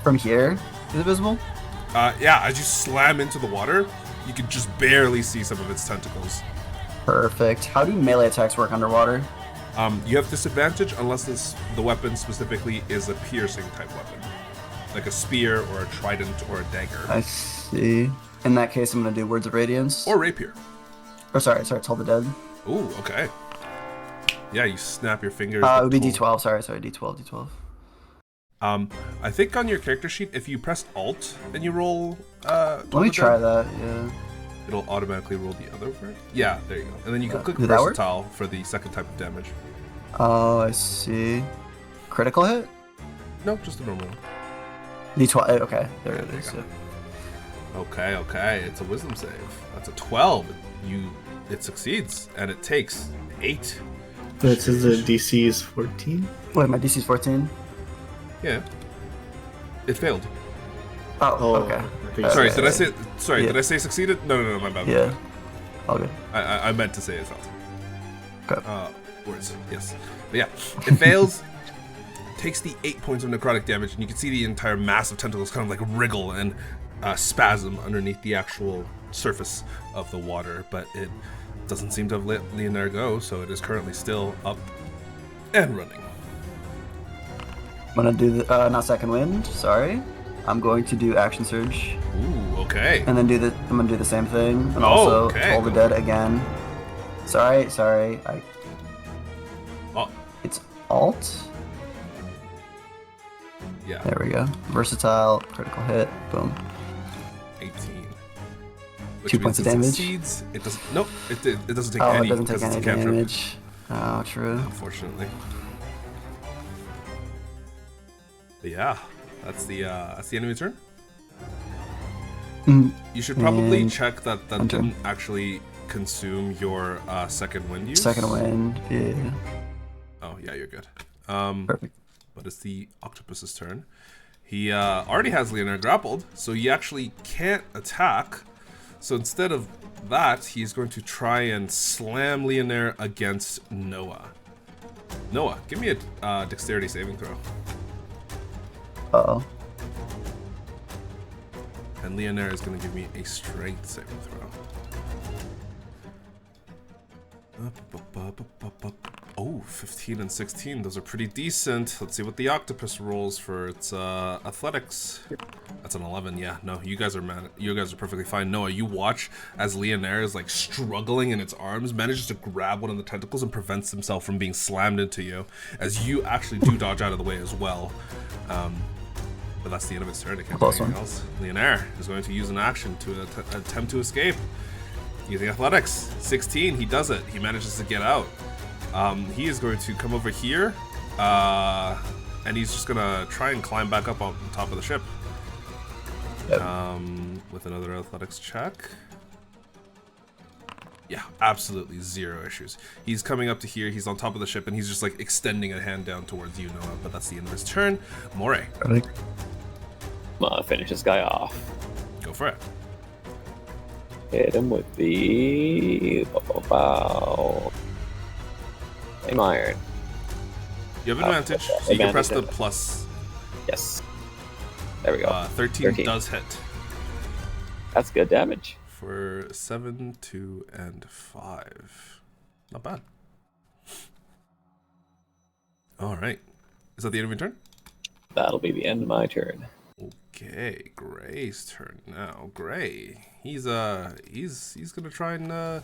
From here, is it visible? Yeah, as you slam into the water, you can just barely see some of its tentacles. Perfect. How do melee attacks work underwater? You have disadvantage unless the weapon specifically is a piercing type weapon. Like a spear or a trident or a dagger. I see. In that case, I'm gonna do Words of Radiance. Or rapier. Or sorry, Toll the Dead. Ooh, okay. Yeah, you snap your fingers. It would be the tool- D12. Sorry, D12. I think on your character sheet, if you press Alt and you roll, Let me try that. Yeah. it'll automatically roll the other for it. Yeah, there you go. And then you can click Did that work? versatile for the second type of damage. Oh, I see. Critical hit? No, just a normal one. D12. Okay, there it There you is. go. Yeah. Okay. It's a wisdom save. That's a 12. It succeeds, and it takes 8. That says the DC is 14. Wait, my DC's 14. Yeah. It failed. Oh, okay. I think Sorry, Okay. did I say? Sorry, Yeah. did I say succeeded? No, my bad. Yeah. All good. I meant to say it failed. Okay. Words, yes. But yeah, it fails. takes the 8 points of necrotic damage, and you can see the entire mass of tentacles kind of like wriggle and spasm underneath the actual surface of the water, but it doesn't seem to have let Leonare go, so it is currently still up and running. I'm gonna do the not second wind. Sorry, I'm going to do action surge. Ooh, okay. And then I'm gonna do the same thing, and also okay. Toll the Dead again. Sorry. It's alt. Yeah. There we go. Versatile, critical hit, boom. 18. 2 points of damage. Succeeds. It doesn't. Nope. It doesn't take Oh, any. it doesn't take because any it's a cantrip, damage. Oh, true. unfortunately. But yeah, that's the enemy turn. You should probably And check that didn't actually consume your second wind use. second wind. Yeah. Oh yeah, you're good. Perfect. But it's the octopus's turn. He already has Leonare grappled, so he actually can't attack. So instead of that, he's going to try and slam Leonare against Noah. Noah, give me a dexterity saving throw. Uh-oh. And Leonare is going to give me a strength saving throw. Oh, 15 and 16. Those are pretty decent. Let's see what the octopus rolls for its athletics. That's an 11. Yeah, no, you guys are perfectly fine. Noah, you watch as Leonare is like struggling in its arms, manages to grab one of the tentacles and prevents himself from being slammed into you, as you actually do dodge out of the way as well. But that's the end of its turn. It can't do anything else. Leonare is going to use an action to attempt to escape. Using athletics. 16, he does it. He manages to get out. He is going to come over here, and he's just gonna try and climb back up on top of the ship. With another athletics check. Yeah, absolutely zero issues. He's coming up to here, he's on top of the ship, and he's just like extending a hand down towards you, Noah, but that's the end of his turn. Moray. Finish this guy off. Go for it. Hit him with the Flame Iron. You have advantage, so you can press the plus. Yes. There we go. 13 does hit. That's good damage. For 7, 2, and 5. Not bad. Alright. Is that the end of your turn? That'll be the end of my turn. Okay, Gray's turn now. Gray. He's gonna try and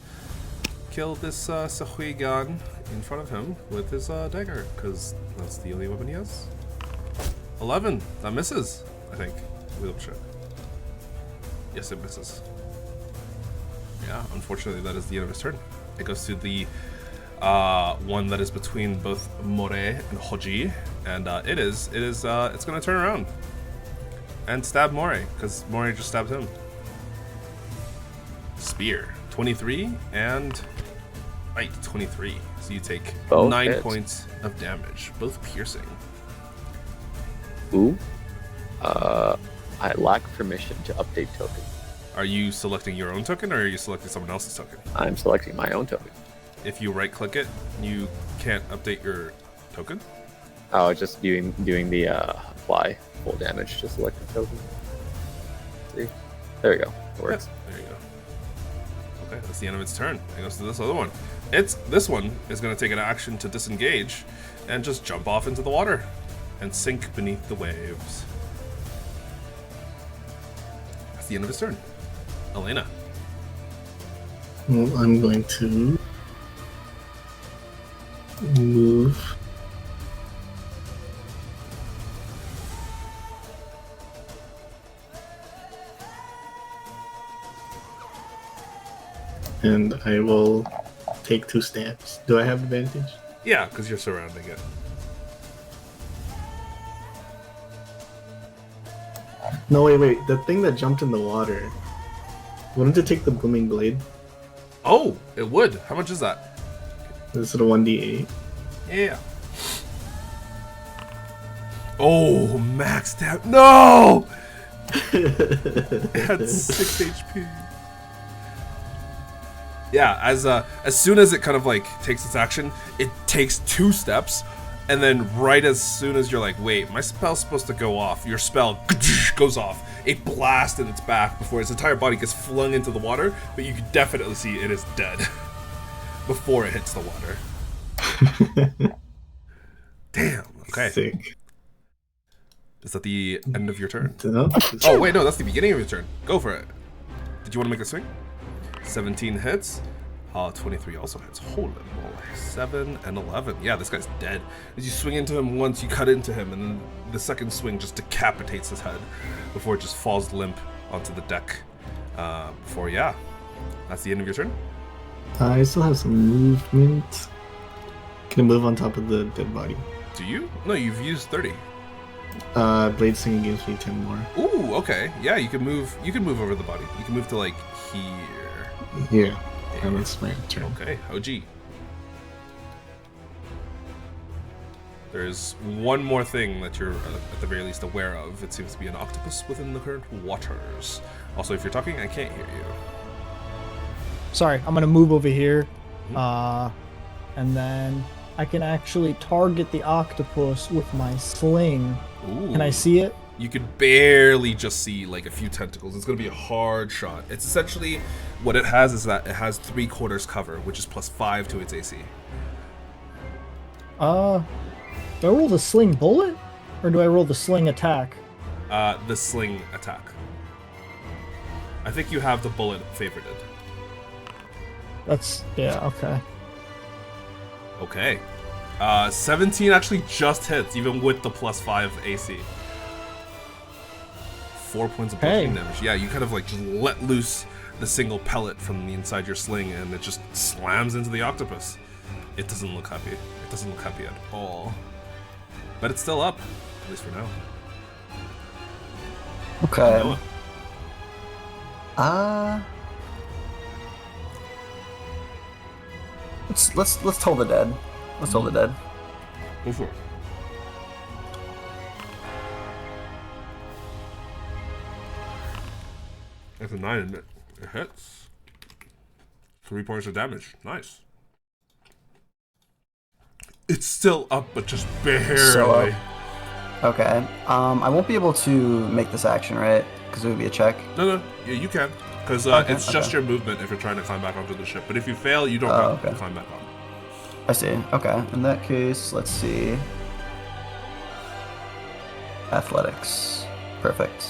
kill this Sahuagin in front of him with his dagger, because that's the only weapon he has. 11. That misses, I think. We'll check. Yes, it misses. Yeah, unfortunately, that is the end of his turn. It goes to the one that is between both Moray and Hoji, and it's gonna turn around and stab Moray, because Moray just stabbed him. Spear. 23 and bite 23. So you take Both 9 hits. points of damage, both piercing. Ooh. I lack permission to update token. Are you selecting your own token, or are you selecting someone else's token? I'm selecting my own token. If you right click it, you can't update your token? Oh, just doing the apply full damage to selected token. See? There we go. It works. Yeah, there you go. Okay, that's the end of its turn. It goes to this other one. This one is going to take an action to disengage and just jump off into the water and sink beneath the waves. That's the end of his turn. Elena. Well, I'm going to move. And I will take 2 stabs. Do I have advantage? Yeah, because you're surrounding it. No, wait. The thing that jumped in the water. Wouldn't it take the booming blade? Oh, it would. How much is that? Is it a 1d8? Yeah. Oh, max damage. No! It had 6 HP. Yeah, as soon as it kind of like takes its action, it takes 2 steps and then right as soon as you're like, wait, my spell's supposed to go off, your spell goes off. A blast in its back before its entire body gets flung into the water, but you can definitely see it is dead before it hits the water. Damn. Okay. Sick. Is that the end of your turn? No. Oh, wait, no, that's the beginning of your turn. Go for it. Did you want to make a swing? 17 hits. 23 also hits. Holy moly. 7 and 11. Yeah, this guy's dead. As you swing into him once, you cut into him, and then the second swing just decapitates his head before it just falls limp onto the deck. Yeah. That's the end of your turn? I still have some movement. Can I move on top of the dead body? Do you? No, you've used 30. Blade Singing gives me 10 more. Ooh, okay. Yeah, you can move over the body. You can move to like here. Here. And that's my turn. Okay, OG. There's one more thing that you're at the very least aware of. It seems to be an octopus within the current waters. Also, if you're talking, I can't hear you. Sorry, I'm gonna move over here, and then I can actually target the octopus with my sling. Ooh. Can I see it? You could barely just see like a few tentacles. It's going to be a hard shot. It's essentially what it has is that it has 3/4 cover, which is +5 to its AC. Do I roll the sling bullet, or do I roll the sling attack? The sling attack. I think you have the bullet favorited. Yeah, okay. Okay. 17 actually just hits, even with the +5 AC. 4 points of bludgeoning damage. Yeah, you kind of like just let loose the single pellet from the inside your sling, and it just slams into the octopus. It doesn't look happy. It doesn't look happy at all. But it's still up, at least for now. Okay. Noah. Let's toll the dead. Let's toll the dead. Go for it. That's a 9 and it hits. 3 points of damage. Nice. It's still up, but just barely. So up. Okay. I won't be able to make this action, right? Because it would be a check. No. Yeah, you can. Because it's just your movement if you're trying to climb back onto the ship. But if you fail, you don't have to climb back on. I see. Okay. In that case, let's see. Athletics. Perfect.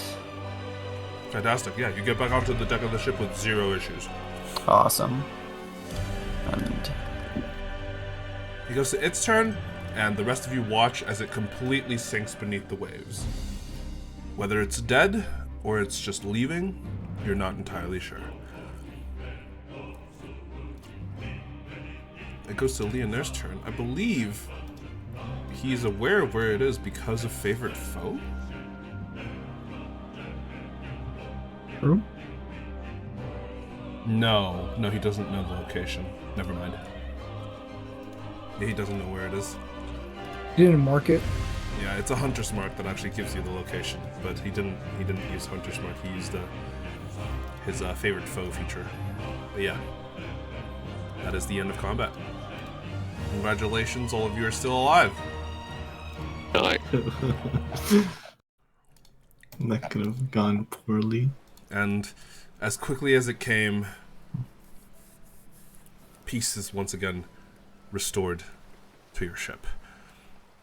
Fantastic. Yeah, you get back onto the deck of the ship with 0 issues. Awesome. And It goes to its turn, and the rest of you watch as it completely sinks beneath the waves. Whether it's dead or it's just leaving, you're not entirely sure. It goes to Leonair's turn. I believe he's aware of where it is because of favorite foe? True. No, he doesn't know the location. Never mind. Yeah, he doesn't know where it is. You didn't mark it. Yeah, it's a hunter's mark that actually gives you the location, but he didn't use hunter's mark. He used his favorite foe feature. But yeah, that is the end of combat. Congratulations, all of you are still alive. Alright. That could have gone poorly. And as quickly as it came, peace is once again restored to your ship.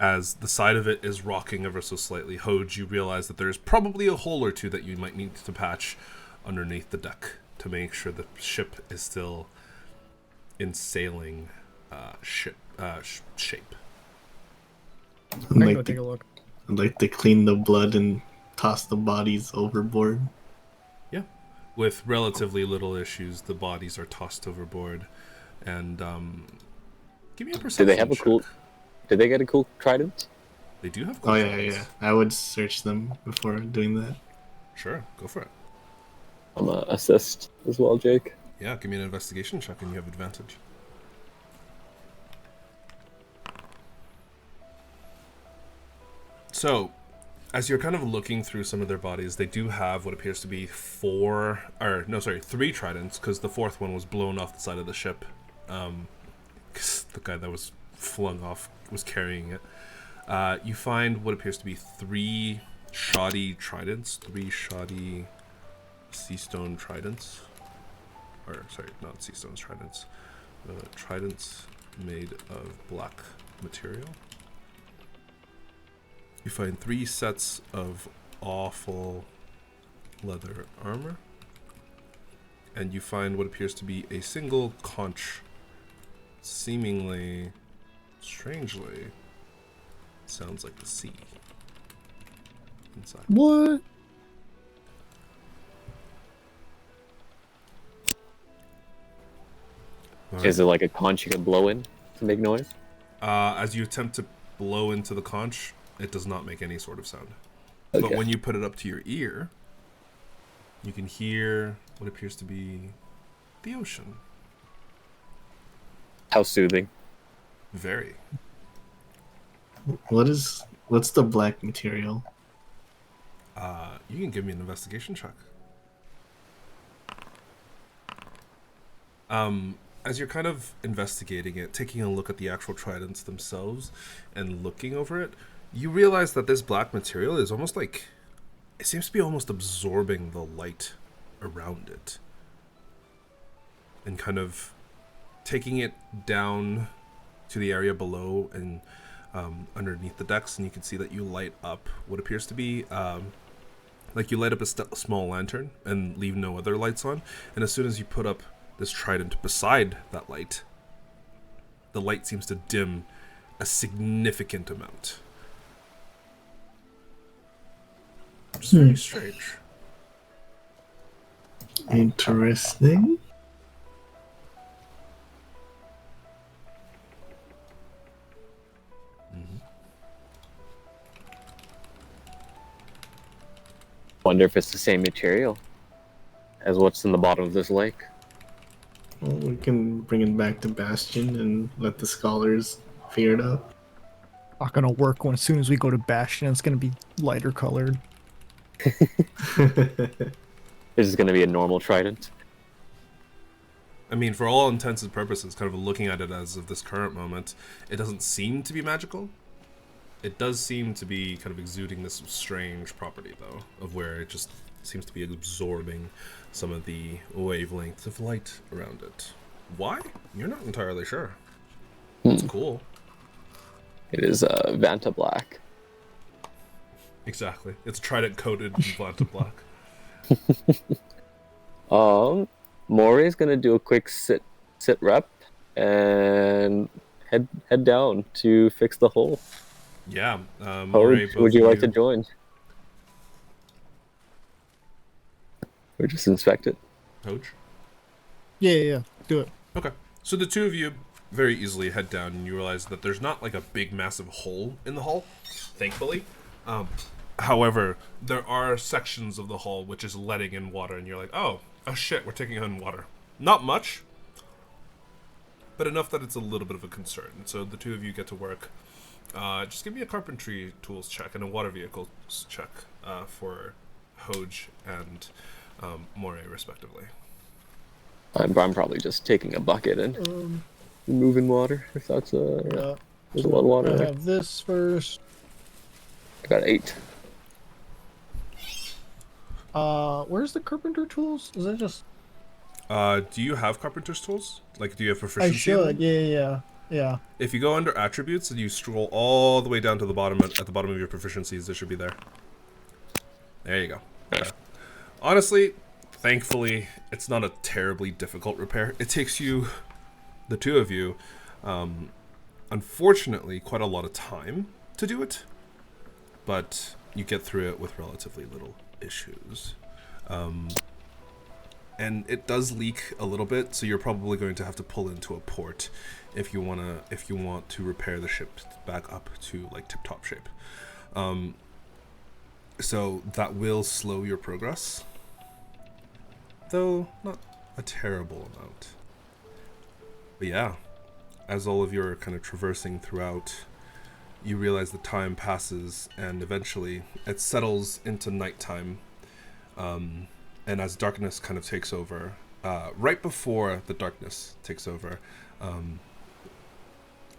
As the side of it is rocking ever so slightly, Hoj, you realize that there's probably a hole or two that you might need to patch underneath the deck to make sure the ship is still in sailing shape. I can go take a look. I'd like to clean the blood and toss the bodies overboard. Yeah. With relatively little issues, the bodies are tossed overboard. And give me a perception Do they have a check. cool... Did they get a cool trident? They do have cool Oh yeah, tridents. yeah. I would search them before doing that. Sure, go for it. I'm gonna assist as well, Jake. Yeah, give me an investigation check and you have advantage. So, as you're kind of looking through some of their bodies, they do have what appears to be 3 tridents, because the 4th one was blown off the side of the ship. 'Cause the guy that was flung off was carrying it. You find what appears to be 3 shoddy tridents, 3 shoddy sea stone tridents. Or, sorry, not sea stones, tridents. Tridents made of black material. You find 3 sets of awful leather armor. And you find what appears to be a single conch, seemingly, strangely, sounds like the sea inside. What? Right. Is it like a conch you can blow in to make noise? As you attempt to blow into the conch, it does not make any sort of sound. Okay. But when you put it up to your ear, you can hear what appears to be the ocean. How soothing. Very. What's the black material? You can give me an investigation check. As you're kind of investigating it, taking a look at the actual tridents themselves and looking over it, you realize that this black material is almost like, it seems to be almost absorbing the light around it and kind of taking it down to the area below and underneath the decks, and you can see that you light up what appears to be like you light up a small lantern and leave no other lights on, and as soon as you put up this trident beside that light, the light seems to dim a significant amount. Which is very strange. Interesting. Wonder if it's the same material as what's in the bottom of this lake. Well, we can bring it back to Bastion and let the scholars figure it out. Not gonna work when as soon as we go to Bastion, it's gonna be lighter colored. This is going to be a normal trident. I mean, for all intents and purposes, kind of looking at it as of this current moment, it doesn't seem to be magical. It does seem to be kind of exuding this strange property, though, of where it just seems to be absorbing some of the wavelengths of light around it. Why? You're not entirely sure. It's cool. It is Vanta Black. Exactly. It's trident coated in Vanta Black. Mori's gonna do a quick sit rep and head down to fix the hole. Yeah. Would you like to join? Or just inspect it? Coach? Yeah. Do it. Okay. So the two of you very easily head down, and you realize that there's not like a big massive hole in the hull, thankfully. However, there are sections of the hull which is letting in water, and you're like, oh shit, we're taking in water. Not much, but enough that it's a little bit of a concern. So the two of you get to work. Just give me a carpentry tools check and a water vehicles check for Hoj and Moray, respectively. I'm probably just taking a bucket and moving water. If that's Yeah. there's a lot of water I there. have this first. I got 8. Where's the carpenter tools? Is that just? Do you have carpenter's tools? Like, do you have I proficiency in them? should. Yeah. If you go under attributes and you scroll all the way down to the bottom, at the bottom of your proficiencies, it should be there. There you go. Okay. Honestly, thankfully, it's not a terribly difficult repair. It takes you, the two of you, unfortunately, quite a lot of time to do it, but you get through it with relatively little issues. And it does leak a little bit, so you're probably going to have to pull into a port if you want to repair the ship back up to like tip-top shape. So that will slow your progress, though not a terrible amount. But yeah, as all of you are kind of traversing throughout, you realize the time passes, and eventually it settles into nighttime. And as darkness kind of takes over, right before the darkness takes over,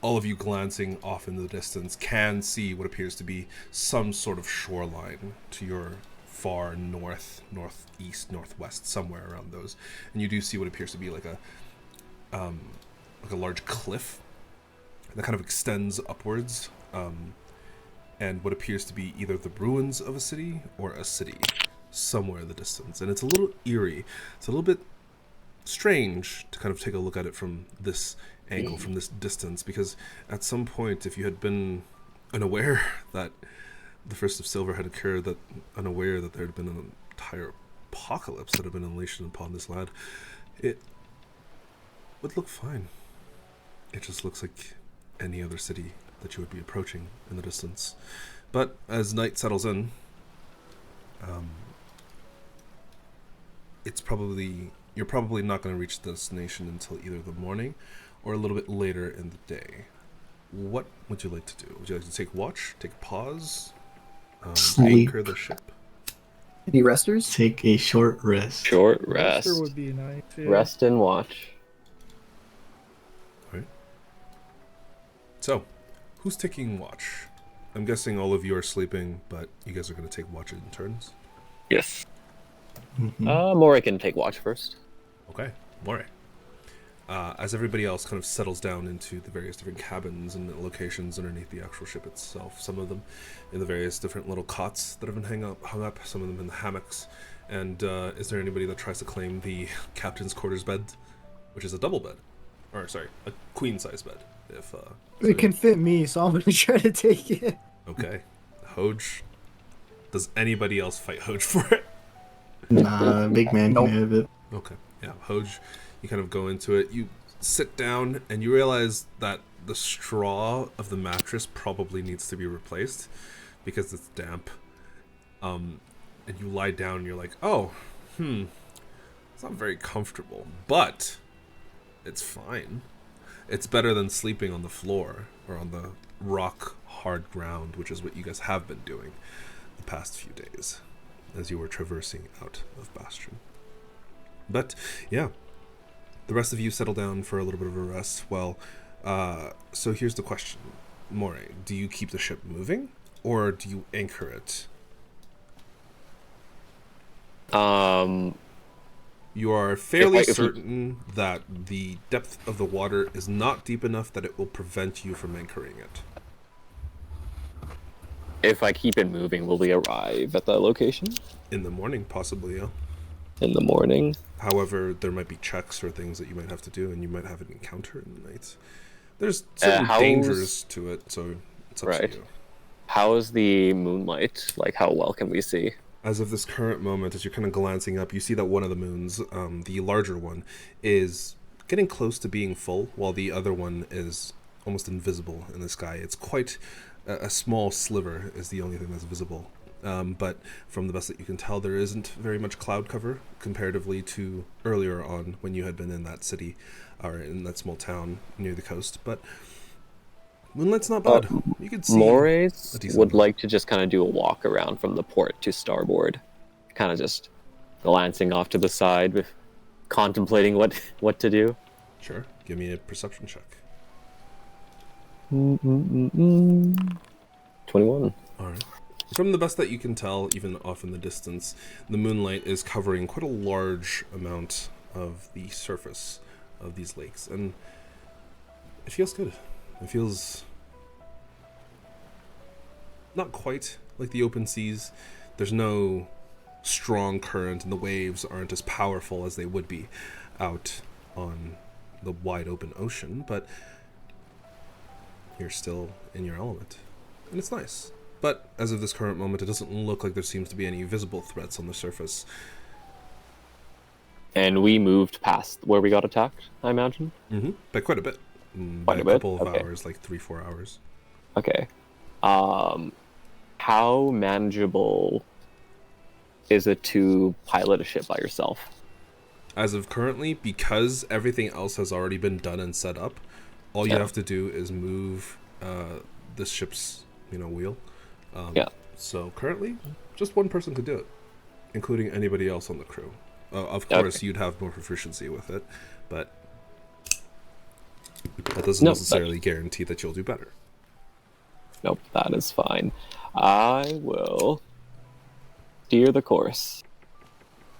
all of you glancing off in the distance can see what appears to be some sort of shoreline to your far north, northeast, northwest, somewhere around those. And you do see what appears to be like a large cliff that kind of extends upwards, and what appears to be either the ruins of a city or a city somewhere in the distance. And it's a little eerie. It's a little bit strange to kind of take a look at it from this angle, from this distance, because at some point, if you had been unaware that the First of Silver had occurred, that unaware that there had been an entire apocalypse that had been unleashed upon this land, it would look fine. It just looks like any other city that you would be approaching in the distance. But as night settles in, you're probably not going to reach the destination until either the morning or a little bit later in the day. What would you like to do? Would you like to take watch, take a pause, Sleep. anchor the ship? Any resters? Take a short rest. Short rest. Rester would be nice. Yeah. Rest and watch. All right. So, who's taking watch? I'm guessing all of you are sleeping, but you guys are going to take watch in turns. Yes. Mm-hmm. Mori can take watch first. Okay, Moray. As everybody else kind of settles down into the various different cabins and locations underneath the actual ship itself, some of them in the various different little cots that have been hung up, some of them in the hammocks. And is there anybody that tries to claim the captain's quarters bed, which is a double bed? Or, sorry, a queen-size bed. It can fit me, so I'm going to try to take it. Okay. Hoj. Does anybody else fight Hoj for it? Nah, big man Nope. can have it. Okay. Yeah, Hoj, you kind of go into it. You sit down and you realize that the straw of the mattress probably needs to be replaced because it's damp. And you lie down and you're like, oh, it's not very comfortable, but it's fine. It's better than sleeping on the floor or on the rock hard ground, which is what you guys have been doing the past few days as you were traversing out of Bastion. But yeah, the rest of you settle down for a little bit of a rest. Well, so here's the question. Moray, do you keep the ship moving or do you anchor it? You are fairly certain that the depth of the water is not deep enough that it will prevent you from anchoring it. If I keep it moving, will we arrive at that location? In the morning, possibly, yeah. In the morning? However, there might be checks or things that you might have to do, and you might have an encounter in the night. There's certain dangers to it, so it's up to you. How is the moonlight? Like, how well can we see? As of this current moment, as you're kind of glancing up, you see that one of the moons, the larger one, is getting close to being full, while the other one is almost invisible in the sky. It's quite a small sliver is the only thing that's visible. But from the best that you can tell, there isn't very much cloud cover comparatively to earlier on when you had been in that city or in that small town near the coast. But moonlight's not bad. You can see. Mores would like to just kind of do a walk around from the port to starboard, kind of just glancing off to the side, with contemplating what to do. Sure. Give me a perception check. 21. All right. From the best that you can tell, even off in the distance, the moonlight is covering quite a large amount of the surface of these lakes, and it feels good. It feels not quite like the open seas. There's no strong current, and the waves aren't as powerful as they would be out on the wide open ocean, but you're still in your element, and it's nice. But as of this current moment, it doesn't look like there seems to be any visible threats on the surface. And we moved past where we got attacked, I imagine? Mm-hmm. By quite a bit. Quite by a bit? couple of Okay. hours, like 3-4 hours. Okay. How manageable is it to pilot a ship by yourself? As of currently, because everything else has already been done and set up, all you have to do is move this ship's wheel. So currently, just one person could do it, including anybody else on the crew. Of course, you'd have more proficiency with it, but That doesn't No, necessarily guarantee that you'll do better. Nope, that is fine. I will steer the course.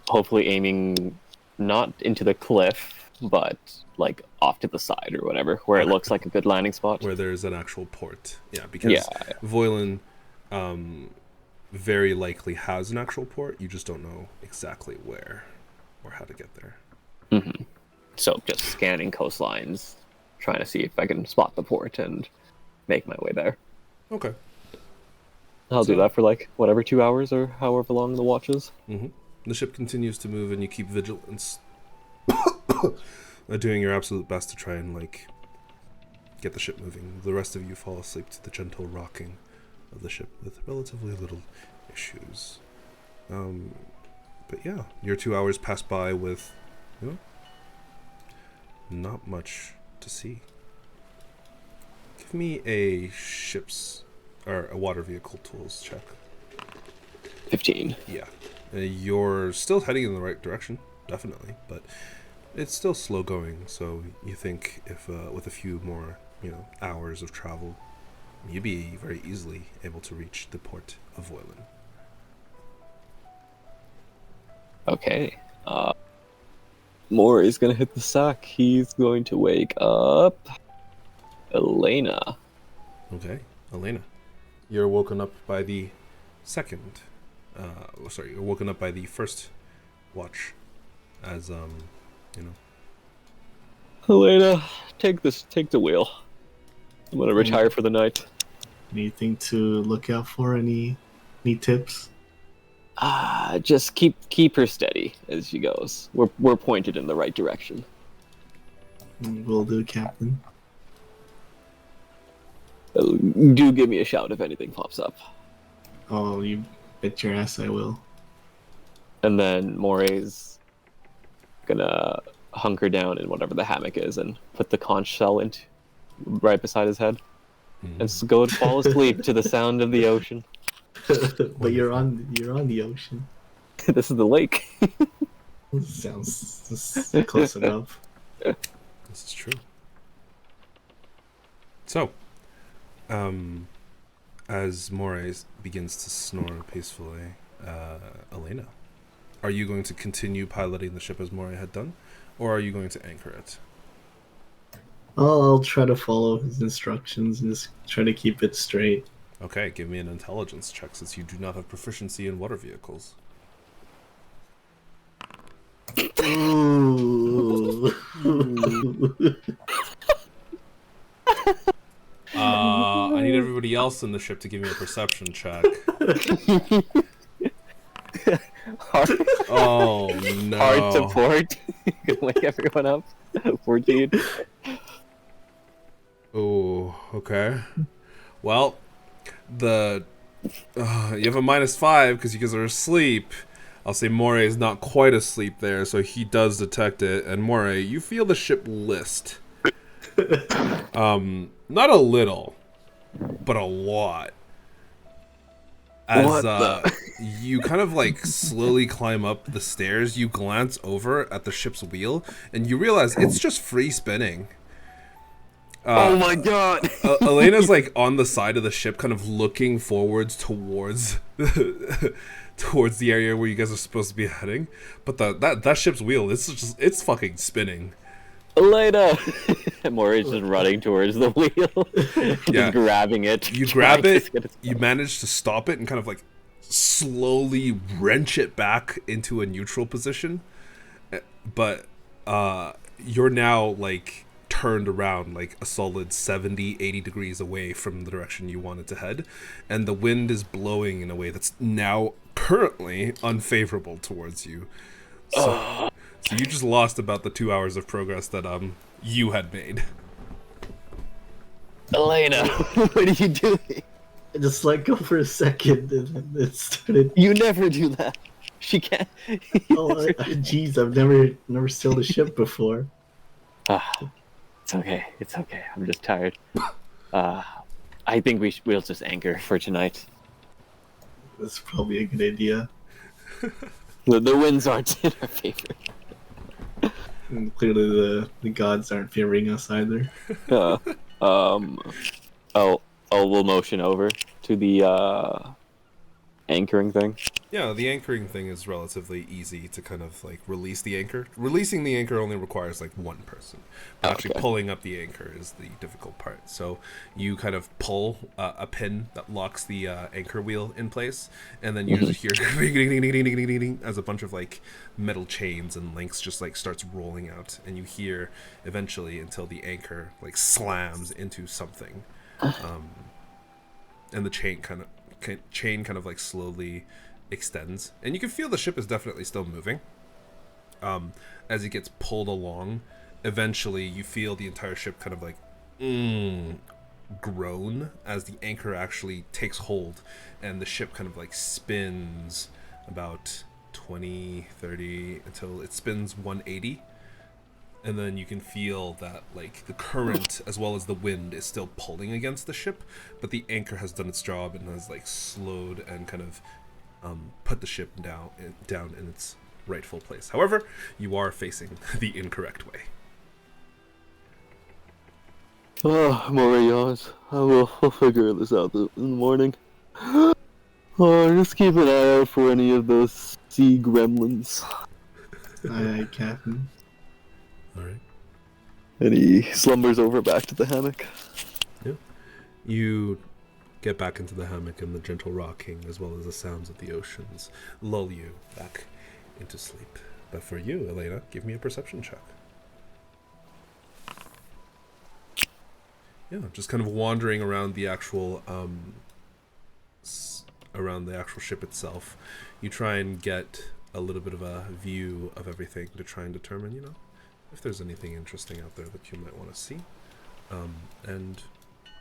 Hopefully aiming not into the cliff, but like off to the side or whatever, where it looks like a good landing spot. Where there's an actual port. Yeah, because Voilin very likely has an actual port. You just don't know exactly where or how to get there. Mm-hmm. So just scanning coastlines, trying to see if I can spot the port and make my way there. Okay. I'll do that for like whatever 2 hours or however long the watch is. Mm-hmm. The ship continues to move, and you keep vigilance, doing your absolute best to try and like get the ship moving. The rest of you fall asleep to the gentle rocking of the ship with relatively little issues. But yeah, your 2 hours pass by with, you know, not much to see. Give me a ship's or a water vehicle tools check. 15. Yeah. You're still heading in the right direction, definitely, but it's still slow going, so you think if with a few more, you know, hours of travel, you'd be very easily able to reach the port of Voilin. Okay. Maury's gonna hit the sack. He's going to wake up Elena. Okay, Elena. You're woken up by the you're woken up by the first watch as, you know. Elena, take the wheel. I'm gonna retire for the night. Anything to look out for? Any tips? Just keep her steady as she goes. We're pointed in the right direction. Will do, Captain. Do give me a shout if anything pops up. Oh, you bet your ass I will. And then Moray's gonna hunker down in whatever the hammock is and put the conch shell into right beside his head, and go and fall asleep to the sound of the ocean. But you're on the ocean. This is the lake. Sounds close enough. This is true. So, as Moray begins to snore peacefully, Elena, are you going to continue piloting the ship as Moray had done, or are you going to anchor it? I'll try to follow his instructions and just try to keep it straight. Okay, give me an intelligence check since you do not have proficiency in water vehicles. Ooh. I need everybody else in the ship to give me a perception check. Oh no! Hard to port. Wake everyone up. 14. Oh, okay. Well, you have a -5 because you guys are asleep. I'll say Moray is not quite asleep there, so he does detect it. And Moray, you feel the ship list. Not a little, but a lot. As you kind of like slowly climb up the stairs, you glance over at the ship's wheel, and you realize it's just free spinning. Oh my god! Elena's like on the side of the ship, kind of looking forwards towards towards the area where you guys are supposed to be heading. But that ship's wheel, it's fucking spinning. Elena! Maury's just running towards the wheel. Yeah. Just grabbing it. You grab it, you manage to stop it and kind of like slowly wrench it back into a neutral position. But you're now like turned around like a solid 70-80 degrees away from the direction you wanted to head, and the wind is blowing in a way that's now currently unfavorable towards you. So you just lost about the 2 hours of progress that you had made. Elena, what are you doing? I just let go for a second and then it started. You never do that. She can't. Oh, jeez, I've never sailed a ship before. It's okay. It's okay. I'm just tired. I think we'll just anchor for tonight. That's probably a good idea. The winds aren't in our favor. And clearly the gods aren't favoring us either. Yeah. We'll motion over to the anchoring thing. Yeah, the anchoring thing is relatively easy to kind of like release the anchor. Releasing the anchor only requires like one person, but actually Okay. pulling up the anchor is the difficult part. So you kind of pull a pin that locks the anchor wheel in place, and then you just hear as a bunch of like metal chains and links just like starts rolling out, and you hear eventually until the anchor like slams into something, and the chain kind of like slowly extends, and you can feel the ship is definitely still moving as it gets pulled along. Eventually you feel the entire ship kind of like groan as the anchor actually takes hold, and the ship kind of like spins about 20-30 until it spins 180, and then you can feel that like the current as well as the wind is still pulling against the ship, but the anchor has done its job and has like slowed and kind of put the ship down in its rightful place. However, you are facing the incorrect way. Oh, more yawns. We'll figure this out in the morning. Oh, just keep an eye out for any of those sea gremlins. Aye, Captain. Alright. And he slumbers over back to the hammock. Yeah. You get back into the hammock, and the gentle rocking as well as the sounds of the oceans lull you back into sleep. But for you, Elena, give me a perception check. Yeah, just kind of wandering around the actual ship itself. You try and get a little bit of a view of everything to try and determine, if there's anything interesting out there that you might want to see. And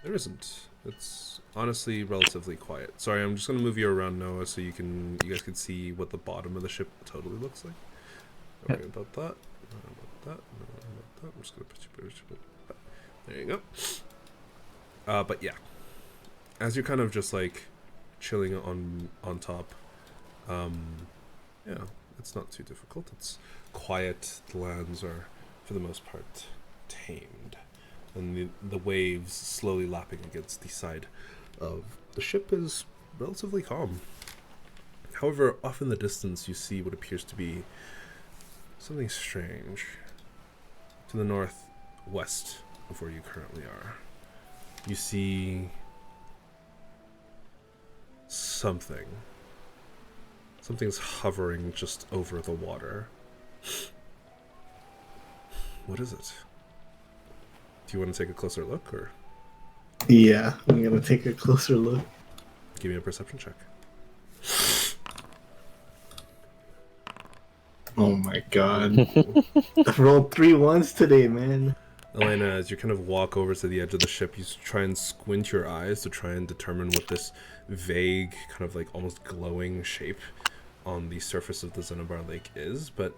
there isn't. It's honestly relatively quiet. Sorry, I'm just gonna move you around, Noah, so you guys can see what the bottom of the ship totally looks like. Don't worry about that. Not about that. Not about that. I'm just gonna put you. There you go. But yeah, as you're kind of just like chilling on top, yeah, it's not too difficult. It's quiet. The lands are, for the most part, tamed, and the waves slowly lapping against the side of the ship is relatively calm. However, off in the distance, you see what appears to be something strange. To the northwest of where you currently are, you see something. Something's hovering just over the water. What is it? Do you want to take a closer look, or? Yeah, I'm gonna take a closer look. Give me a perception check. Oh my god. I've rolled 3 ones today, man. Elena, as you kind of walk over to the edge of the ship, you try and squint your eyes to try and determine what this vague, kind of like almost glowing shape on the surface of the Zenobor Lake is, but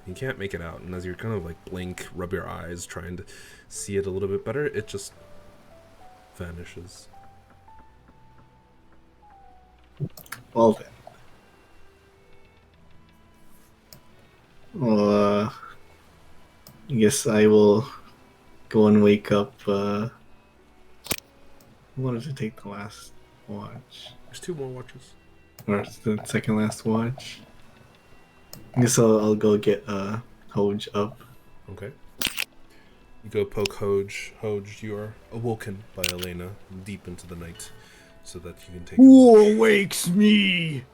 you can't make it out. And as you kind of like blink, rub your eyes, trying to see it a little bit better, it just vanishes. Well then. Well, I guess I will go and wake up. I wanted to take the last watch. There's 2 more watches. Or the second last watch. I guess I'll go get Hoj up. Okay. You go poke Hoj. Hoj, you are awoken by Elena deep into the night, so that you can take. Who awakes me?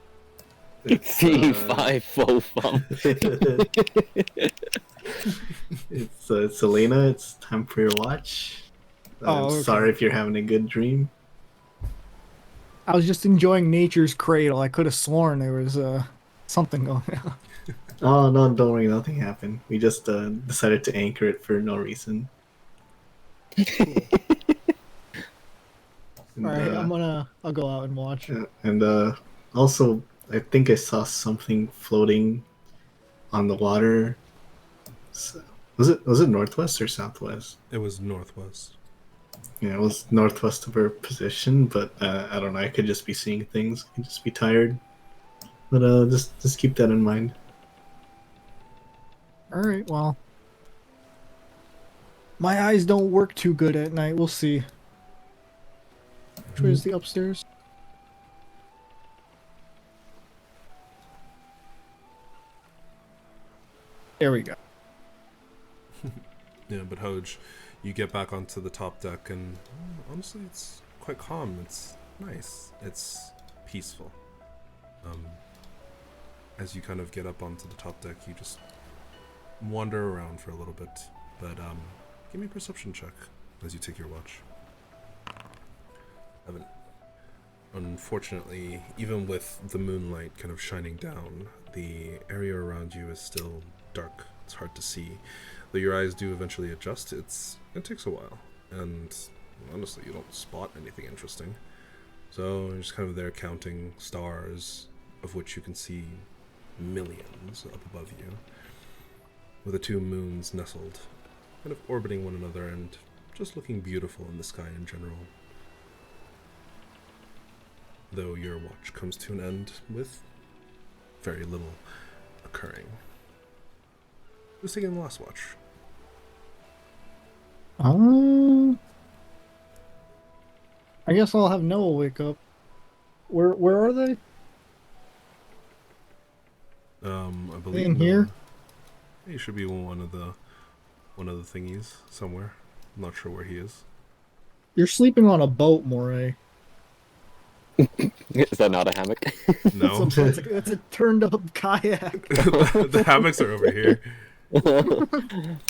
C5 Fofum. It's Elena. It's time for your watch. I'm Okay. sorry if you're having a good dream. I was just enjoying nature's cradle. I could have sworn there was something going on. Oh no, don't worry, nothing happened. We just decided to anchor it for no reason. And, Alright, I'll go out and watch. and also, I think I saw something floating on the water. So, was it northwest or southwest? It was northwest. Yeah, it was northwest of our position, but I don't know. I could just be seeing things. I could just be tired. But just keep that in mind. All right, well. My eyes don't work too good at night. We'll see. Which way is the upstairs? There we go. Yeah, but Hoj, you get back onto the top deck, and honestly, it's quite calm. It's nice. It's peaceful. As you kind of get up onto the top deck, you just wander around for a little bit. But give me a perception check as you take your watch. Evan. Unfortunately, even with the moonlight kind of shining down, the area around you is still dark. It's hard to see. Though your eyes do eventually adjust, it takes a while. And honestly, you don't spot anything interesting. So you're just kind of there counting stars, of which you can see millions up above you, with the two moons nestled, kind of orbiting one another and just looking beautiful in the sky in general. Though your watch comes to an end with very little occurring. Who's taking the last watch? I guess I'll have Noah wake up. Where are they? I believe In here? He should be one of the thingies somewhere. I'm not sure where he is. You're sleeping on a boat, Moray. Is that not a hammock? No, It's a turned up kayak. the hammocks are over here.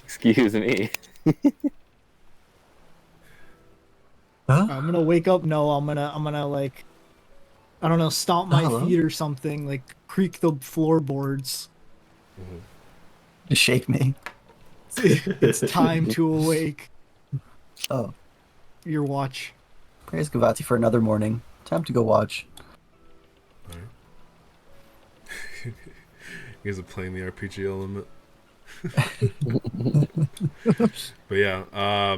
Excuse me. Huh? I'm gonna wake up Noah. I'm gonna like, I don't know, stomp my Hello? feet or something, like creak the floorboards. Just shake me. It's time to awake. Oh, Your watch. praise Gavati for another morning. Time to go watch. You guys are playing the RPG element. But yeah,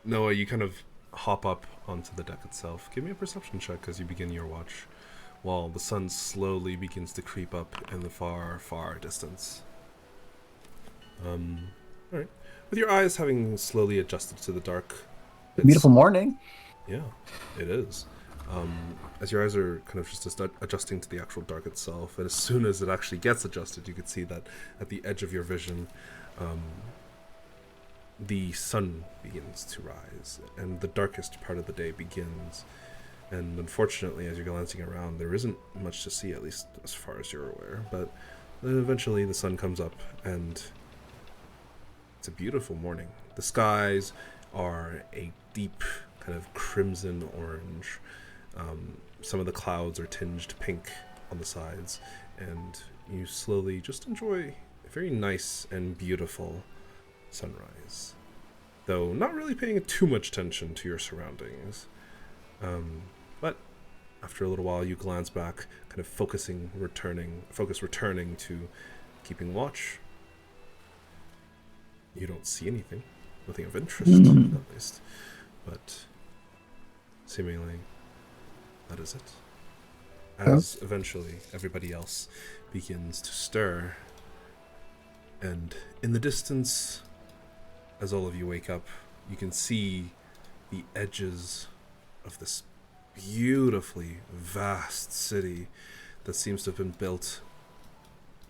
Noah, you kind of hop up onto the deck itself. Give me a perception check as you begin your watch, while the sun slowly begins to creep up in the far, far distance. Alright. With your eyes having slowly adjusted to the dark. Beautiful morning. Yeah, it is. As your eyes are kind of just adjusting to the actual dark itself, and as soon as it actually gets adjusted, you can see that at the edge of your vision, the sun begins to rise, and the darkest part of the day begins. And unfortunately, as you're glancing around, there isn't much to see, at least as far as you're aware. But eventually the sun comes up, and it's a beautiful morning. The skies are a deep kind of crimson orange. Some of the clouds are tinged pink on the sides, and you slowly just enjoy a very nice and beautiful sunrise, though not really paying too much attention to your surroundings. But after a little while, you glance back, kind of focus returning to keeping watch. You don't see anything of interest, at least, but seemingly that is it. As eventually everybody else begins to stir, and in the distance, as all of you wake up, you can see the edges of this beautifully vast city that seems to have been built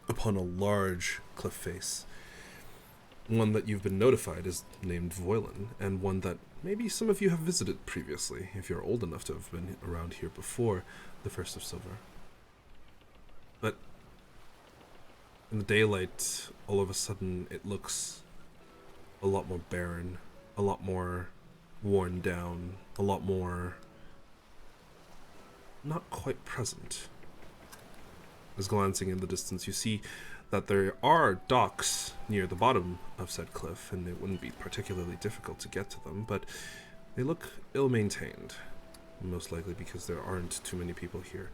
upon a large cliff face. One that you've been notified is named Voilin, and one that maybe some of you have visited previously, if you're old enough to have been around here before the First of Silver. But in the daylight, all of a sudden, it looks a lot more barren, a lot more worn down, a lot more not quite present. As glancing in the distance, you see that there are docks near the bottom of said cliff, and it wouldn't be particularly difficult to get to them, but they look ill-maintained, most likely because there aren't too many people here,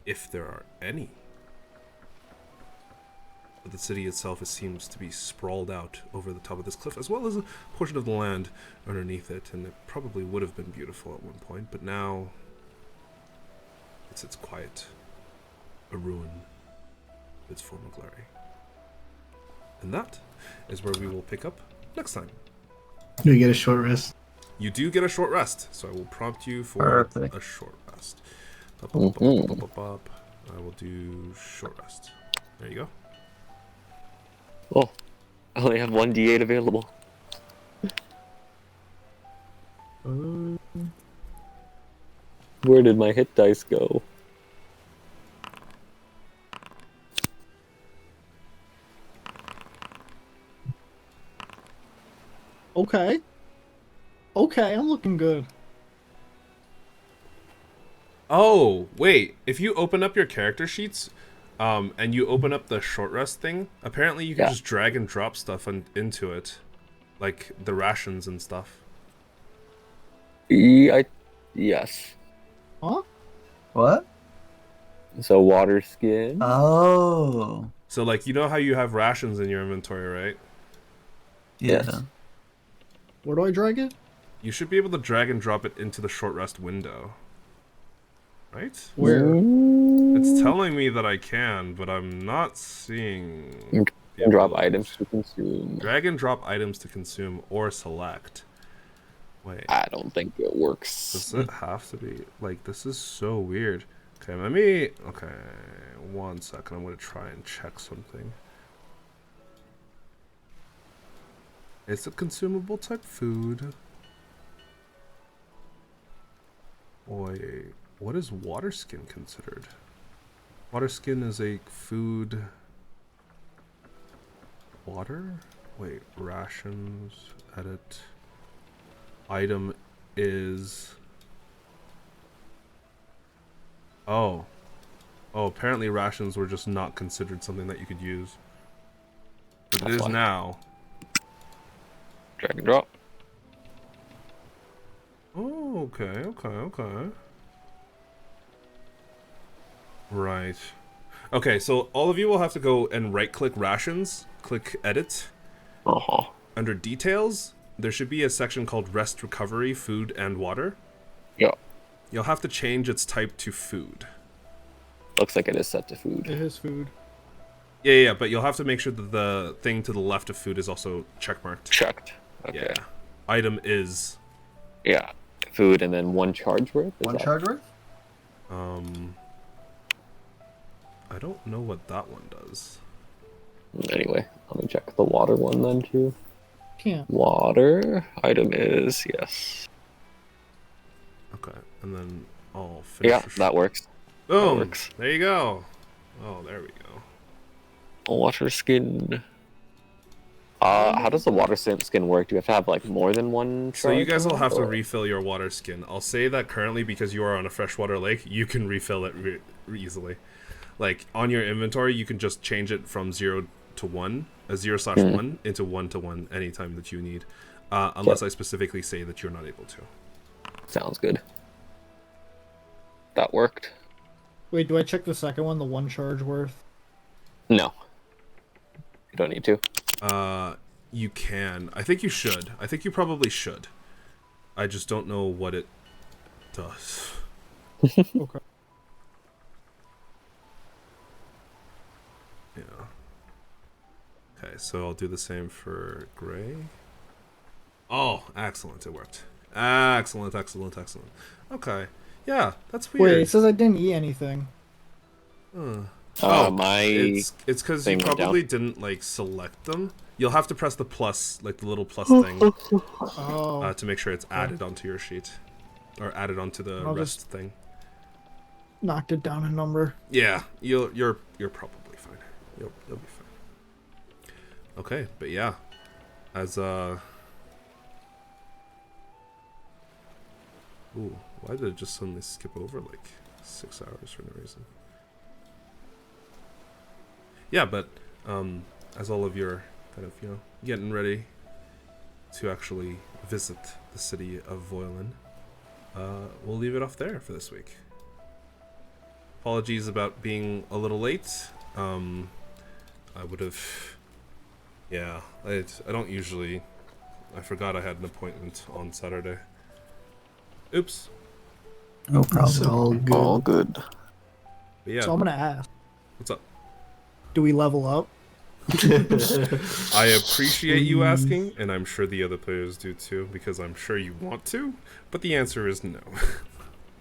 if there are any. But the city itself seems to be sprawled out over the top of this cliff, as well as a portion of the land underneath it, and it probably would have been beautiful at one point, but now it sits quiet, a ruin of its former glory. And that is where we will pick up next time. Do we get a short rest? You do get a short rest, so I will prompt you for Perfect. a short rest. Mhm. I will do short rest. There you go. Oh, I only have one D8 available. Where did my hit dice go? Okay. Okay, I'm looking good. Oh, wait. If you open up your character sheets, and you open up the short rest thing, apparently you can Yeah. just drag and drop stuff into it. Like the rations and stuff. Yes. Huh? What? So water skin. Oh. So, like, you know how you have rations in your inventory, right? Yeah. Yes. Where do I drag it? You should be able to drag and drop it into the short rest window. Right? Where? It's telling me that I can, but I'm not seeing... the Drop ability. items to consume. Drag and drop items to consume or select. Wait, I don't think it works. does it have to be... Like, this is so weird. Okay, let me... Okay, 1 second. I'm going to try and check something. It's a consumable type food. Wait, what is water skin considered? Water skin is a food... Water? Wait, rations, edit. Item is... Oh. Oh, apparently rations were just not considered something that you could use. But it That's is why. now. Drag and drop. Oh, okay. Right. Okay, so all of you will have to go and right-click rations, click edit. Uh-huh. Under details, there should be a section called rest, recovery, food, and water. Yeah. You'll have to change its type to food. Looks like it is set to food. It is food. Yeah, but you'll have to make sure that the thing to the left of food is also checkmarked. Checked. Okay. Yeah. Item is... Yeah. Food and then 1 charge worth? Is One that- charge worth? I don't know what that one does. Anyway, let me check the water one then too. Can't. Water. Item is, yes. Okay, and then I'll finish... Yeah, that works. Boom! works. There you go. Oh, there we go. Water skin. How does the water skin work? Do you have to have like more than 1 charge? So you guys will have to or- refill your water skin. I'll say that currently, because you are on a freshwater lake, you can refill it easily. Like, on your inventory, you can just change it from 0 to 1, 0/1 into 1 to 1 anytime that you need. Unless I specifically say that you're not able to. Sounds good. That worked. Wait, do I check the second one, the 1 charge worth? No. You don't need to. You can. I think you should. I think you probably should. I just don't know what it does. Okay. Yeah. Okay, so I'll do the same for gray. Oh, excellent. It worked. Excellent. Okay. Yeah, that's weird. Wait, it says I didn't eat anything. My It's because you thing went probably didn't like select them. You'll have to press the plus, like the little plus thing, Oh. to make sure it's added onto your sheet, or added onto the I'll rest just- thing. Knocked it down a number. Yeah, you're probably fine. You'll be fine. Okay, but yeah, as ooh, why did it just suddenly skip over like 6 hours for no reason? Yeah, but as all of your kind of, you know, getting ready to actually visit the city of Voilin, we'll leave it off there for this week. Apologies about being a little late. I would have... Yeah, I don't usually... I forgot I had an appointment on Saturday. Oops. No It's problem. all good. all good. But yeah, So I'm gonna ask, what's up? do we level up? I appreciate you asking, and I'm sure the other players do too, because I'm sure you want to, but the answer is no.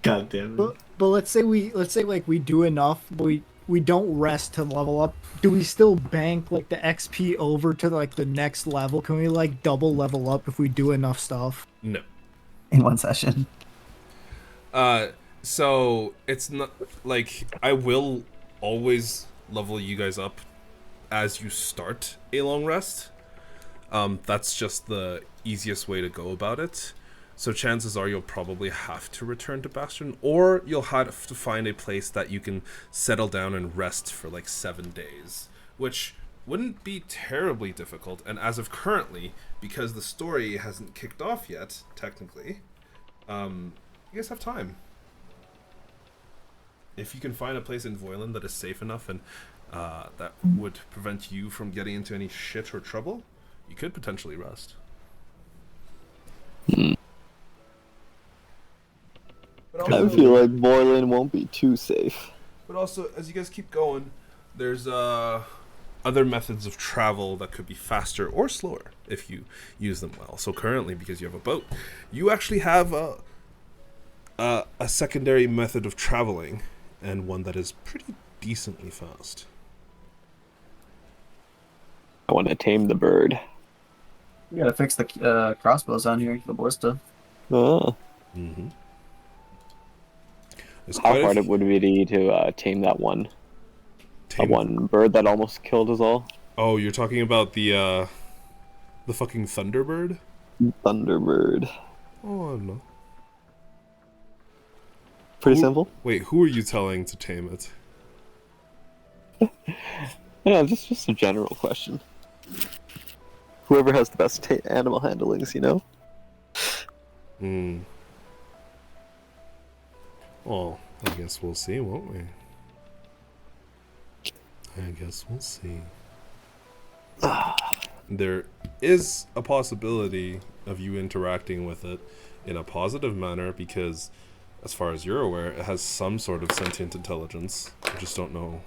God damn it. But let's say like we do enough, but we don't rest to level up. Do we still bank like the XP over to like the next level? Can we like double level up if we do enough stuff? No. In one session. So it's not like I will always level you guys up as you start a long rest. That's just the easiest way to go about it. So chances are you'll probably have to return to Bastion, or you'll have to find a place that you can settle down and rest for like 7 days, which wouldn't be terribly difficult. And as of currently, because the story hasn't kicked off yet, technically, you guys have time. If you can find a place in Voiland that is safe enough and that would prevent you from getting into any shit or trouble, you could potentially rest. But I feel like Voiland won't be too safe. But also, as you guys keep going, there's other methods of travel that could be faster or slower if you use them well. So currently, because you have a boat, you actually have a secondary method of traveling, and one that is pretty decently fast. I want to tame the bird. We gotta fix the crossbows on here, the ballista. Ah. Mm-hmm. How hard it would be to tame that one bird that almost killed us all? Oh, you're talking about the fucking Thunderbird? Thunderbird. Oh, I don't know. Pretty simple. Wait, who are you telling to tame it? Yeah, just a general question. Whoever has the best animal handlings, you know? Hmm. Well, I guess we'll see, won't we? I guess we'll see. There is a possibility of you interacting with it in a positive manner because, as far as you're aware, it has some sort of sentient intelligence. I just don't know